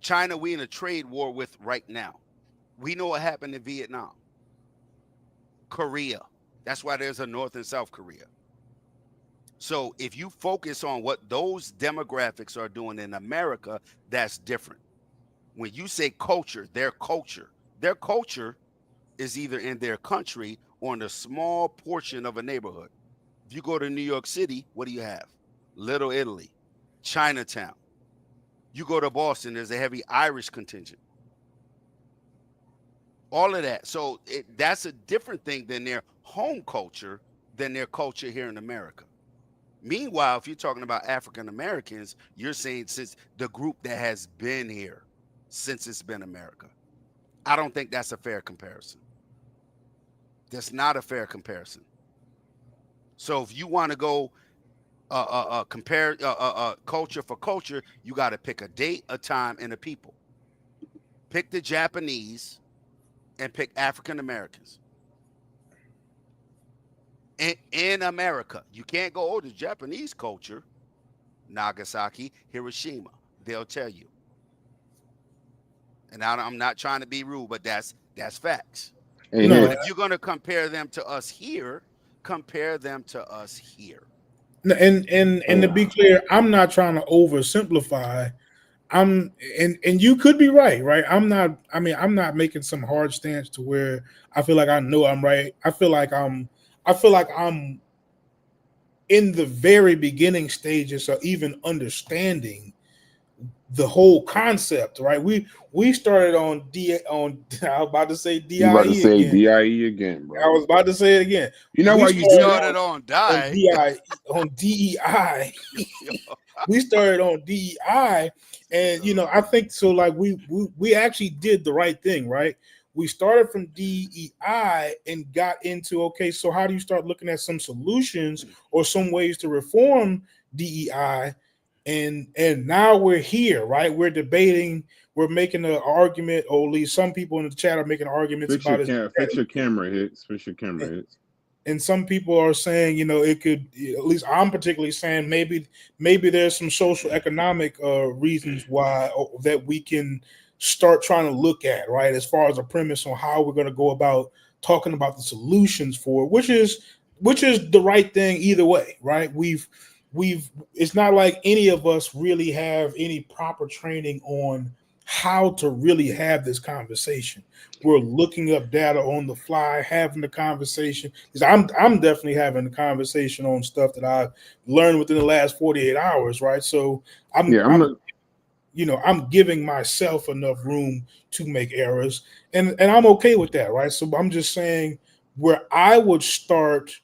China, we in a trade war with right now. We know what happened in Vietnam. Korea. That's why there's a North and South Korea. So if you focus on what those demographics are doing in America, that's different. When you say culture is either in their country or in a small portion of a neighborhood. If you go to New York City, what do you have? Little Italy, Chinatown. You go to Boston, there's a heavy Irish contingent. All of that. So that's a different thing than their home culture, than their culture here in America. Meanwhile, if you're talking about African Americans, you're saying since the group that has been here since it's been America. I don't think that's a fair comparison. That's not a fair comparison. So if you want to go compare culture for culture, you got to pick a date, a time, and a people. Pick the Japanese and pick African Americans. In America, you can't go, the Japanese culture, Nagasaki, Hiroshima. They'll tell you. And I'm not trying to be rude, but that's facts. Hey, but if you're going to compare them to us here, compare them to us here. And to be clear, I'm not trying to oversimplify. And you could be right. I'm not making some hard stance to where I feel like I know I'm right. I feel like I'm in the very beginning stages of even understanding the whole concept, right? We started on I was about to say DIE You about to say again. DIE again, bro. I was about to say it again. You know why you started on DEI. We started on DEI, and I think so. Like we actually did the right thing, right? We started from DEI and got into, okay, so how do you start looking at some solutions or some ways to reform DEI? And now we're here, right? We're debating, we're making an argument, or at least some people in the chat are making arguments about it. Fix your camera hits. And some people are saying, it could, at least I'm particularly saying, maybe there's some social economic reasons why that we can start trying to look at, right, as far as a premise on how we're going to go about talking about the solutions for it, which is the right thing either way, right? We've it's not like any of us really have any proper training on how to really have this conversation. We're looking up data on the fly, having the conversation. Because I'm definitely having the conversation on stuff that I've learned within the last 48 hours, right? So I'm giving myself enough room to make errors, and I'm okay with that, right? So I'm just saying where I would start.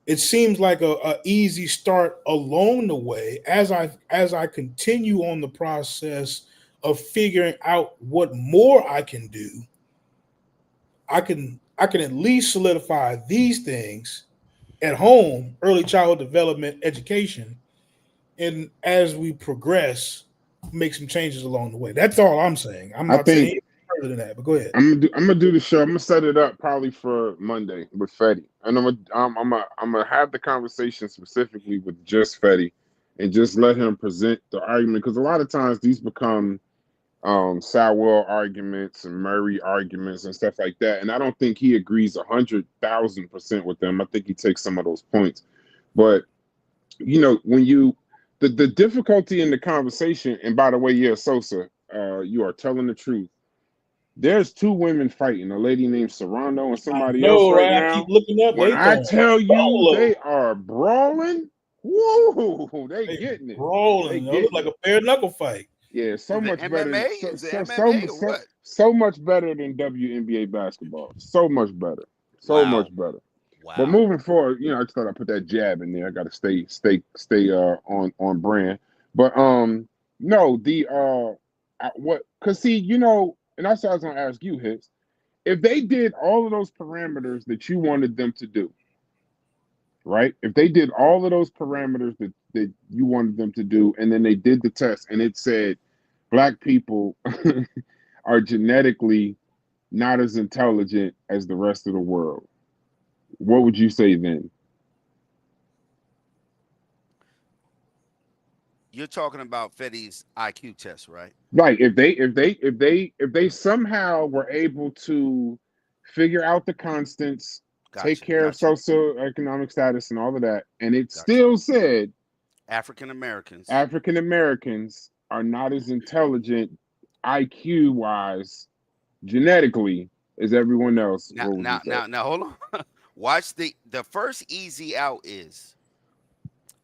It seems like a easy start along the way as I continue on the process of figuring out what more I can do. I can at least solidify these things at home, early childhood development, education, and as we progress, make some changes along the way. That's all I'm saying. I'm not saying anything further than that, but go ahead. I'm gonna do the show. I'm gonna set it up probably for Monday with Fetty, and I'm gonna have the conversation specifically with just Fetty, and just let him present the argument, because a lot of times these become Sowell arguments and Murray arguments and stuff like that, and I don't think he agrees 100,000% with them. I think he takes some of those points, but when the difficulty in the conversation, and by the way, yeah, Sosa, you are telling the truth. There's two women fighting, a lady named Serrano and somebody else right now. I keep looking up. When I tell you they are brawling, whoa, they getting it. Brawling. It look like a bare knuckle fight. Yeah, so much better. So much better than WNBA basketball. So much better. So much better. Wow. But moving forward, I just thought I'd put that jab in there. I got to stay on brand. But no, because see, and that's what I was gonna ask you, Hits. If they did all of those parameters that you wanted them to do, right? If they did all of those parameters that you wanted them to do, and then they did the test and it said Black people are genetically not as intelligent as the rest of the world, what would you say then? You're talking about Fetty's IQ test, right? Right. If they somehow were able to figure out the constants, take care of socioeconomic status and all of that, and it still said African Americans are not as intelligent IQ wise genetically as everyone else. Now hold on. Watch the first easy out is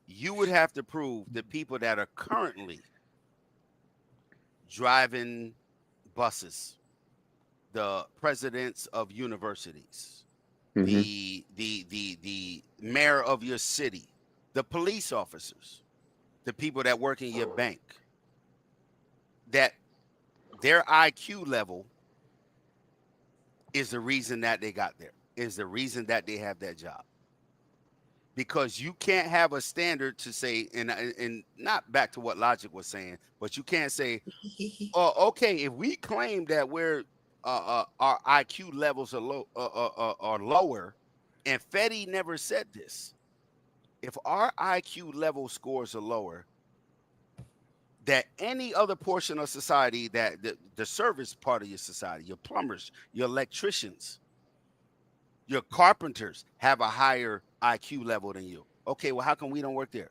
you would have to prove the people that are currently driving buses, the presidents of universities, the mayor of your city, the police officers, the people that work in your bank, that their IQ level is the reason that they got there, is the reason that they have that job. Because you can't have a standard to say, and not back to what Logic was saying, but you can't say, oh, okay, if we claim that we're our IQ levels are lower, and Fetty never said this. If our IQ level scores are lower, that any other portion of society, that the service part of your society, your plumbers, your electricians, your carpenters have a higher IQ level than you. Okay, well, how come we don't work there?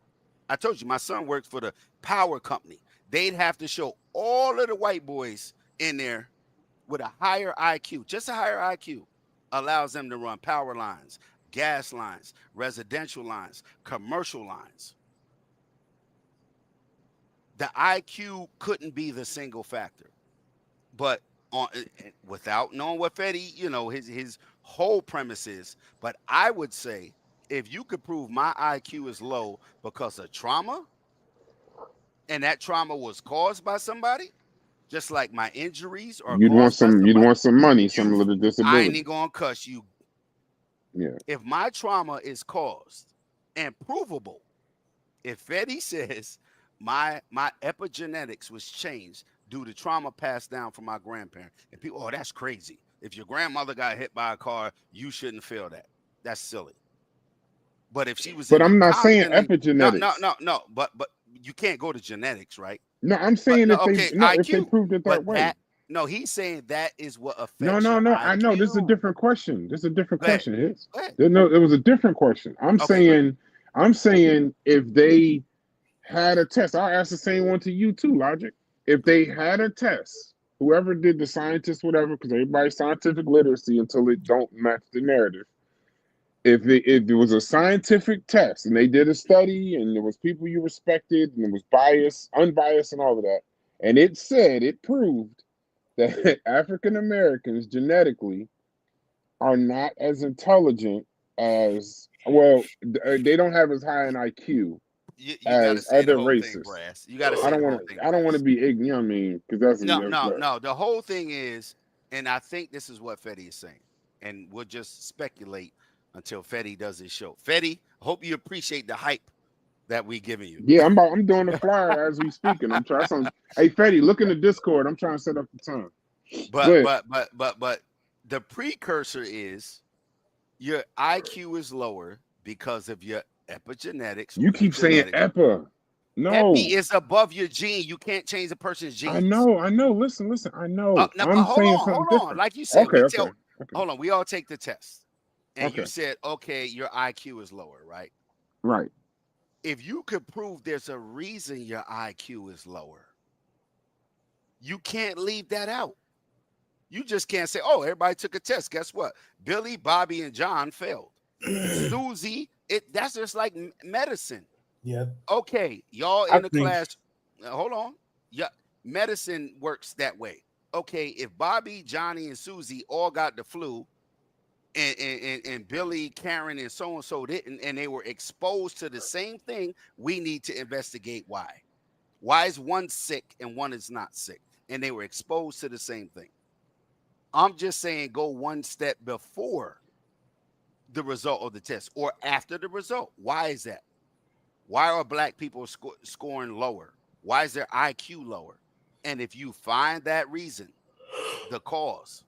I told you, my son works for the power company. They'd have to show all of the white boys in there with a higher IQ, just a higher IQ, allows them to run power lines, gas lines, residential lines, commercial lines. the IQ couldn't be the single factor, but without knowing what Fetty, his whole premise is. But I would say, if you could prove my IQ is low because of trauma, and that trauma was caused by somebody, just like my injuries are You'd want caused by somebody, you'd want some money, some little disability. I ain't even gonna cuss you. Yeah. If my trauma is caused and provable, if Fetty says my epigenetics was changed due to trauma passed down from my grandparent, and people, oh, that's crazy. If your grandmother got hit by a car, you shouldn't feel that. That's silly. But if she was, but I'm not saying epigenetics. No. But you can't go to genetics, right? No, I'm saying if they proved it that way. No, he's saying that is what affects. No. I know this is a different question. This is a different question. It was a different question. I'm saying if they had a test, I'll ask the same one to you too, Logic. If they had a test, whoever did the scientist, whatever, because everybody's scientific literacy until it don't match the narrative. If it was a scientific test and they did a study and there was people you respected and it was unbiased and all of that, and it proved that African Americans genetically are not as intelligent as, they don't have as high an IQ as other races. You got to say I don't want to be ignorant. You know what I mean? Because that's no. The whole thing is, and I think this is what Fetty is saying, and we'll just speculate until Fetty does his show. Fetty, I hope you appreciate the hype that we giving you. Yeah, I'm doing the flyer as we speak, and I'm trying. Hey, Fetty, look in the Discord. I'm trying to set up the time. But the precursor is your IQ is lower because of your epigenetics. You keep saying epi. No, epi is above your gene. You can't change a person's genes. I know. Listen. I know. Hold on. Like you said, okay. Hold on. We all take the test. And you said, okay, your IQ is lower, right? Right. If you could prove there's a reason your IQ is lower, you can't leave that out. You just can't say, oh, everybody took a test. Guess what? Billy, Bobby, and John failed. Susie, that's just like medicine. Yeah. Okay, y'all in the class. Hold on. Yeah, medicine works that way. Okay, if Bobby, Johnny, and Susie all got the flu, and Billy, Karen, and so didn't, and they were exposed to the same thing, we need to investigate why. Why is one sick and one is not sick? And they were exposed to the same thing. I'm just saying go one step before the result of the test or after the result. Why is that? Why are black people scoring lower? Why is their IQ lower? And if you find that reason, the cause,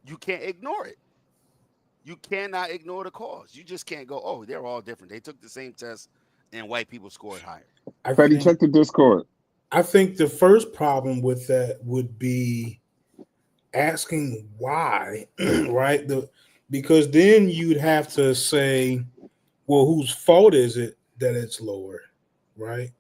you can't ignore it. You cannot ignore the cause. You just can't go, oh, they're all different. They took the same test and white people scored higher. Fetty, check the Discord. I think the first problem with that would be asking why, right? Because then you'd have to say, well, whose fault is it that it's lower, right?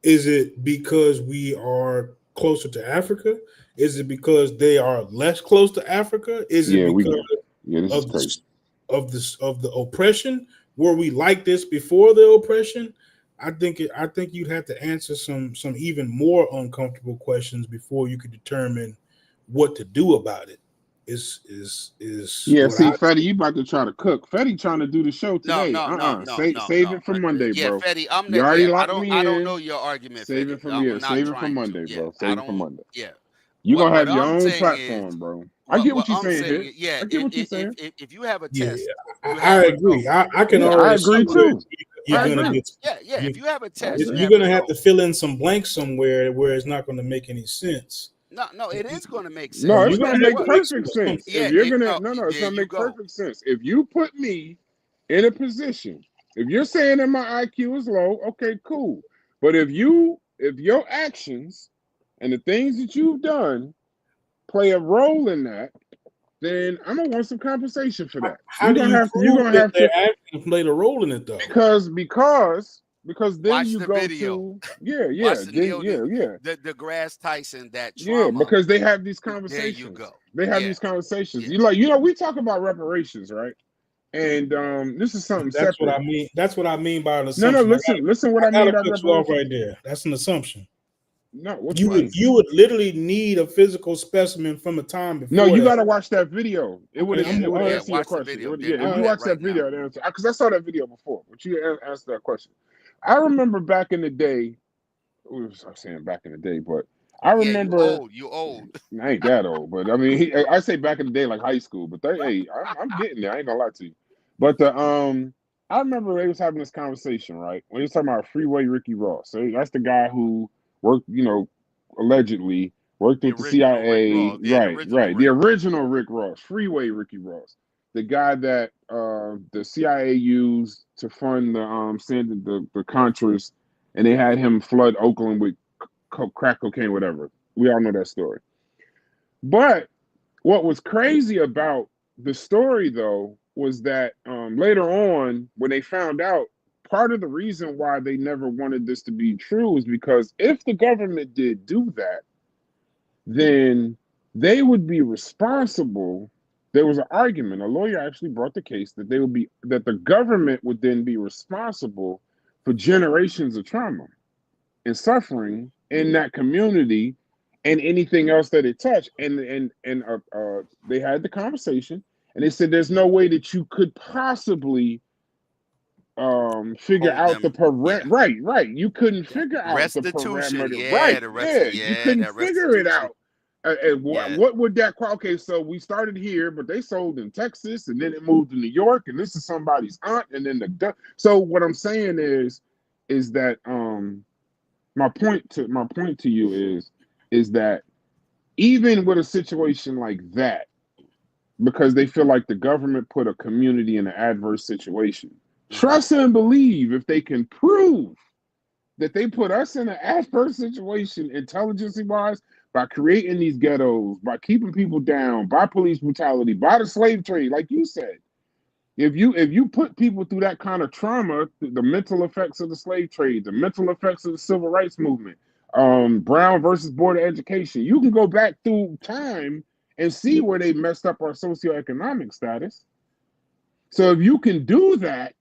Is it because we are closer to Africa? Is it because they are less close to Africa? Is it because of the oppression? Were we like this before the oppression? I think you'd have to answer some even more uncomfortable questions before you could determine what to do about it. Fetty, you about to try to cook. Fetty trying to do the show today. No. Save it for Monday, bro. Yeah, Fetty, you already locked me in. I don't know your argument. Save it for Monday, bro. Save it for Monday. Yeah. You gonna have your own platform, bro. I get what you're saying. Yeah, I get what you're saying. If you have a test, I agree. I can already agree too. If you have a test, you're gonna have to fill in some blanks somewhere where it's not going to make any sense. No, it is going to make sense. No, it's going to make perfect sense. If you're gonna, it's going to make perfect sense. If you put me in a position, if you're saying that my IQ is low, okay, cool. But if your actions and the things that you've done play a role in that, then I'm gonna want some compensation for that. You're gonna have to actually play the role in it though. Because then watch you the go video. The DeGrasse Tyson, that trauma. Because they have these conversations. There you go. They have these conversations. We talk about reparations, right? And this is something That's separate. what I mean. That's what I mean by an assumption. No, listen what I mean by cut you off right there. That's an assumption. No, you would literally need a physical specimen from a time before. No, you got to watch that video. It would answer your question. Video. If you watch that video, because I saw that video before, but you asked that question. I remember back in the day. I'm saying back in the day, but I remember. You old. I ain't that old, but I mean, I say back in the day like high school. But I'm getting there. I ain't gonna lie to you. But I remember they was having this conversation, right? When he was talking about Freeway Ricky Ross. So that's the guy who worked, allegedly worked with the CIA. Right. The original Rick Ross, Freeway Ricky Ross. The guy that the CIA used to fund the Contras, and they had him flood Oakland with crack cocaine, whatever. We all know that story. But what was crazy about the story, though, was that later on, when they found out, part of the reason why they never wanted this to be true is because if the government did do that, then they would be responsible. There was an argument. A lawyer actually brought the case that the government would then be responsible for generations of trauma and suffering in that community and anything else that it touched. And they had the conversation. And they said, there's no way that you could possibly figure out the parameter. Right. You couldn't figure out the parameter. You couldn't figure it out. What would that? Okay, so we started here, but they sold in Texas, and then it moved to New York, and this is somebody's aunt, and then So what I'm saying is that my point to you is that even with a situation like that, because they feel like the government put a community in an adverse situation. Trust and believe if they can prove that they put us in an adverse situation intelligence-wise by creating these ghettos, by keeping people down, by police brutality, by the slave trade, like you said. If you put people through that kind of trauma, the mental effects of the slave trade, the mental effects of the civil rights movement, Brown versus Board of Education, you can go back through time and see where they messed up our socioeconomic status. So if you can do that,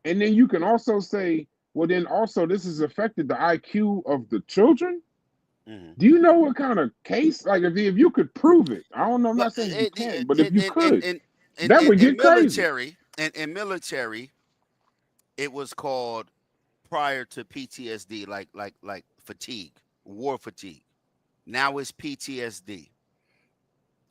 and then you can also say, well, then also this has affected the IQ of the children. Mm-hmm. Do you know what kind of case? Like if you could prove it, I don't know. I'm not saying you can, but if you could, that would get crazy. In military, it was called prior to PTSD, like fatigue, war fatigue. Now it's PTSD.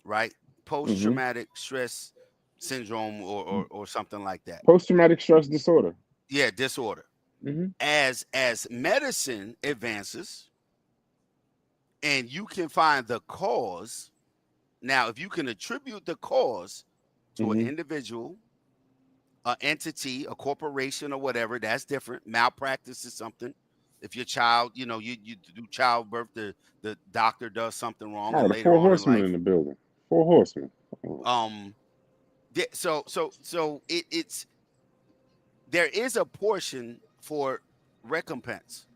Right, post-traumatic stress syndrome or something like that. Post-traumatic stress disorder. Yeah, disorder. Mm-hmm. As medicine advances, and you can find the cause. Now, if you can attribute the cause to an individual, an entity, a corporation, or whatever, that's different. Malpractice is something. If your child, you do childbirth, the doctor does something wrong. Oh, the 4 horsemen in the building. 4 horsemen. So it's there is a portion for recompense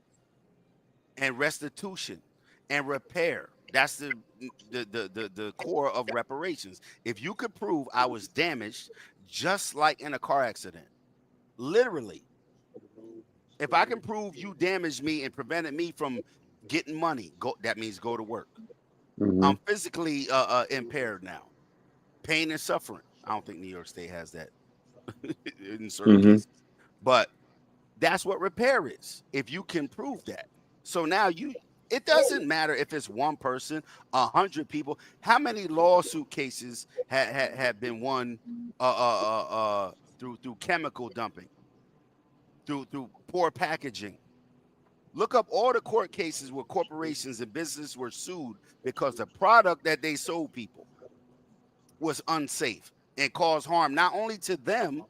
and restitution and repair. That's the core of reparations. If you could prove I was damaged, just like in a car accident, literally. If I can prove you damaged me and prevented me from getting money, that means go to work. Mm-hmm. I'm physically impaired now. Pain and suffering. I don't think New York State has that in certain cases. But that's what repair is, if you can prove that. So now it doesn't matter if it's one person, 100 people. How many lawsuit cases have been won through chemical dumping, through poor packaging? Look up all the court cases where corporations and businesses were sued because the product that they sold people was unsafe and caused harm not only to them,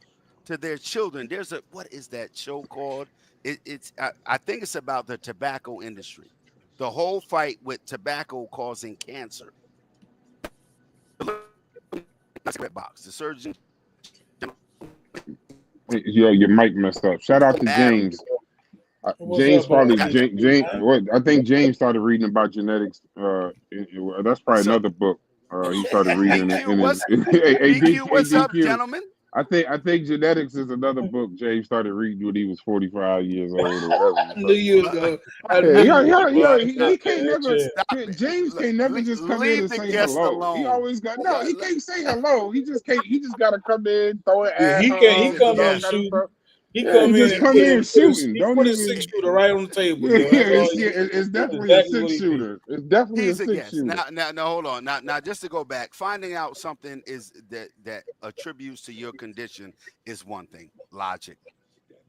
to their children. There's what is that show called? I think it's about the tobacco industry. The whole fight with tobacco causing cancer. Box. The surgeon. Yo, your mic messed up. Shout out to James. James probably James. I think James started reading about genetics. That's probably another book. He started reading it. What's up, gentlemen? I think genetics is another book James started reading when he was 45 years old or whatever. I knew you was going. He can't never. James can't never just come in and say hello. Alone. He always got He can't say hello. He just can't. He just got to come in, throw it. He come in shooting. He come in shooting. Don't put a 6-shooter right on the table. It's definitely a 6-shooter. It's definitely a 6-shooter. Now, hold on. Now, just to go back, finding out something is that attributes to your condition is one thing. Logic.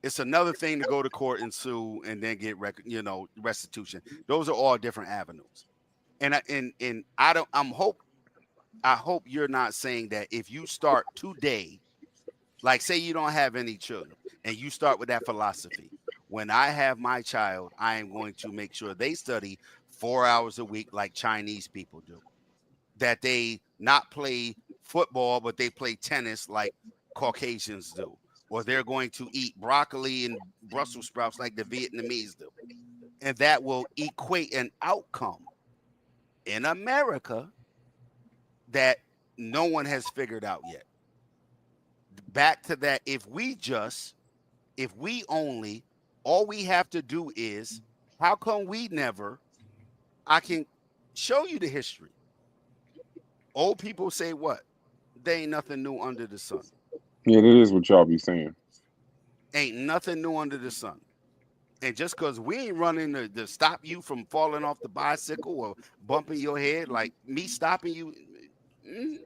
It's another thing to go to court and sue and then get restitution. Those are all different avenues. And I hope you're not saying that if you start today, like say you don't have any children and you start with that philosophy, when I have my child, I am going to make sure they study 4 hours a week like Chinese people do, that they not play football, but they play tennis like Caucasians do, or they're going to eat broccoli and Brussels sprouts like the Vietnamese do. And that will equate an outcome in America that no one has figured out yet. Back to that, if we only, all we have to do is, how come we never, I can show you the history. Old people say what? There ain't nothing new under the sun. Yeah, that is what y'all be saying. Ain't nothing new under the sun. And just because we ain't running to stop you from falling off the bicycle or bumping your head, like me stopping you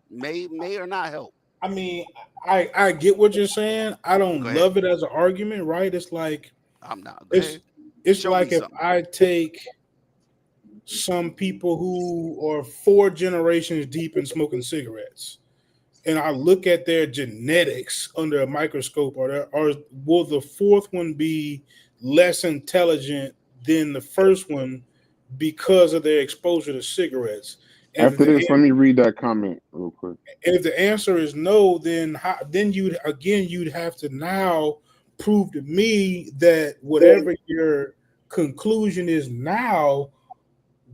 may or not help. I mean, I get what you're saying. I don't love it as an argument, right? It's like I'm not. It's like if I take some people who are 4 generations deep in smoking cigarettes, and I look at their genetics under a microscope, or will the 4th one be less intelligent than the first one because of their exposure to cigarettes? And after this, let me read that comment real quick. And if the answer is no, then you'd have to now prove to me that whatever your conclusion is now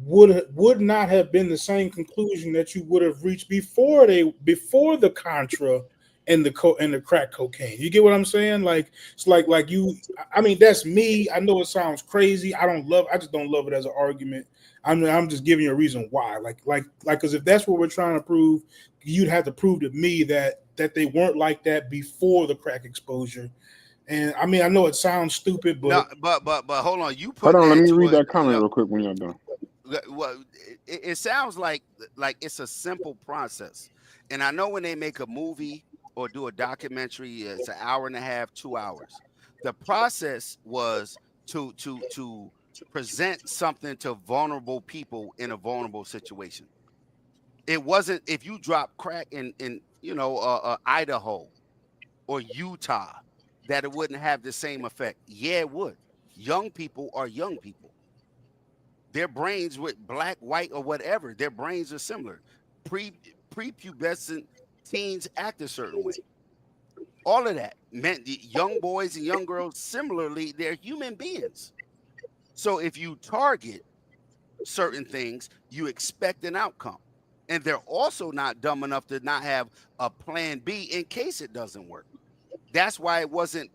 would not have been the same conclusion that you would have reached before the Contra and the crack cocaine. You get what I'm saying? Like it's like you. I mean, that's me. I know it sounds crazy. I just don't love it as an argument. I'm just giving you a reason why. Like, because if that's what we're trying to prove, you'd have to prove to me that they weren't like that before the crack exposure. And I mean, I know it sounds stupid, but no, but hold on. Hold on. Let me read that comment real quick when you're done. Well, it sounds like it's a simple process. And I know when they make a movie or do a documentary, it's an hour and a half, 2 hours. The process was to present something to vulnerable people in a vulnerable situation. It wasn't if you drop crack in Idaho or Utah that it wouldn't have the same effect. Yeah, it would. Young people are young people. Their brains, with black, white, or whatever, their brains are similar. Prepubescent teens act a certain way. All of that meant the young boys and young girls, similarly, they're human beings. So if you target certain things, you expect an outcome. And they're also not dumb enough to not have a plan B in case it doesn't work. That's why it wasn't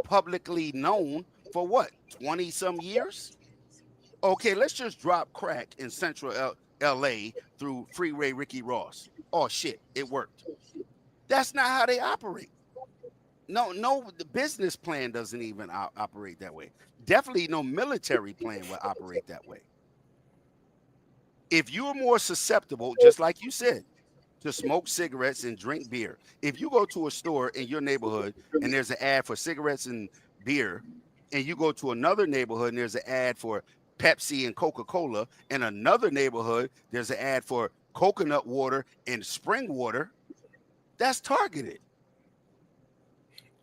publicly known for what, 20 some years? Okay, let's just drop crack in central LA through Freeway Ricky Ross. Oh shit, it worked. That's not how they operate. No, the business plan doesn't even operate that way. Definitely no military plan will operate that way. If you're more susceptible, just like you said, to smoke cigarettes and drink beer. If you go to a store in your neighborhood and there's an ad for cigarettes and beer, and you go to another neighborhood and there's an ad for Pepsi and Coca-Cola, in another neighborhood there's an ad for coconut water and spring water, that's targeted.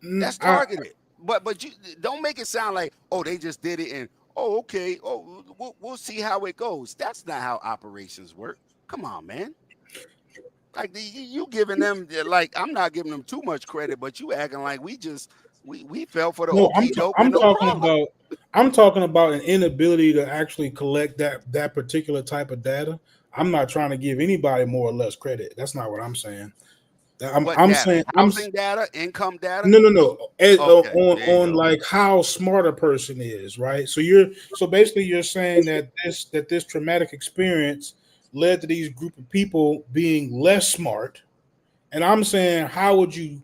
That's targeted. But you don't make it sound like, oh, they just did it and okay, we'll see how it goes. That's not how operations work. Come on, man. Like you giving them, like, I'm not giving them too much credit, but you acting like we fell for the okey doke. I'm talking about an inability to actually collect that particular type of data. I'm not trying to give anybody more or less credit. That's not what I'm saying. I'm saying housing data, income data. No. Okay, on like how smart a person is, right? So basically you're saying that this traumatic experience led to these group of people being less smart, and I'm saying how would you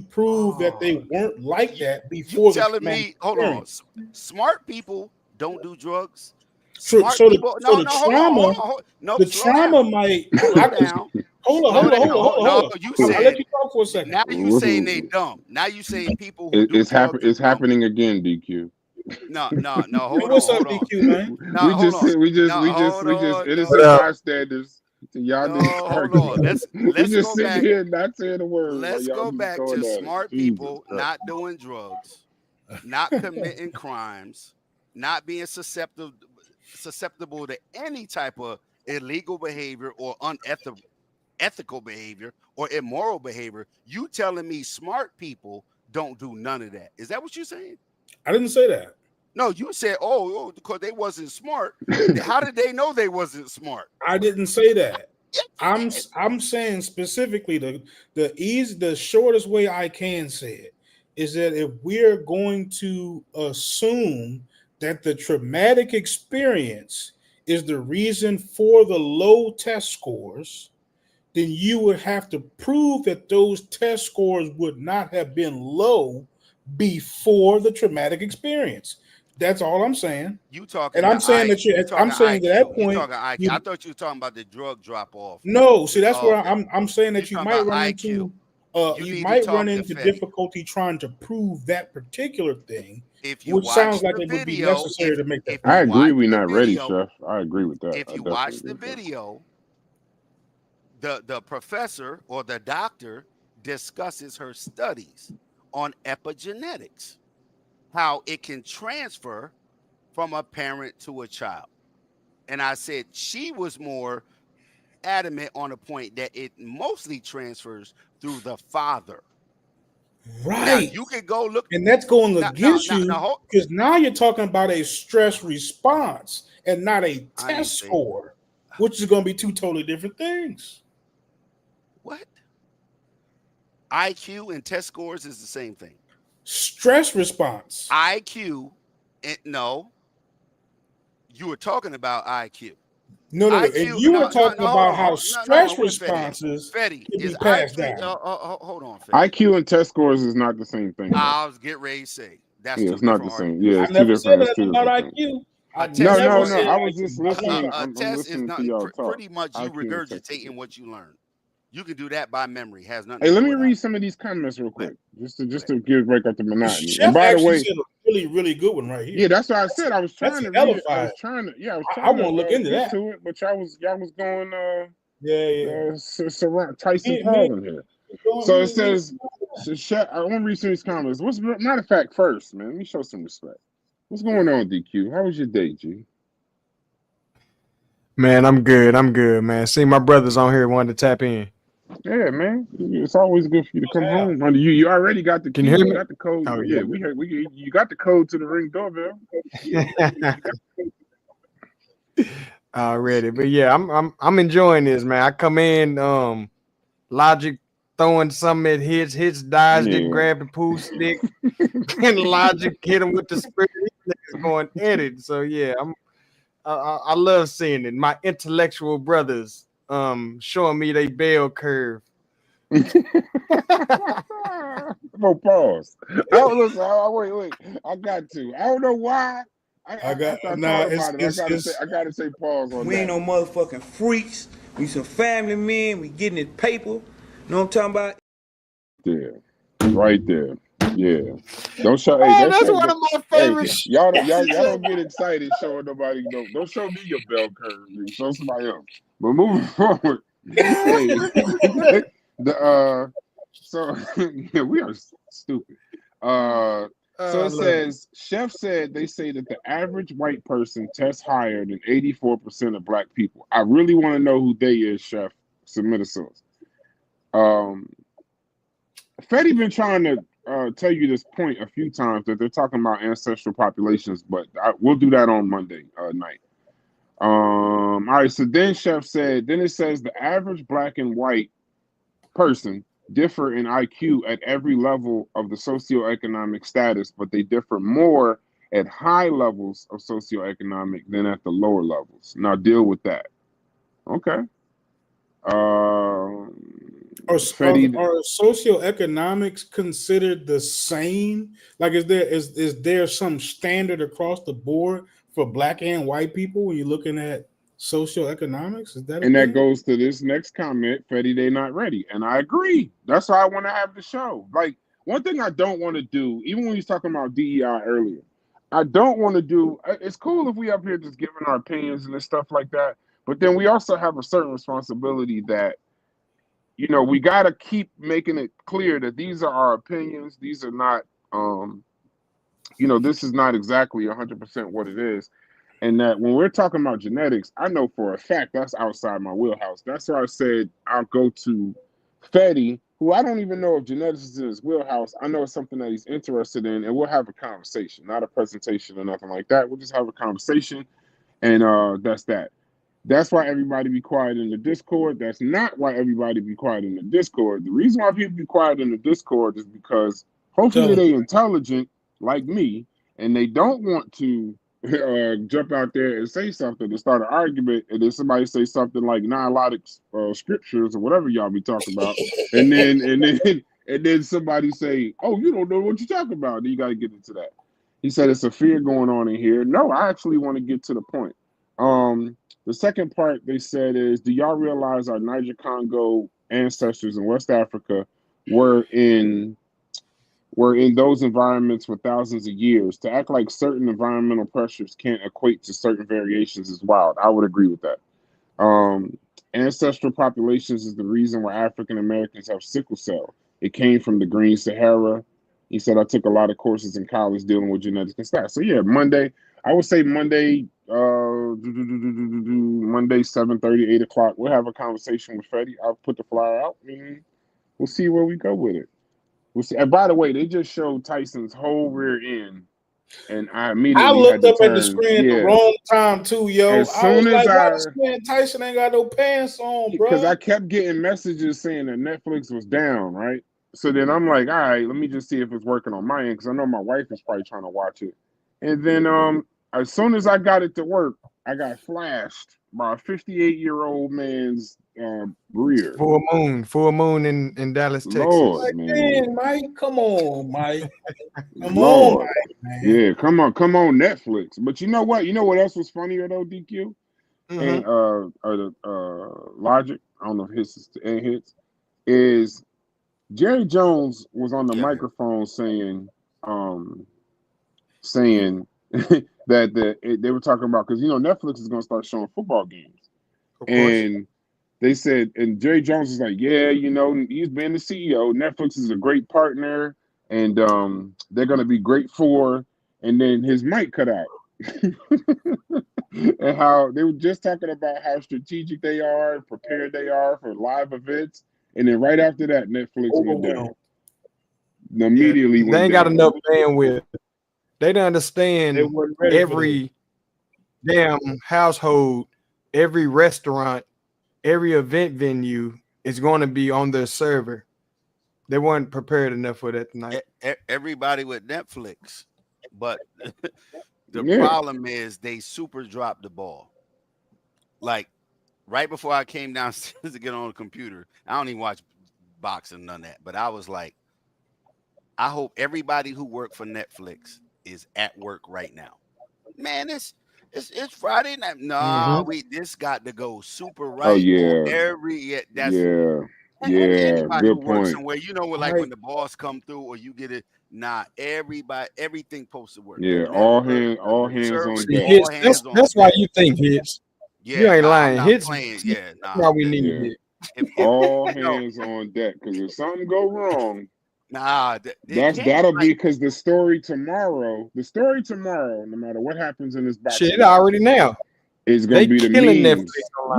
prove that they weren't like that before you the telling traumatic me? Hold on, experience? smart people don't do drugs. So, Smart so people. the trauma, No, the slow trauma down. might. Slow down. Hold Slow on. down. No, you I'll said. let you talk for a second. Now you saying they dumb. Now you saying people who do It's drugs. It's happening again, DQ. No. Hold What's on. up, DQ, man? No, hold on. We just innocent bystanders. Y'all niggas hold arguing. on. Let's we just go sitting back. here not saying a word. Let's y'all go back going to at it. smart Jesus people Christ. not doing drugs, not committing crimes, not being susceptible to any type of illegal behavior or unethical behavior or immoral behavior. You telling me smart people don't do none of that? Is that what you're saying? I didn't say that. No, you said, because they wasn't smart. How did they know they wasn't smart? I didn't say that. I'm saying specifically the shortest way I can say it is that if we're going to assume that the traumatic experience is the reason for the low test scores, then you would have to prove that those test scores would not have been low before the traumatic experience. That's all I'm saying. You talking? And I'm saying that I'm saying IQ. at that point. I thought you were talking about the drug drop off. No, see, that's where I'm saying that you might run IQ. into you might run into difficulty trying to prove that particular thing, which sounds like it would be necessary to make that. I agree, we're not ready, Chef. I agree with that. If you watch the video, the professor or the doctor discusses her studies on epigenetics, how it can transfer from a parent to a child. And I said she was more adamant on the point that it mostly transfers through the father. Right. Now, you can go look. And that's going against you because now you're talking about a stress response and not a test score, which is going to be two totally different things. What? IQ and test scores is the same thing. Stress response. IQ, no. You were talking about IQ. No. And you were talking about how stress responses can be passed down. Hold on, Fetty. IQ and test scores is not the same thing. I was getting ready to say that's it's not the same. Yeah, it's I never said that about IQ. No. I was just listening. A test is not pretty much you IQ regurgitating what you learned. You can do that by memory. Has nothing. Hey, let me read some of these comments real quick, just to break up the monotony. Chef and by the way, said a really good one right here. Yeah, that's what I said. I was trying to read it. I was trying to look into that. To it, but y'all was going Tyson Paul in here. So it says, I want to read some of these comments. Matter of fact, first, man, let me show some respect. What's going on, DQ? How was your day, G? Man, I'm good, man. See, my brothers on here wanted to tap in. Yeah, man. It's always good for you to come home. You already got the key. Can you hear me? Got the code. Oh, yeah, you got the code to the Ring doorbell. Already, but yeah, I'm enjoying this, man. I come in, Logic throwing something that hits dies, then grab the pool stick, and Logic hit him with the spirit. He's going at it. So yeah, I love seeing it. My intellectual brothers showing me they bell curve. Pause. Wait. I got to. I don't know why. I gotta say pause on that. We ain't no motherfucking freaks. We some family men. We getting it paper. You know what I'm talking about? Yeah, right there. Yeah. Don't show. Man, that's one of my favorite. Y'all don't get excited showing nobody. Don't show me your bell curve. Show somebody else. But moving forward, so yeah, we are stupid. So it says, Chef said they say that the average white person tests higher than 84% of black people. I really want to know who they is, Chef. Submit a source. Fetty been trying to tell you this point a few times that they're talking about ancestral populations, but we'll do that on Monday night. All right, so then Chef said, then it says the average black and white person differ in IQ at every level of the socioeconomic status, but they differ more at high levels of socioeconomic than at the lower levels. Now deal with that. Okay. Are socioeconomics considered the same? Like, is there some standard across the board for black and white people when you're looking at socioeconomics? Is that and that goes to this next comment, Fetty, they not ready. And I agree. That's why I want to have the show. Like, one thing I don't want to do, even when he's talking about DEI earlier, I don't want to do, it's cool if we up here just giving our opinions and stuff like that, but then we also have a certain responsibility that, you know, we got to keep making it clear that these are our opinions. These are not, you know, this is not exactly 100% what it is. And that when we're talking about genetics, I know for a fact that's outside my wheelhouse. That's why I said I'll go to Fetty, who I don't even know if genetics is in his wheelhouse. I know it's something that he's interested in, and we'll have a conversation, not a presentation or nothing like that. We'll just have a conversation, and that's that. That's why everybody be quiet in the Discord. That's not why everybody be quiet in the Discord. The reason why people be quiet in the Discord is because hopefully they intelligent like me, and they don't want to jump out there and say something to start an argument, and then somebody say something like non-logic scriptures or whatever y'all be talking about, and then somebody say, "Oh, you don't know what you're talking about." Then you got to get into that. He said it's a fear going on in here. No, I actually want to get to the point. The second part they said is, do y'all realize our Niger Congo ancestors in West Africa were in those environments for thousands of years? To act like certain environmental pressures can't equate to certain variations is wild. I would agree with that. Ancestral populations is the reason why African Americans have sickle cell. It came from the Green Sahara. He said, I took a lot of courses in college dealing with genetics and stuff. So yeah, Monday, I would say Monday, Monday, 7:30, 8 o'clock. We'll have a conversation with Fetty. I'll put the flyer out and we'll see where we go with it. We'll see. And by the way, they just showed Tyson's whole rear end, and I immediately looked up at the screen the wrong time too, yo. As soon as Tyson ain't got no pants on, bro. Because I kept getting messages saying that Netflix was down, right? So then I'm like, all right, let me just see if it's working on my end, because I know my wife is probably trying to watch it. And then as soon as I got it to work, I got flashed by a 58-year-old man's rear. Full moon in Dallas, Texas. Lord, man. Mike, come on, Mike. Come Lord. on, Mike, man. Yeah, come on, Netflix. But you know what? You know what else was funnier though, DQ? And Logic, I don't know if his is Jerry Jones was on the microphone saying that they were talking about, because Netflix is going to start showing football games, and they said, and Jerry Jones is like, yeah, he's been the CEO. Netflix is a great partner, and they're going to be great for. And then his mic cut out, and how they were just talking about how strategic they are, prepared they are for live events. And then right after that, Netflix went down. Immediately, they ain't got enough bandwidth. They don't understand every damn household, every restaurant, every event venue is going to be on their server. They weren't prepared enough for that tonight. Everybody with Netflix, but the problem is they super dropped the ball. Like, right before I came downstairs to get on the computer, I don't even watch boxing, none of that. But I was like, I hope everybody who worked for Netflix is at work right now. Man, it's Friday night. No, this got to go super right. Oh yeah. Anybody good who works point. somewhere, like when the boss come through or you get it. Nah, everything supposed to work. Yeah, all hands on deck. That's why you think hits. Yeah, you ain't lying. Hits. That's why we need it. All hands on deck, because if something go wrong, that'll be because the story tomorrow, no matter what happens in this boxing, shit already now, it's gonna be the memes.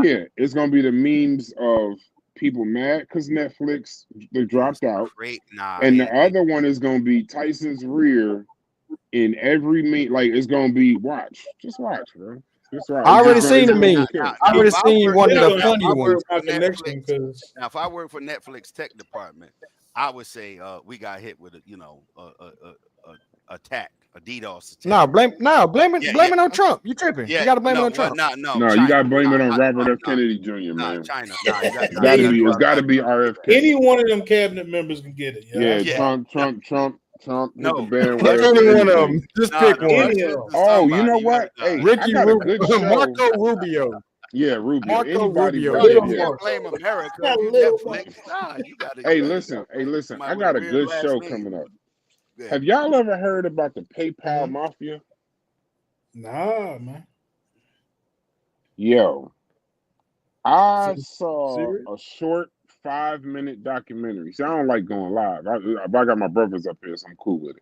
Yeah, it's gonna be the memes of people mad because Netflix they dropped out, and the other one is gonna be Tyson's rear in every meet. Like, it's gonna be just watch, bro. That's right. I already seen the Now, meme. now, I now, already if I seen work, one of now, the if funny I ones. work for connection, Netflix, now if I work for Netflix tech department, I would say we got hit with a attack, a DDoS attack. Blame Yeah. it on Trump. You tripping? Yeah, You got to blame it on well, Trump. No, you China. gotta blame it on Robert No, F. Kennedy Jr., man. China. Nah, you got, It's gotta be. It's gotta be RFK. Any one of them cabinet members can get it. Yeah, Yeah. Trump hit the No, bandwagon. Any one of them. Just pick the one. president is Oh, you know somebody. what? gotta- Hey, Ricky I got a good show. Marco Rubio. Yeah, Rubio. Marco Anybody Rubio. but No, him. you Yeah. can't blame America Got if you little Netflix. Nah, you gotta. Hey, listen. somebody I with got a weird good last show name. coming up. Yeah. Have y'all ever heard about the PayPal mafia? Nah, man. Yo, I saw Serious? a short 5-minute documentary. See, I don't like going live. I got my brothers up here, so I'm cool with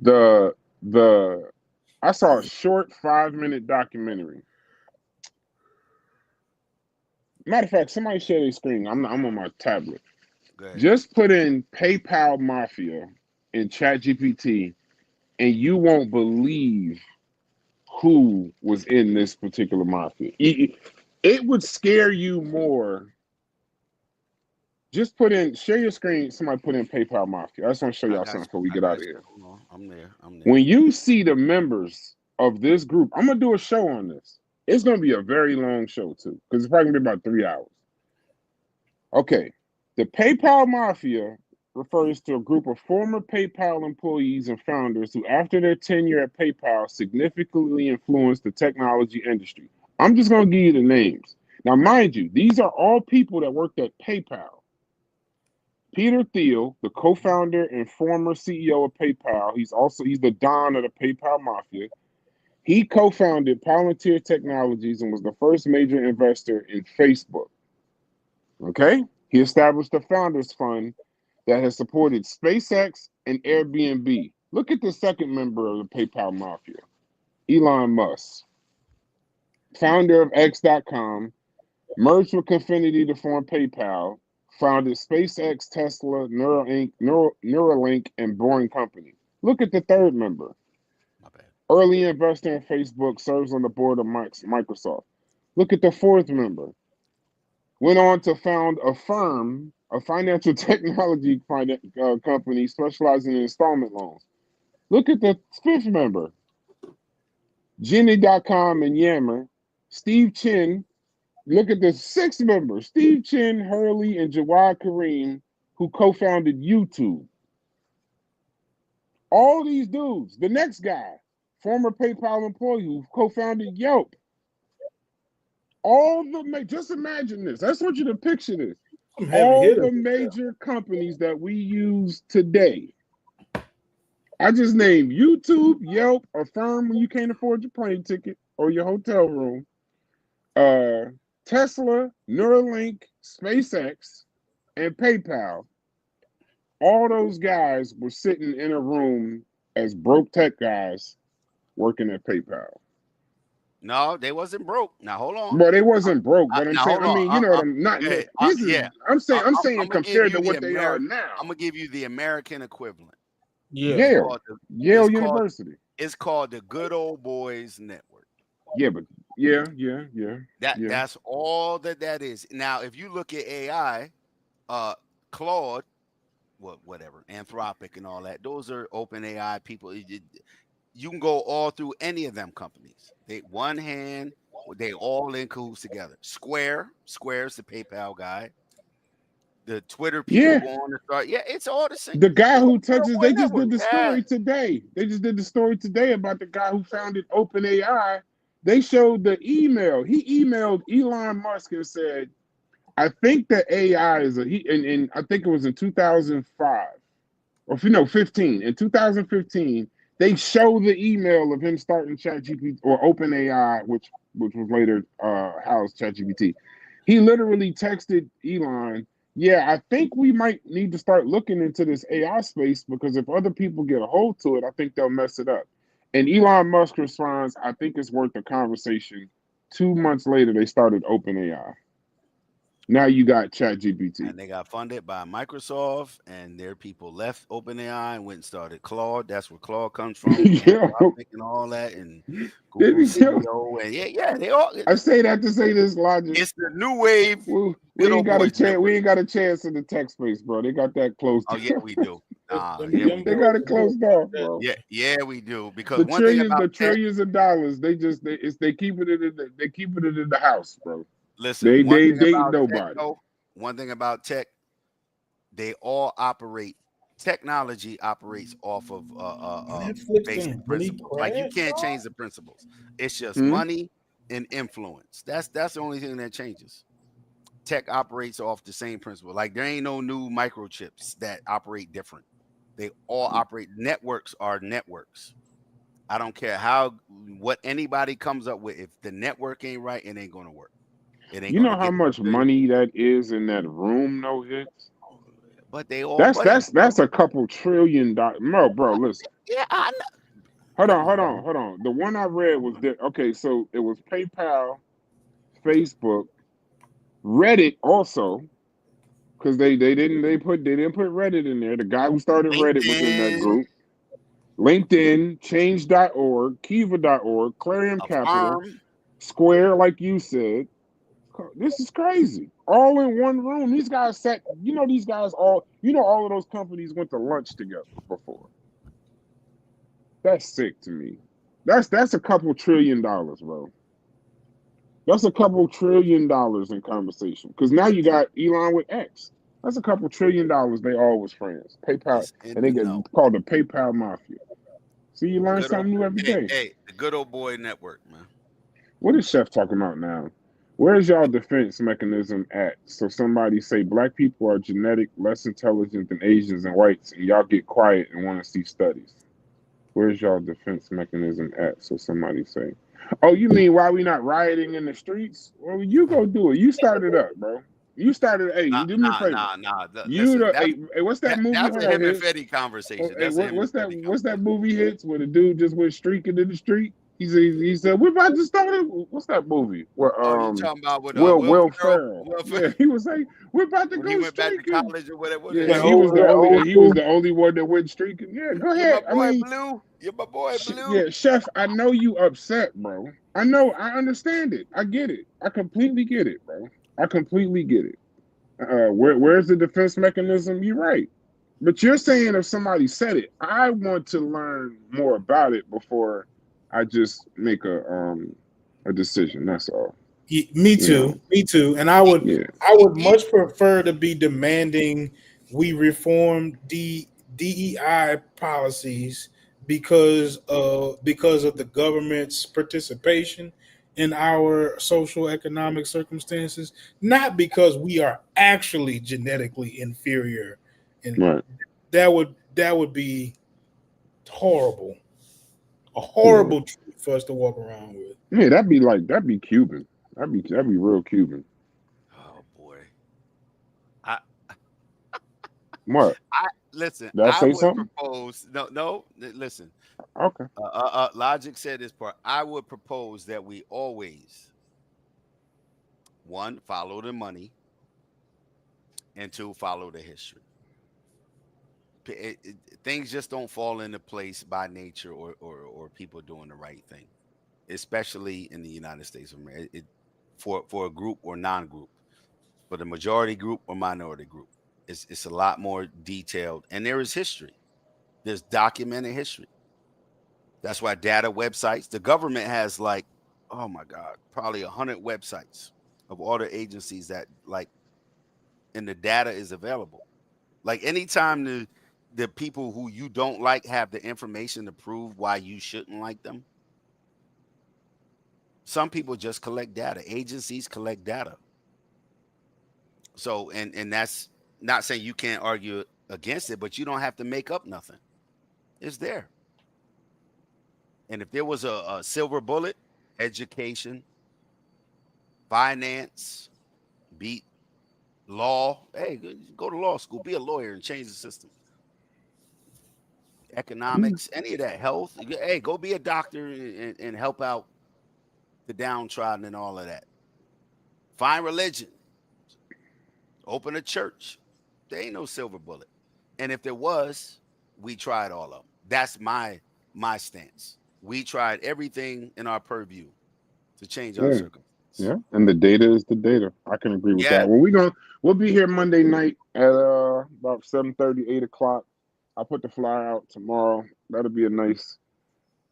it. I saw a short 5-minute documentary. Matter of fact, somebody share their screen. I'm on my tablet. Just put in PayPal Mafia in ChatGPT, and you won't believe who was in this particular mafia. It would scare you more. Just share your screen. Somebody put in PayPal Mafia. I just want to show y'all something before we get out of here. I'm there. When you see the members of this group, I'm going to do a show on this. It's going to be a very long show, too, because it's probably going to be about 3 hours. Okay. The PayPal Mafia refers to a group of former PayPal employees and founders who, after their tenure at PayPal, significantly influenced the technology industry. I'm just going to give you the names. Now, mind you, these are all people that worked at PayPal. Peter Thiel, the co-founder and former CEO of PayPal, he's the Don of the PayPal Mafia. He co-founded Palantir Technologies and was the first major investor in Facebook. Okay? He established a founders fund that has supported SpaceX and Airbnb. Look at the second member of the PayPal Mafia, Elon Musk, founder of X.com, merged with Confinity to form PayPal, founded SpaceX, Tesla, Neuralink, and Boring Company. Look at the third member. Early investor in Facebook, serves on the board of Microsoft. Look at the fourth member. Went on to found a firm, a financial technology company specializing in installment loans. Look at the fifth member. Jenny.com and Yammer. Steve Chen. Look at the sixth member. Steve Chen, Hurley, and Jawad Karim, who co-founded YouTube. All these dudes. The next guy, former PayPal employee who co-founded Yelp. Just imagine this. I just want you to picture this. All the major companies that we use today. I just named YouTube, Yelp, Affirm when you can't afford your plane ticket or your hotel room, Tesla, Neuralink, SpaceX, and PayPal. All those guys were sitting in a room as broke tech guys working at PayPal. No, they wasn't broke. Now hold on. But they wasn't broke. But I'm saying, I mean, you know what I'm not. Okay. I'm saying compared to what they are now. I'm gonna give you the American equivalent. Yeah. Yale University. It's called the Good Old Boys Network. Yeah, but yeah. That's all that is. Now, if you look at AI, Claude, whatever, Anthropic and all that, those are open AI people. You can go all through any of them companies. They all in cahoots together. Square's the PayPal guy. The Twitter people go on to start. Yeah, it's all the same. The guy who touches, they just did the story today. They just did the story today about the guy who founded OpenAI. They showed the email. He emailed Elon Musk and said, I think that AI is and I think it was in 2005 or 15. In 2015, they show the email of him starting ChatGPT or OpenAI, which was later housed ChatGPT. He literally texted Elon, yeah, I think we might need to start looking into this AI space because if other people get a hold to it, I think they'll mess it up. And Elon Musk responds, I think it's worth a conversation. 2 months later, they started OpenAI. Now you got ChatGPT. And they got funded by Microsoft, and their people left OpenAI and went and started Claude. That's where Claude comes from. And all that, and Google CEO, and they all. I say that to say this, Logic. It's the new wave. We ain't got a chance. We ain't got a chance in the tech space, bro. They got that closed. Oh yeah, we do. They got it closed off, bro. Yeah, we do. Because the one thing about trillions of dollars, they keep it in the house, bro. Listen, one thing about tech, they all operate. Technology operates off of basic principles. Like you can't change the principles. It's just money and influence. That's the only thing that changes. Tech operates off the same principle. Like there ain't no new microchips that operate different. They all operate. Networks are networks. I don't care what anybody comes up with. If the network ain't right, it ain't gonna work. You know how much money that is in that room, no hits. But they all. That's a couple $1 trillion. No, bro, listen. Yeah, I know. Hold on. The one I read was that. Okay, so it was PayPal, Facebook, Reddit also, because they didn't put Reddit in there. The guy who started Reddit was in that group. LinkedIn, Change.org, Kiva.org, Clarion Capital, Square, like you said. This is crazy. All in one room. These guys sat. These guys all. All of those companies went to lunch together before. That's sick to me. That's a couple $1 trillion, bro. That's a couple $1 trillion in conversation. Because now you got Elon with X. That's a couple $1 trillion. They all was friends. PayPal, and they get called the PayPal Mafia. See, you learn something new every day. Hey, the good old boy network, man. What is Chef talking about now? Where's y'all defense mechanism at? So somebody say black people are genetic less intelligent than Asians and whites, and y'all get quiet and want to see studies. Where's y'all defense mechanism at? So somebody say, oh, you mean why we not rioting in the streets? Well, you go do it. You started up, bro. You started. Hey, you do me a favor. What's that movie? That's a him and Fetty conversation. What's that movie hits where the dude just went streaking in the street? He said, we're about to start it. What's that movie? Where you talking about with Will Ferrell? Yeah, he was like, we're about to go he went streaking. Back to college or whatever. Yeah, he was the only one that went streaking. Yeah, go ahead. You're my boy, Blue. Yeah, Chef, I know you upset, bro. I know. I understand it. I get it. I completely get it, bro. I completely get it. Where's the defense mechanism? You're right. But you're saying if somebody said it, I want to learn more about it before I just make a decision. That's all. Me too. Me too. And I would much prefer to be demanding we reform DEI policies because of the government's participation in our social economic circumstances, not because we are actually genetically inferior. And that would be horrible. A horrible truth for us to walk around with. Yeah, that'd be Cuban. That'd be real Cuban. Oh boy. What? Listen. Did I say would something? Propose. No. Listen. Okay. Logic said this part. I would propose that we always, 1, follow the money, and 2, follow the history. Things just don't fall into place by nature or people doing the right thing, especially in the United States of America. For a group or non-group, for the majority group or minority group, it's a lot more detailed, and there is history. There's documented history. That's why data websites. The government has oh my God, probably 100 websites of all the agencies that and the data is available. Like anytime the people who you don't like have the information to prove why you shouldn't like them. Some people just collect data. Agencies collect data. So, and that's not saying you can't argue against it, but you don't have to make up nothing. It's there. And if there was a silver bullet, education, finance, beat law, hey, go to law school, be a lawyer and change the system. Economics, any of that, health, hey, go be a doctor and help out the downtrodden and all of that. Find religion. Open a church. There ain't no silver bullet. And if there was, we tried all of them. That's my stance. We tried everything in our purview to change our circumstances. Yeah, and the data is the data. I can agree with that. Well, we'll be here Monday night at about 7:30, 8 o'clock. I'll put the flyer out tomorrow. That'll be a nice,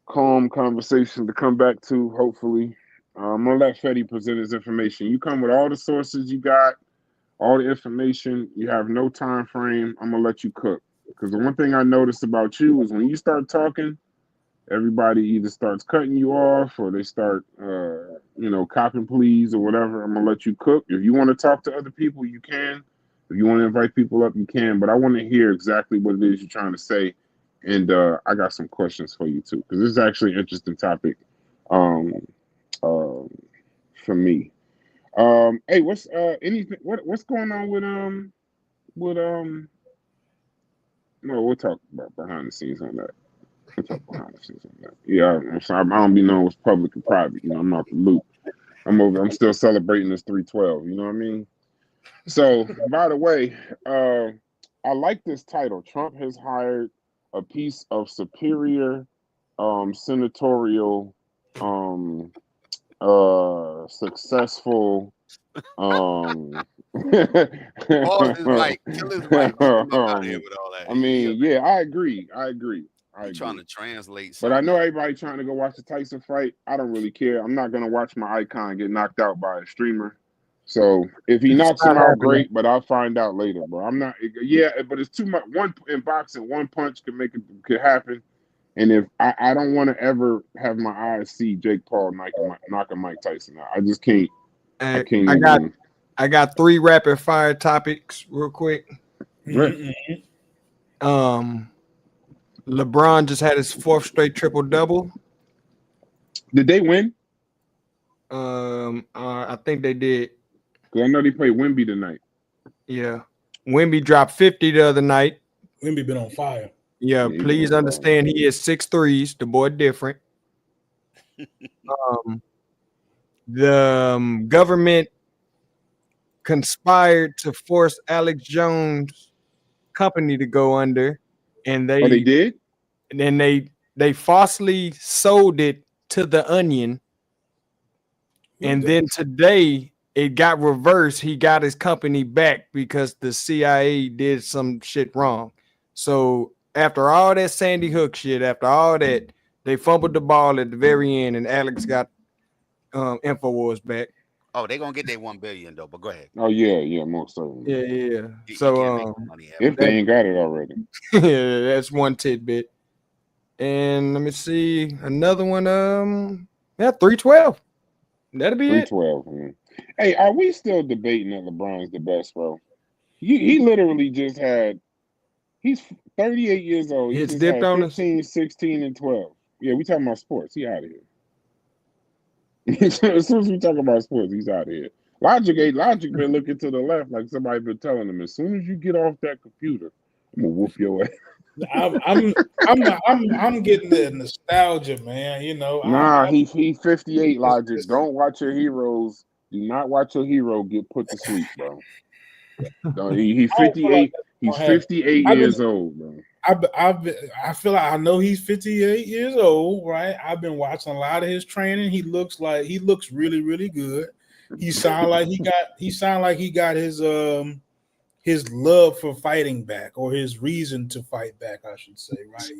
calm conversation to come back to, hopefully. I'm going to let Fetty present his information. You come with all the sources you got, all the information. You have no time frame. I'm going to let you cook. Because the one thing I noticed about you is when you start talking, everybody either starts cutting you off or they start, copping pleas or whatever. I'm going to let you cook. If you want to talk to other people, you can. If you want to invite people up, you can. But I want to hear exactly what it is you're trying to say. And I got some questions for you, too, because this is actually an interesting topic for me. Hey, what's going on with no, we'll talk about behind the scenes on that. Yeah, I'm sorry, I don't be knowing what's public and private. I'm out the loop. I'm still celebrating this 312. You know what I mean? So, by the way, I like this title. Trump has hired a piece of superior senatorial successful Pause his mic. Kill his mic. Out of here with all that. I mean, yeah, I agree. Trying to translate but I know everybody trying to go watch the Tyson fight. I don't really care. I'm not gonna watch my icon get knocked out by a streamer. So if he knocks him out, great. But I'll find out later, bro. I'm not. Yeah, but it's too much. One in boxing, one punch could happen. And if I don't want to ever have my eyes see Jake Paul knocking Mike Tyson out. I just can't. I can't. I got 3 rapid fire topics real quick. Right. LeBron just had his 4th straight triple double. Did they win? I think they did. Cause I know they played Wemby tonight. Yeah, Wemby dropped 50 the other night. Wemby been on fire. Yeah, please understand he is 6 threes. The boy different. The government conspired to force Alex Jones' company to go under, and they did. And then they falsely sold it to the Onion, and then today it got reversed. He got his company back because the CIA did some shit wrong. So after all that Sandy Hook shit, after all that, they fumbled the ball at the very end, and Alex got InfoWars back. Oh, they're gonna get their $1 billion though. But go ahead. Oh yeah, most certainly. Yeah. So if they ain't got it already, yeah, that's one tidbit. And let me see another one. 312. That'll be 312. Hey, are we still debating that LeBron's the best, bro? He literally just had. He's 38 years old. He just dipped on 15, 16, and 12. Yeah, we talking about sports. He out of here. As soon as we talk about sports, he's out of here. Logic been looking to the left like somebody been telling him. As soon as you get off that computer, I'm gonna whoop your ass. I'm getting the nostalgia, man. Nah, he's 58. Logic. Don't watch your heroes. Do not watch your hero get put to sleep, bro. No, he's 58. He's 58 years old, bro. I feel like I know he's 58 years old, right? I've been watching a lot of his training. He looks really, really good. He sound like he got his love for fighting back, or his reason to fight back, I should say, right?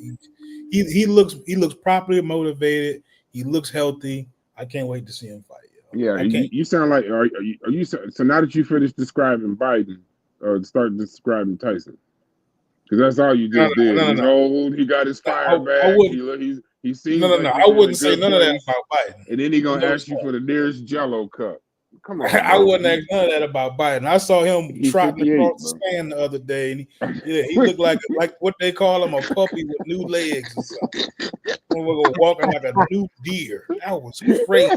He looks properly motivated. He looks healthy. I can't wait to see him fight. Yeah, you sound like are you so now that you finished describing Biden, or start describing Tyson? Because that's all you just did. He's old. He got his fire back. He seems no. I wouldn't say none of that about Biden. And then he gonna ask you for the nearest Jello cup. Come on. I wouldn't ask none of that about Biden. I saw him trotting across the stand the other day, and he looked like what they call him, a puppy with new legs or something. Walking like a new deer. That was crazy.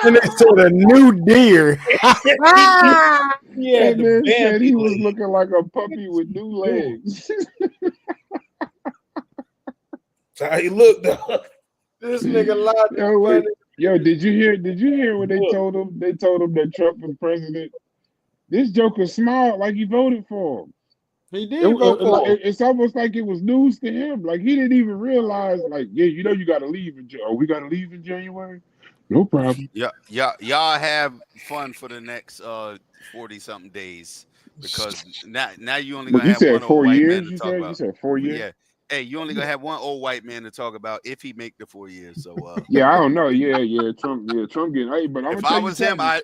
And they said a new deer. Yeah, man said he was looking like a puppy with new legs. That's how he looked. This nigga lied. Yo, did you hear what they told him? They told him that Trump was president This Joker smiled like he voted for him. He did vote for him. It's almost like it was news to him. Like he didn't even realize. Like, yeah, you know, you got to leave in. Oh, we got to leave in January. No problem. Yeah, y'all have fun for the next 40-something days because now you only gonna have one old white man to talk about. You said 4 years. Yeah. Hey, you only gonna have one old white man to talk about if he make the 4 years. So yeah, I don't know. Yeah, Trump getting. Hey, but if I was him, I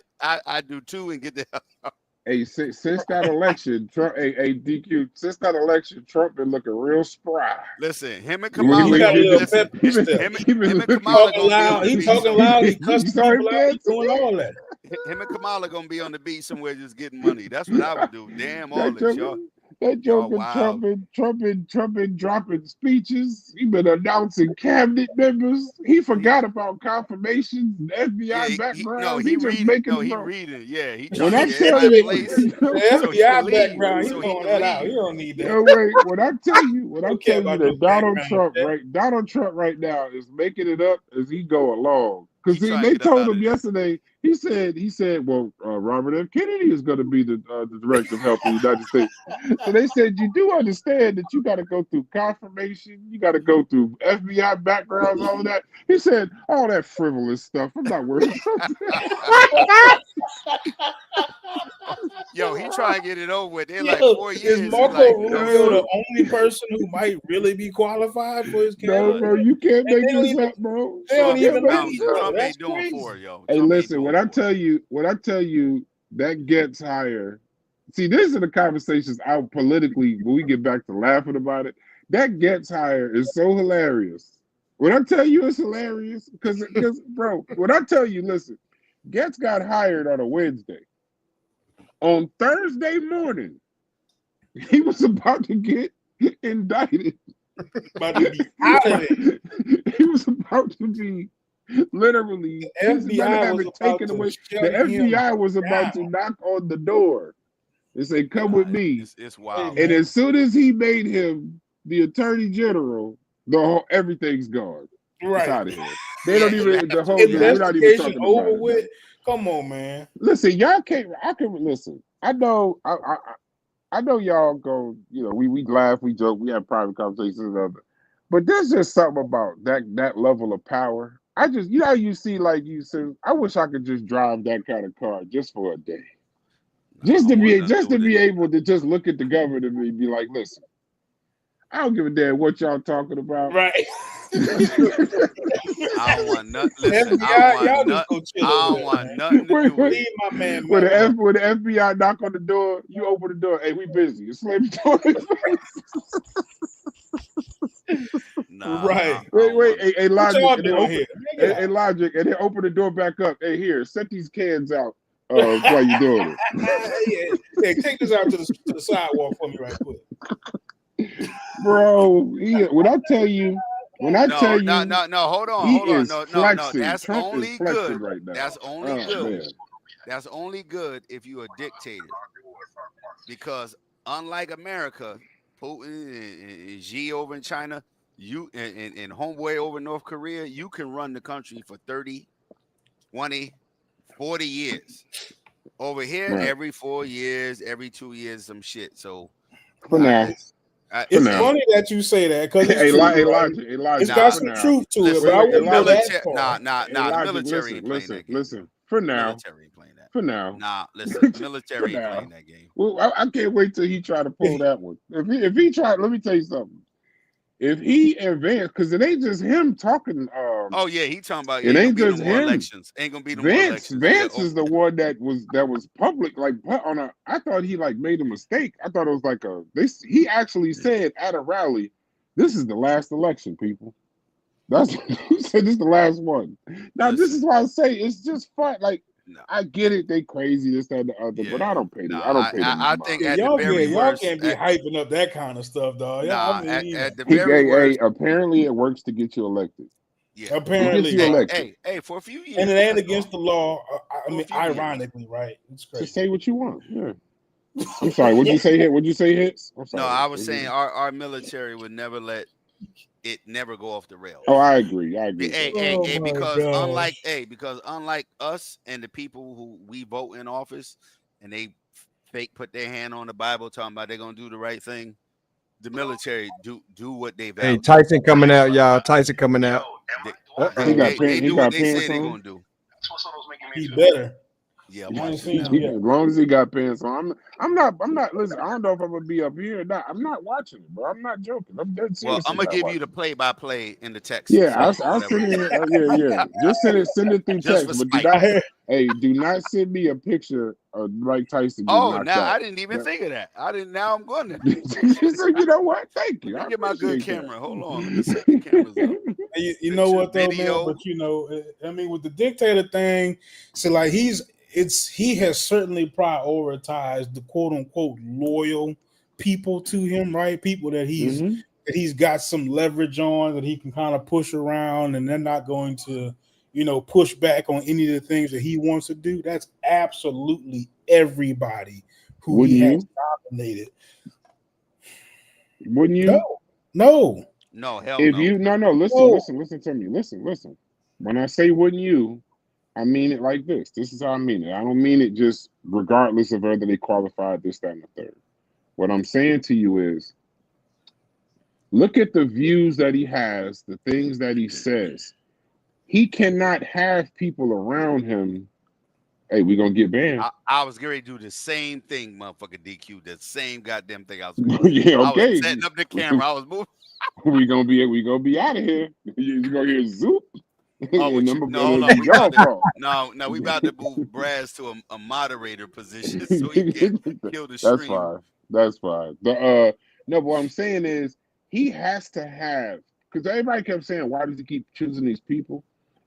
do 2 and get the hell out. Hey, since that election, Trump. Hey, DQ. Since that election, Trump been looking real spry. Listen, him and Kamala. He got a little pep. Him and Kamala talking loud. He talking loud. He cussing people out. He doing all that. Him and Kamala gonna be on the beach somewhere just getting money. That's what I would do. Damn all this, y'all. That Joker trumping, dropping speeches. He been announcing cabinet members. He forgot about confirmations and FBI background. He reading. Yeah, he when I tell you, FBI background, he throwing that out. He don't need that. No, wait, when I tell you that Donald Trump right now is making it up as he go along. Because they told him yesterday. He said, well, Robert F. Kennedy is going to be the director of health in the United States. So they said, you do understand that you got to go through confirmation, you got to go through FBI backgrounds, all of that. He said, all that frivolous stuff. I'm not worried about that. Yo, he trying to get it over with. They're like 4 years. Is Marco Rubio the only person who might really be qualified for his cabinet? No, you can't make this up, bro. They don't even know. That's doing for yo. Hey, listen, when I tell you that gets higher. See, these are the conversations out politically when we get back to laughing about it. That gets higher is so hilarious. When I tell you it's hilarious, because bro, when I tell you, listen, Getz got hired on a Wednesday. On Thursday morning, he was about to get indicted. About to be out of it. He was about to be literally FBI was taken away. The FBI was about to knock on the door and say, "Come with me." It's wild. And as soon as he made him the attorney general, everything's gone. Right. It's out of here. They don't even the whole investigation over with. Come on, man. Listen, y'all can't. I can listen. I know. I know y'all go. You know, we laugh, we joke, we have private conversations of it. But there's just something about that level of power. I just, you know, you see, like you said, I wish I could just drive that kind of car just for a day, just to be able to just look at the government and be like, listen, I don't give a damn what y'all talking about. Right. I don't want nothing. Listen, I don't want nothing to do with it. My man, when the FBI knock on the door, you open the door. Hey, we busy. It's slam the door. Right. Wait. Hey, Logic. Logic. And then open the door back up. Hey, here, set these cans out while you doing it. Hey, take this out to the sidewalk for me right quick. Bro, when I tell you, hold on. That's only good. Right now. That's only good. Man. That's only good if you're a dictator. Because unlike America, Putin and Xi over in China, you and homeboy over in North Korea, you can run the country for 30, 20, 40 years. Over here, right. Every 4 years, every 2 years, some shit. So for now. It's funny that you say that because it's got some truth to it, but I wouldn't know that part. Nah, the military ain't playing that game. Listen, for now. Military ain't playing that. For now. Nah, listen, the military ain't playing that game. Well, I can't wait till he try to pull that one. If he try, let me tell you something. If he advanced, because it ain't just him talking. Oh yeah, he talking about it ain't just him. Elections. Ain't gonna be no Vance. More elections. Vance is the one that was public. Like on a, I thought he like made a mistake. I thought it was like he actually said at a rally, "This is the last election, people." That's he said. This is the last one. Now this is why I say it's just fun. Like I get it, they crazy this, that, and the other, but I don't pay them. I don't pay them. I think at y'all the very worst, can't be hyping up that kind of stuff, dog. At the very worst, apparently it works to get you elected. Yeah, apparently. Hey, for a few years, and it ain't against the law. I mean, ironically, right? It's crazy. Just say what you want. Yeah. I'm sorry. What'd you say? What'd you say, Hits? I'm sorry. No, I was saying our military would never let it never go off the rails. Oh, I agree. Because unlike us and the people who we vote in office, and they fake put their hand on the Bible talking about they're gonna do the right thing. The military do what they value. Hey, Tyson coming out, y'all. Tyson coming out. They do what they say they're gonna do. He better. Yeah, You as long as he got pants on. I'm not. Listen, I don't know if I'm gonna be up here or not. I'm not watching it, bro. I'm not joking. I'm dead serious. Well, I'm gonna give you the play-by-play in the text. Yeah, I'll send it. Yeah. Just send it through text. But do not send me a picture of Mike Tyson. Oh, now I didn't even think of that. Now I'm going to. So you know what? Thank you. Let me get my good camera. Hold on. Let me set the cameras up. You know what though, man? But you know, I mean, with the dictator thing, so like he has certainly prioritized the quote unquote loyal people to him, right? People that he's got some leverage on, that he can kind of push around, and they're not going to, you know, push back on any of the things that he wants to do. That's absolutely everybody who he has nominated. Wouldn't you? No, hell if no. you listen to me. Listen. When I say wouldn't you, I mean it like this. This is how I mean it. I don't mean it just regardless of whether they qualified this, that, and the third. What I'm saying to you is, look at the views that he has, the things that he says. He cannot have people around him. Hey, we're gonna get banned. I was going to do the same thing, motherfucker DQ. The same goddamn thing I was yeah, okay. I was setting up the camera. I was moving. we gonna be out of here. You gonna hear zoop. Oh, we about to move Braz to a moderator position so he can kill the stream. That's fine. No, but what I'm saying is he has to have, because everybody kept saying, why does he keep choosing these people?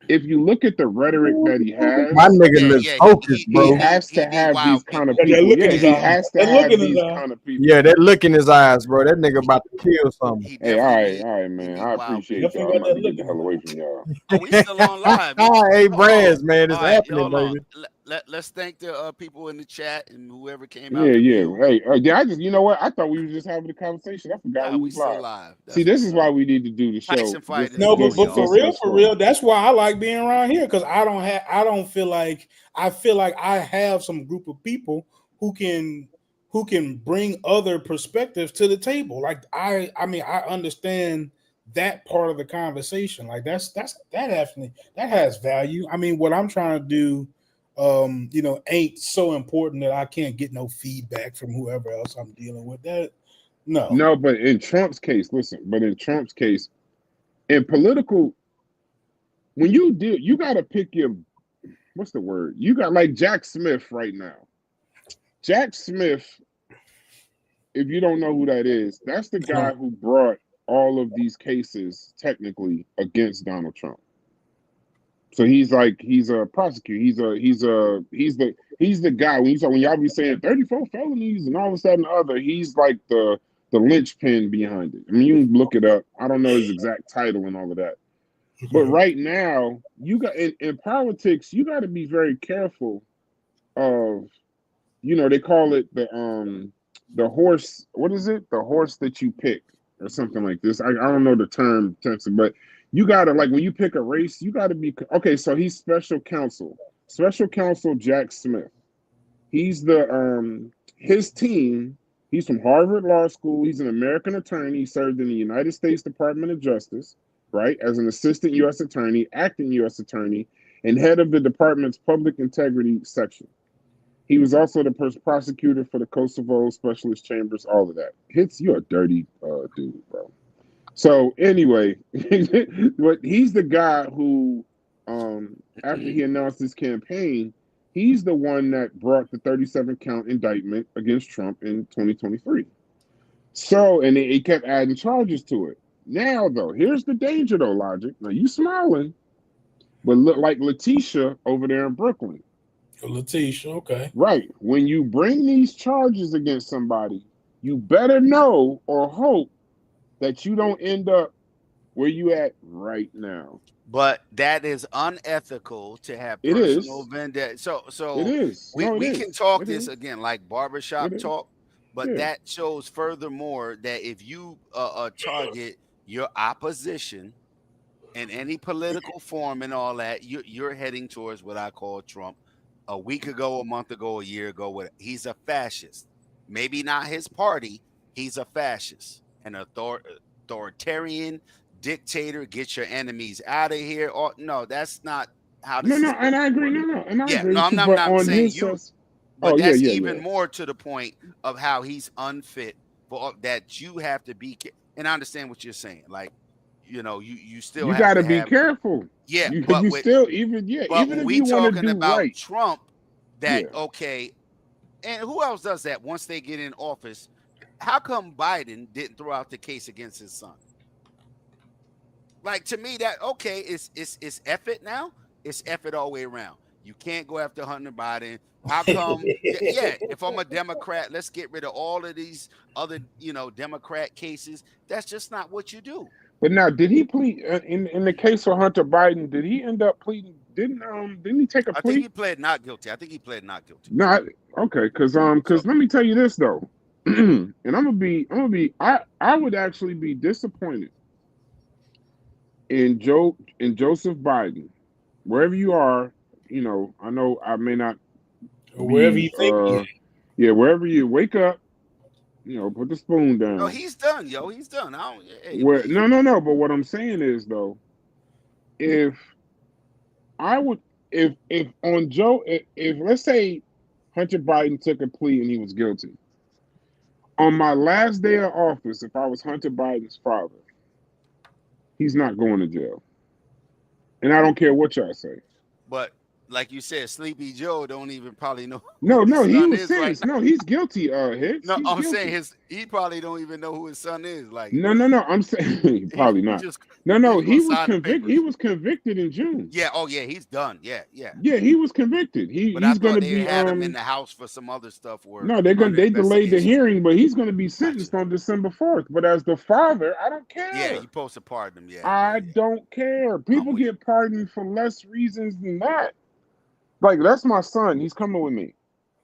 If you look at the rhetoric that he has, my nigga looks focused, bro. He has to have these kind of people. He has to have these kind of people. Yeah, that look in his eyes, bro. That nigga about to kill something. Hey, all right, man. I appreciate y'all. I'm about to get the hell away from y'all. Oh, we still on live. Hey, Braz, man, it's happening, baby. Let's thank the people in the chat and whoever came out. Yeah. Hey, I just, you know what? I thought we were just having a conversation. I forgot we was live. See, this is why we need to do the show. No, but for real, that's why I like being around here, because I feel like I have some group of people who can bring other perspectives to the table. Like I mean, I understand that part of the conversation. Like that has value. I mean, what I'm trying to do, you know, ain't so important that I can't get no feedback from whoever else I'm dealing with. That no, but in Trump's case, in political, when you got to pick your, what's the word? You got like Jack Smith right now. Jack Smith, if you don't know who that is, that's the guy who brought all of these cases technically against Donald Trump. So he's a prosecutor. He's the guy when y'all be saying 34 felonies and all of a sudden he's like the linchpin behind it. I mean, you can look it up. I don't know his exact title and all of that. But right now, you got in politics, you got to be very careful of, you know, they call it the horse. What is it? The horse that you pick or something like this. I don't know the term, but you gotta, like, when you pick a race, you gotta be okay. So he's special counsel Jack Smith. He's his team. He's from Harvard Law School. He's an American attorney. He served in the United States Department of Justice, right, as an assistant U.S. attorney, acting U.S. attorney, and head of the department's public integrity section. He was also the prosecutor for the Kosovo Specialist Chambers. All of that. You're a dirty dude, bro. So anyway, but he's the guy who, after he announced his campaign, he's the one that brought the 37-count indictment against Trump in 2023. So, and he kept adding charges to it. Now, though, here's the danger, though, Logic. Now, you smiling, but look like Letitia over there in Brooklyn. Letitia, okay. Right. When you bring these charges against somebody, you better know or hope that you don't end up where you at right now. But that is unethical to have personal vendetta. So it is. We can talk this again like barbershop talk, but that shows furthermore that if you target your opposition in any political form and all that, you're heading towards what I call Trump a week ago, a month ago, a year ago. He's a fascist. Maybe not his party. He's a fascist, an authoritarian dictator. Get your enemies out of here. Or no, that's not how the system. And I agree. And I agree. No, I'm not saying you. But that's even more to the point of how he's unfit for that. You have to be. And I understand what you're saying. Like, you still you have got to be be careful. Yeah, but even if we you want to do about right, Trump, okay. And who else does that once they get in office? How come Biden didn't throw out the case against his son? Like, to me, that okay, it's F it now. It's F it all the way around. You can't go after Hunter Biden. How come? If I'm a Democrat, let's get rid of all of these other, Democrat cases. That's just not what you do. But now, did he plead in the case for Hunter Biden? Did he end up pleading? Didn't he take a plea? I think he pled not guilty. No, okay, because let me tell you this though, and I would actually be disappointed in Joseph Biden, wherever you are. I know I may not. Wherever you think. Wherever you wake up. Put the spoon down. No, he's done, yo. He's done. No. But what I'm saying is, though, if let's say Hunter Biden took a plea and he was guilty, on my last day of office, if I was Hunter Biden's father, he's not going to jail, and I don't care what y'all say. But like you said, Sleepy Joe don't even probably know. No, he was sentenced. No, he's guilty. Hicks. No, I'm saying he probably don't even know who his son is. Like, no. I'm saying probably not. He was convicted. He was convicted in June. Yeah. Oh, yeah. He's done. Yeah. Yeah, he was convicted. He's going to be had him in the house for some other stuff. No, they delayed the hearing, but he's going to be sentenced on December 4th. But as the father, I don't care. Yeah, you're supposed to pardon him. Yeah. I don't care. People get pardoned for less reasons than that. Like, that's my son. He's coming with me.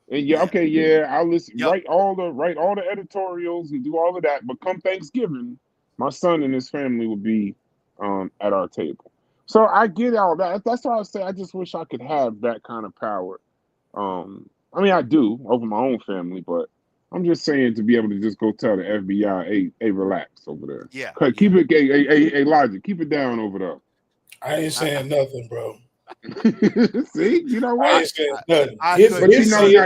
And I'll listen, write all the editorials and do all of that. But come Thanksgiving, my son and his family will be at our table. So I get all that. That's why I say I just wish I could have that kind of power. I do over my own family, but I'm just saying to be able to just go tell the FBI, hey, relax over there. Yeah. Keep it, Logic, keep it down over there. I ain't saying nothing, bro. See, you know what? I ain't saying nothing.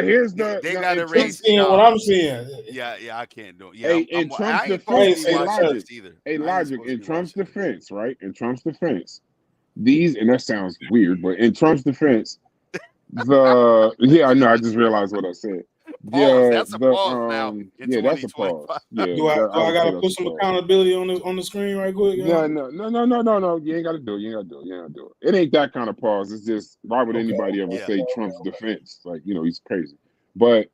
Here's the they got to raise seeing what I'm seeing. Yeah, I can't do it. Yeah, in Trump's defense, Logic, in Trump's defense, right? In Trump's defense, and that sounds weird, but in Trump's defense, I know, I just realized what I said. That's a pause now. That's a pause. Yeah, do I gotta put some accountability on the screen right quick? No. You ain't gotta do it. It ain't that kind of pause. It's just, why would anybody ever say Trump's defense? Like, he's crazy. But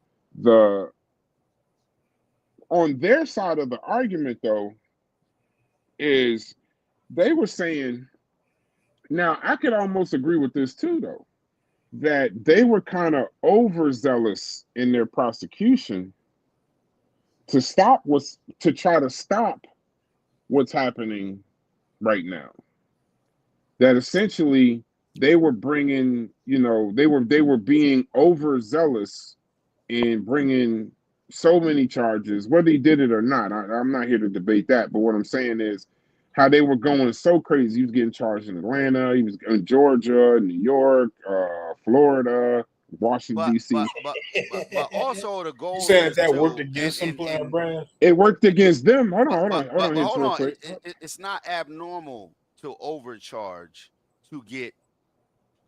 on their side of the argument, though, is they were saying, now I could almost agree with this too, though, that they were kind of overzealous in their prosecution to try to stop what's happening right now. That essentially they were bringing, they were being overzealous in bringing so many charges, whether he did it or not. I'm not here to debate that, but what I'm saying is how they were going so crazy. He was getting charged in Atlanta, he was in Georgia, New York, Florida, Washington, D.C. But also the goal. You said that worked against some brand. It worked against them. Hold on. It's not abnormal to overcharge to get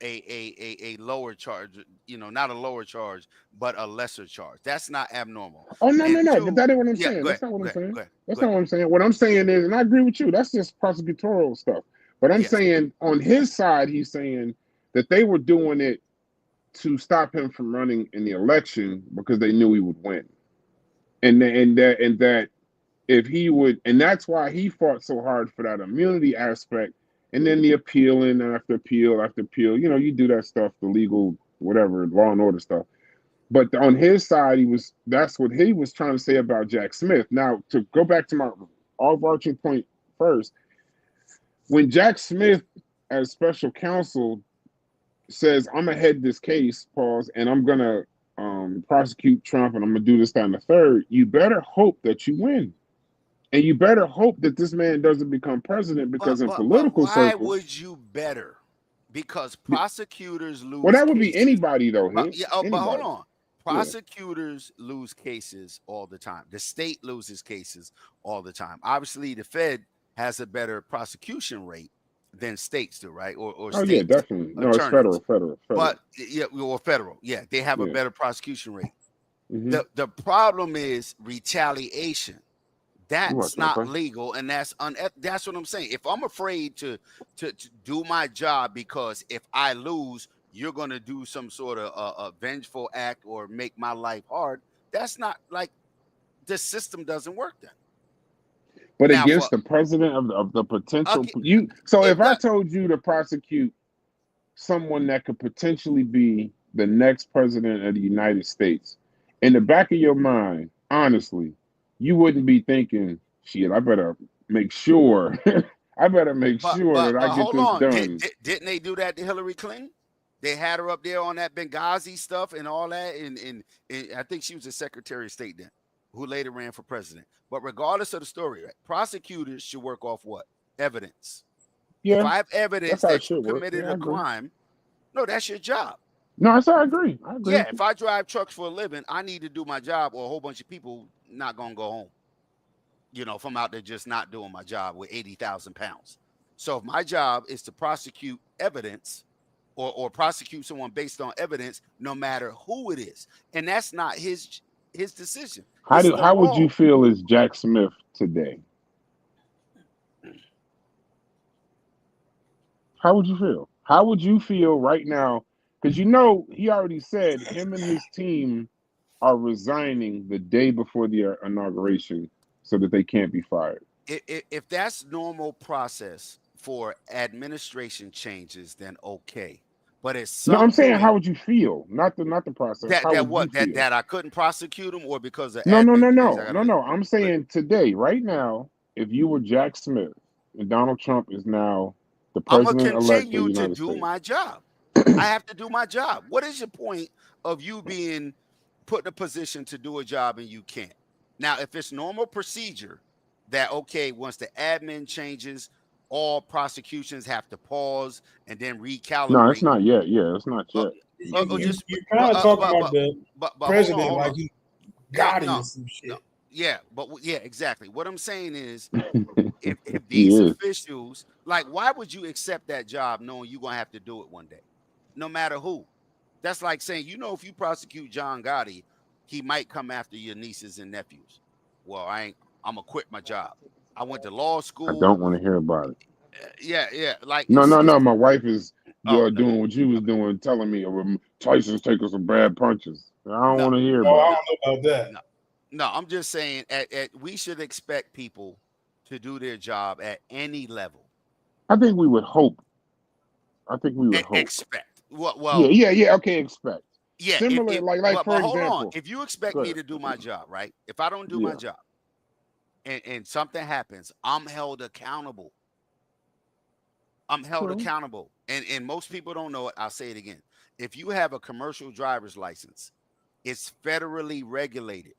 a lower charge. Not a lower charge, but a lesser charge. That's not abnormal. Oh no. But that ain't what I'm saying. That's not what I'm saying. That's not what I'm saying. What I'm saying is, and I agree with you, that's just prosecutorial stuff. But I'm saying on his side, he's saying that they were doing it to stop him from running in the election because they knew he would win, and that if he would, and that's why he fought so hard for that immunity aspect, and then the appealing after appeal after appeal. You do that stuff, the legal whatever, law and order stuff. But on his side, that's what he was trying to say about Jack Smith. Now, to go back to my overarching point first, when Jack Smith, as special counsel, says, I'm gonna head this case, pause, and I'm gonna prosecute Trump, and I'm gonna do this, that, and the third, you better hope that you win. And you better hope that this man doesn't become president, because in political why circles, would you better? Because prosecutors lose. Well, that would cases. be anybody though. But hold on. Prosecutors lose cases all the time. The state loses cases all the time. Obviously, the Fed has a better prosecution rate than states do, right? Or oh yeah, definitely. No, it's federal. But yeah, or federal. Yeah, they have a better prosecution rate. Mm-hmm. The problem is retaliation. That's not legal, and that's what I'm saying. If I'm afraid to do my job because if I lose, you're going to do some sort of a vengeful act or make my life hard, that's not like the system doesn't work then. But now, against the president of the potential, if I told you to prosecute someone that could potentially be the next president of the United States, in the back of your mind, honestly, you wouldn't be thinking, shit, I better make sure. I better make sure that I get this done. Didn't they do that to Hillary Clinton? They had her up there on that Benghazi stuff and all that. And I think she was the Secretary of State then, who later ran for president. But regardless of the story, right, prosecutors should work off what? Evidence. Yeah. If I have evidence that you committed a crime, no, that's your job. No, I agree. Yeah, if I drive trucks for a living, I need to do my job, or a whole bunch of people not going to go home. You know, if I'm out there just not doing my job with 80,000 pounds. So if my job is to prosecute evidence or prosecute someone based on evidence, no matter who it is, and that's not his decision. How would you feel as Jack Smith today? How would you feel? How would you feel right now? Because he already said him and his team are resigning the day before the inauguration so that they can't be fired. If that's normal process for administration changes, then okay. But it's I'm saying, how would you feel? Not the process. That I couldn't prosecute him, or because of no. I'm saying today, right now, if you were Jack Smith and Donald Trump is now the president-elect of the United States, I'm gonna continue to do my job. I have to do my job. What is your point of you being put in a position to do a job and you can't? Now, if it's normal procedure that, okay, once the admin changes, all prosecutions have to pause and then recalibrate. No, it's not yet. Yeah, it's not yet. You kind of talk about the president hold on. Like he got it or some shit. No. Yeah, exactly. What I'm saying is, if these officials, like, why would you accept that job knowing you're going to have to do it one day? No matter who. That's like saying, if you prosecute John Gotti, he might come after your nieces and nephews. Well, I'm going to quit my job. I went to law school. I don't want to hear about it. Yeah. Like no. My wife is doing what you was doing, telling me Tyson's taking some bad punches. I don't want to hear about it. I don't know about that. No, I'm just saying we should expect people to do their job at any level. I think we would hope. Expect. Well, yeah. Okay, expect. Yeah, similar, like for example. Hold on. If you expect me to do my job, right? If I don't do my job, and something happens, I'm held accountable. Accountable, and most people don't know it. I'll say it again. If you have a commercial driver's license, it's federally regulated.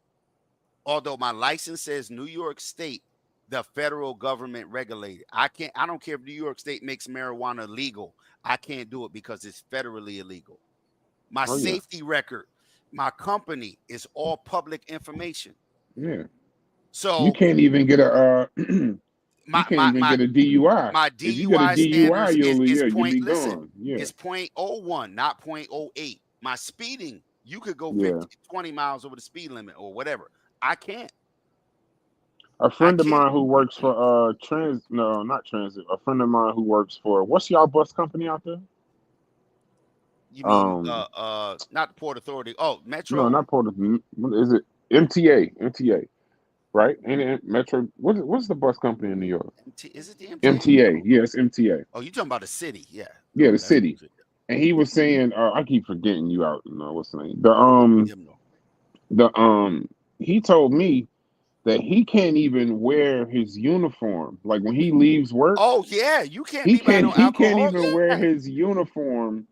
Although my license says New York State, the federal government regulated. I don't care if New York State makes marijuana legal. I can't do it because it's federally illegal. My safety record, my company is all public information. Yeah. So you can't even get a get a DUI. My DUI is 0.01, not 0.08. My speeding, you could go 20 miles over the speed limit or whatever. I can't. A friend of mine who works for a friend of mine who works for, what's y'all bus company out there? You mean not the Port Authority? Oh, Metro. No, not Port Authority. Is it MTA? Right? Ain't it Metro? What's the bus company in New York? Is it the MTA? MTA. Yes, MTA. Oh, you talking about the city? Yeah. Yeah, the city. And he was saying, I keep forgetting you out. What's the name? He told me that he can't even wear his uniform. Like when he leaves work. Oh yeah, you can't. He can't even wear his uniform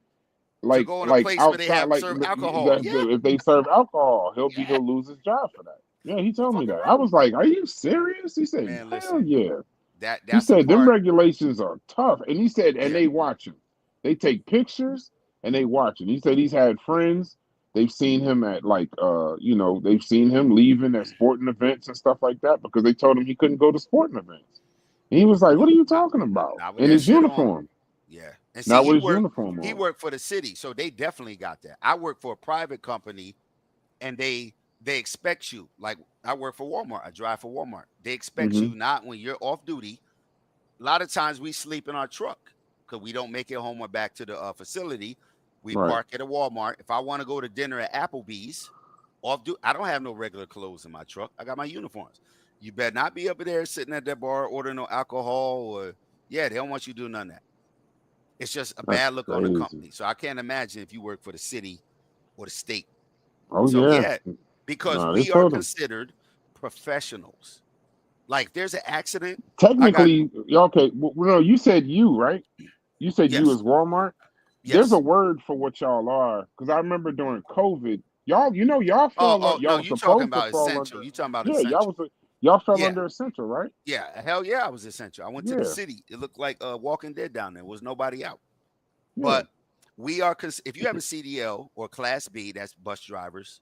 like, to go in a like place where they outside, have like serve alcohol. if they serve alcohol, he'll lose his job for that. Yeah, he told me that. I was like, "Are you serious?" He said, Man, "Hell listen, yeah." He that's the said them part. regulations are tough, and he said, and Yeah. they watch him. They take pictures and they watch him. He said he's had friends. They've seen him at they've seen him leaving at sporting events and stuff like that because they told him he couldn't go to sporting events. And he was like, "What are you talking about?" Not with In that his shit on. uniform. Yeah. And see, Not with his uniform he on. worked for the city, so they definitely got that. I work for a private company, and they expect you. Like, I work for Walmart. I drive for Walmart. They expect you not when you're off duty. A lot of times we sleep in our truck because we don't make it home or back to the facility. We park at a Walmart. If I want to go to dinner at Applebee's, I don't have no regular clothes in my truck. I got my uniforms. You better not be up there sitting at that bar ordering no alcohol or they don't want you to do none of that. It's just a bad look on the company. So I can't imagine if you work for the city or the state. Oh, so yeah. Because we are considered professionals. Like, there's an accident. Technically, okay. Well, no, you said you, right? You said you is Walmart. Yes. There's a word for what y'all are, because I remember during COVID, y'all fell. Y'all you talking about essential? You talking about essential? Y'all fell under essential, right? Yeah, hell yeah, I was essential. I went to the city. It looked like Walking Dead down there. There was nobody out. Yeah. But we are, if you have a CDL or Class B, that's bus drivers,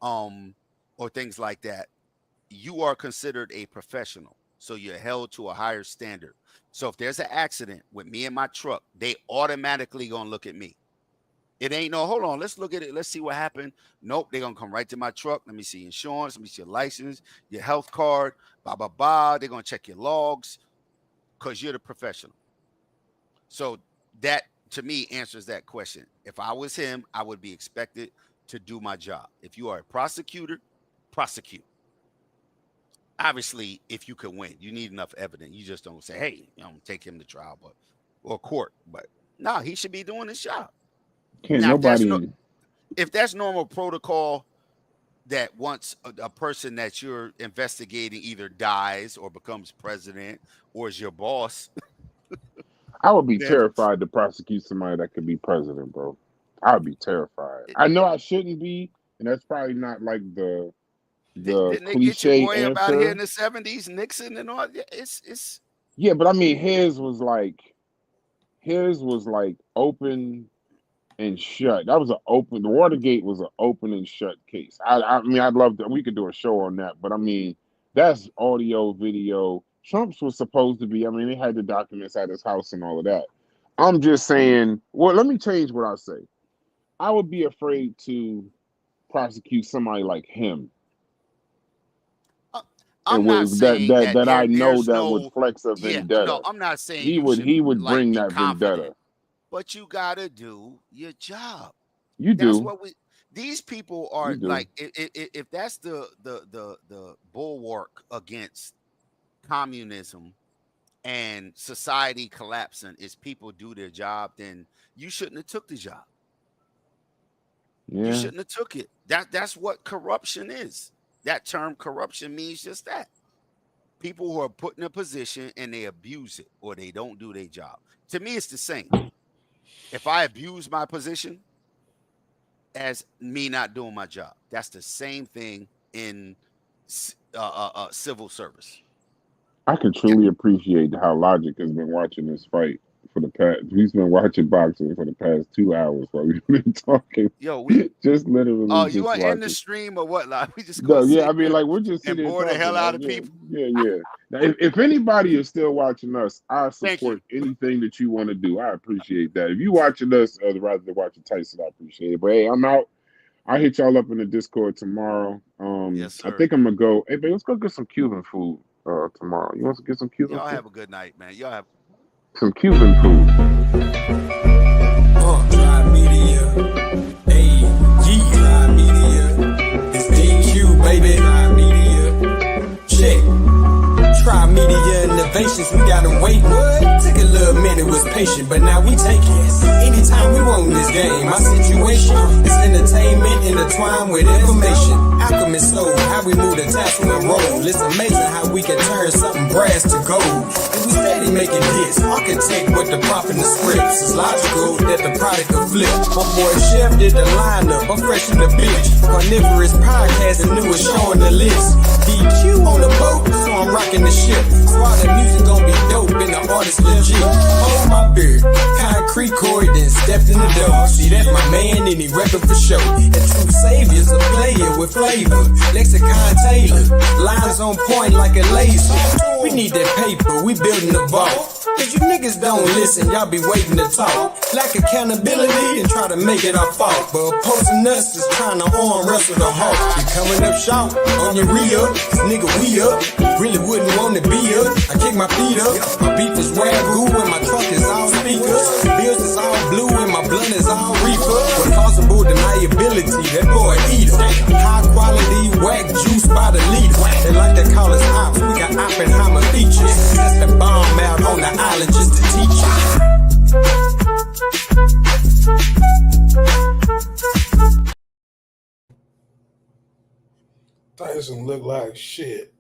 or things like that, you are considered a professional. So you're held to a higher standard. So if there's an accident with me and my truck, they automatically gonna look at me. It ain't no, hold on, let's look at it. Let's see what happened. Nope, they're gonna come right to my truck. Let me see insurance, let me see your license, your health card, blah, blah, blah. They're gonna check your logs because you're the professional. So that, to me, answers that question. If I was him, I would be expected to do my job. If you are a prosecutor, prosecute. Obviously, if you can win, you need enough evidence. You just don't say, hey, take him to trial or court. But no, he should be doing his job. If that's normal protocol, that once a person that you're investigating either dies or becomes president or is your boss, I would be terrified to prosecute somebody that could be president, bro. I would be terrified. I know I shouldn't be, and that's probably not like the didn't they get your boy about here in the 70s, Nixon and all? It's yeah, but I mean, his was like open and shut. That was the Watergate was an open and shut case. I mean, I'd love to. We could do a show on that, but I mean, that's audio, video. Trump's was supposed to be. I mean, they had the documents at his house and all of that. I'm just saying. Well, let me change what I say. I would be afraid to prosecute somebody like him. I'm not saying that I know that would flex a vendetta. No, I'm not saying he would bring that vendetta. But you gotta do your job. You do. That's what these people are like. If that's the bulwark against communism and society collapsing is people do their job, then you shouldn't have took the job. Yeah. You shouldn't have took it. That's what corruption is. That term corruption means just that. People who are put in a position and they abuse it or they don't do their job. To me, it's the same. If I abuse my position as me not doing my job, that's the same thing in civil service. I can truly appreciate how Logic has been watching this fight for the past. He's been watching boxing for the past 2 hours while we've been talking. Yo, we just literally. Oh, you want to end the stream or what? Like, we just I mean, like we're just and bore the hell out of people. Yeah. Now, if anybody is still watching us, I support anything that you want to do. I appreciate that. If you watching us, rather than watching Tyson, I appreciate it. But hey, I'm out. I'll hit y'all up in the Discord tomorrow. Yes, sir. I think I'm gonna go. Hey, babe, let's go get some Cuban food tomorrow. You want to get some Cuban food? Y'all have a good night, man. Y'all have some Cuban food. Dry Media. Hey, Dry Media. It's DQ, baby. Dry Media. Check. Try Media in the motivations, we gotta wait. What? Took a little minute, was patient, but now we take it. Anytime we want this game, my situation is entertainment intertwined with information. Alchemist soul, how we move the tassel and roll. It's amazing how we can turn something brass to gold. And we steady making hits. Architect with the prop in the scripts. It's logical that the product will flip. My boy Chef did the lineup. I'm fresh in the bitch. Carnivorous podcast, the newest show on the list. DQ on the boat, so I'm rocking the ship. So all the music gon' be dope and the artist legit. Hold my beard, concrete cord, then stepped in the door. See, that's my man and he reppin' for show. And true saviors a player with flavor. Lexicon Taylor, lines on point like a laser. We need that paper, we building the vault. Cause you niggas don't listen, y'all be waiting to talk. Lack accountability and try to make it our fault. But opposing us is trying to arm wrestle the hawk. You coming up short on your re-up, nigga we up. Really wouldn't want to be up. I kick my feet up. My beef is ragu and my truck is all speakers. Bills is all blue and my blunt is all reefer. With possible deniability, that boy eater. High quality whack juice by the liter. They like to call us ops, we got Oppenheimer features. That's the bomb out on the island just to teach you. Tyson look like shit.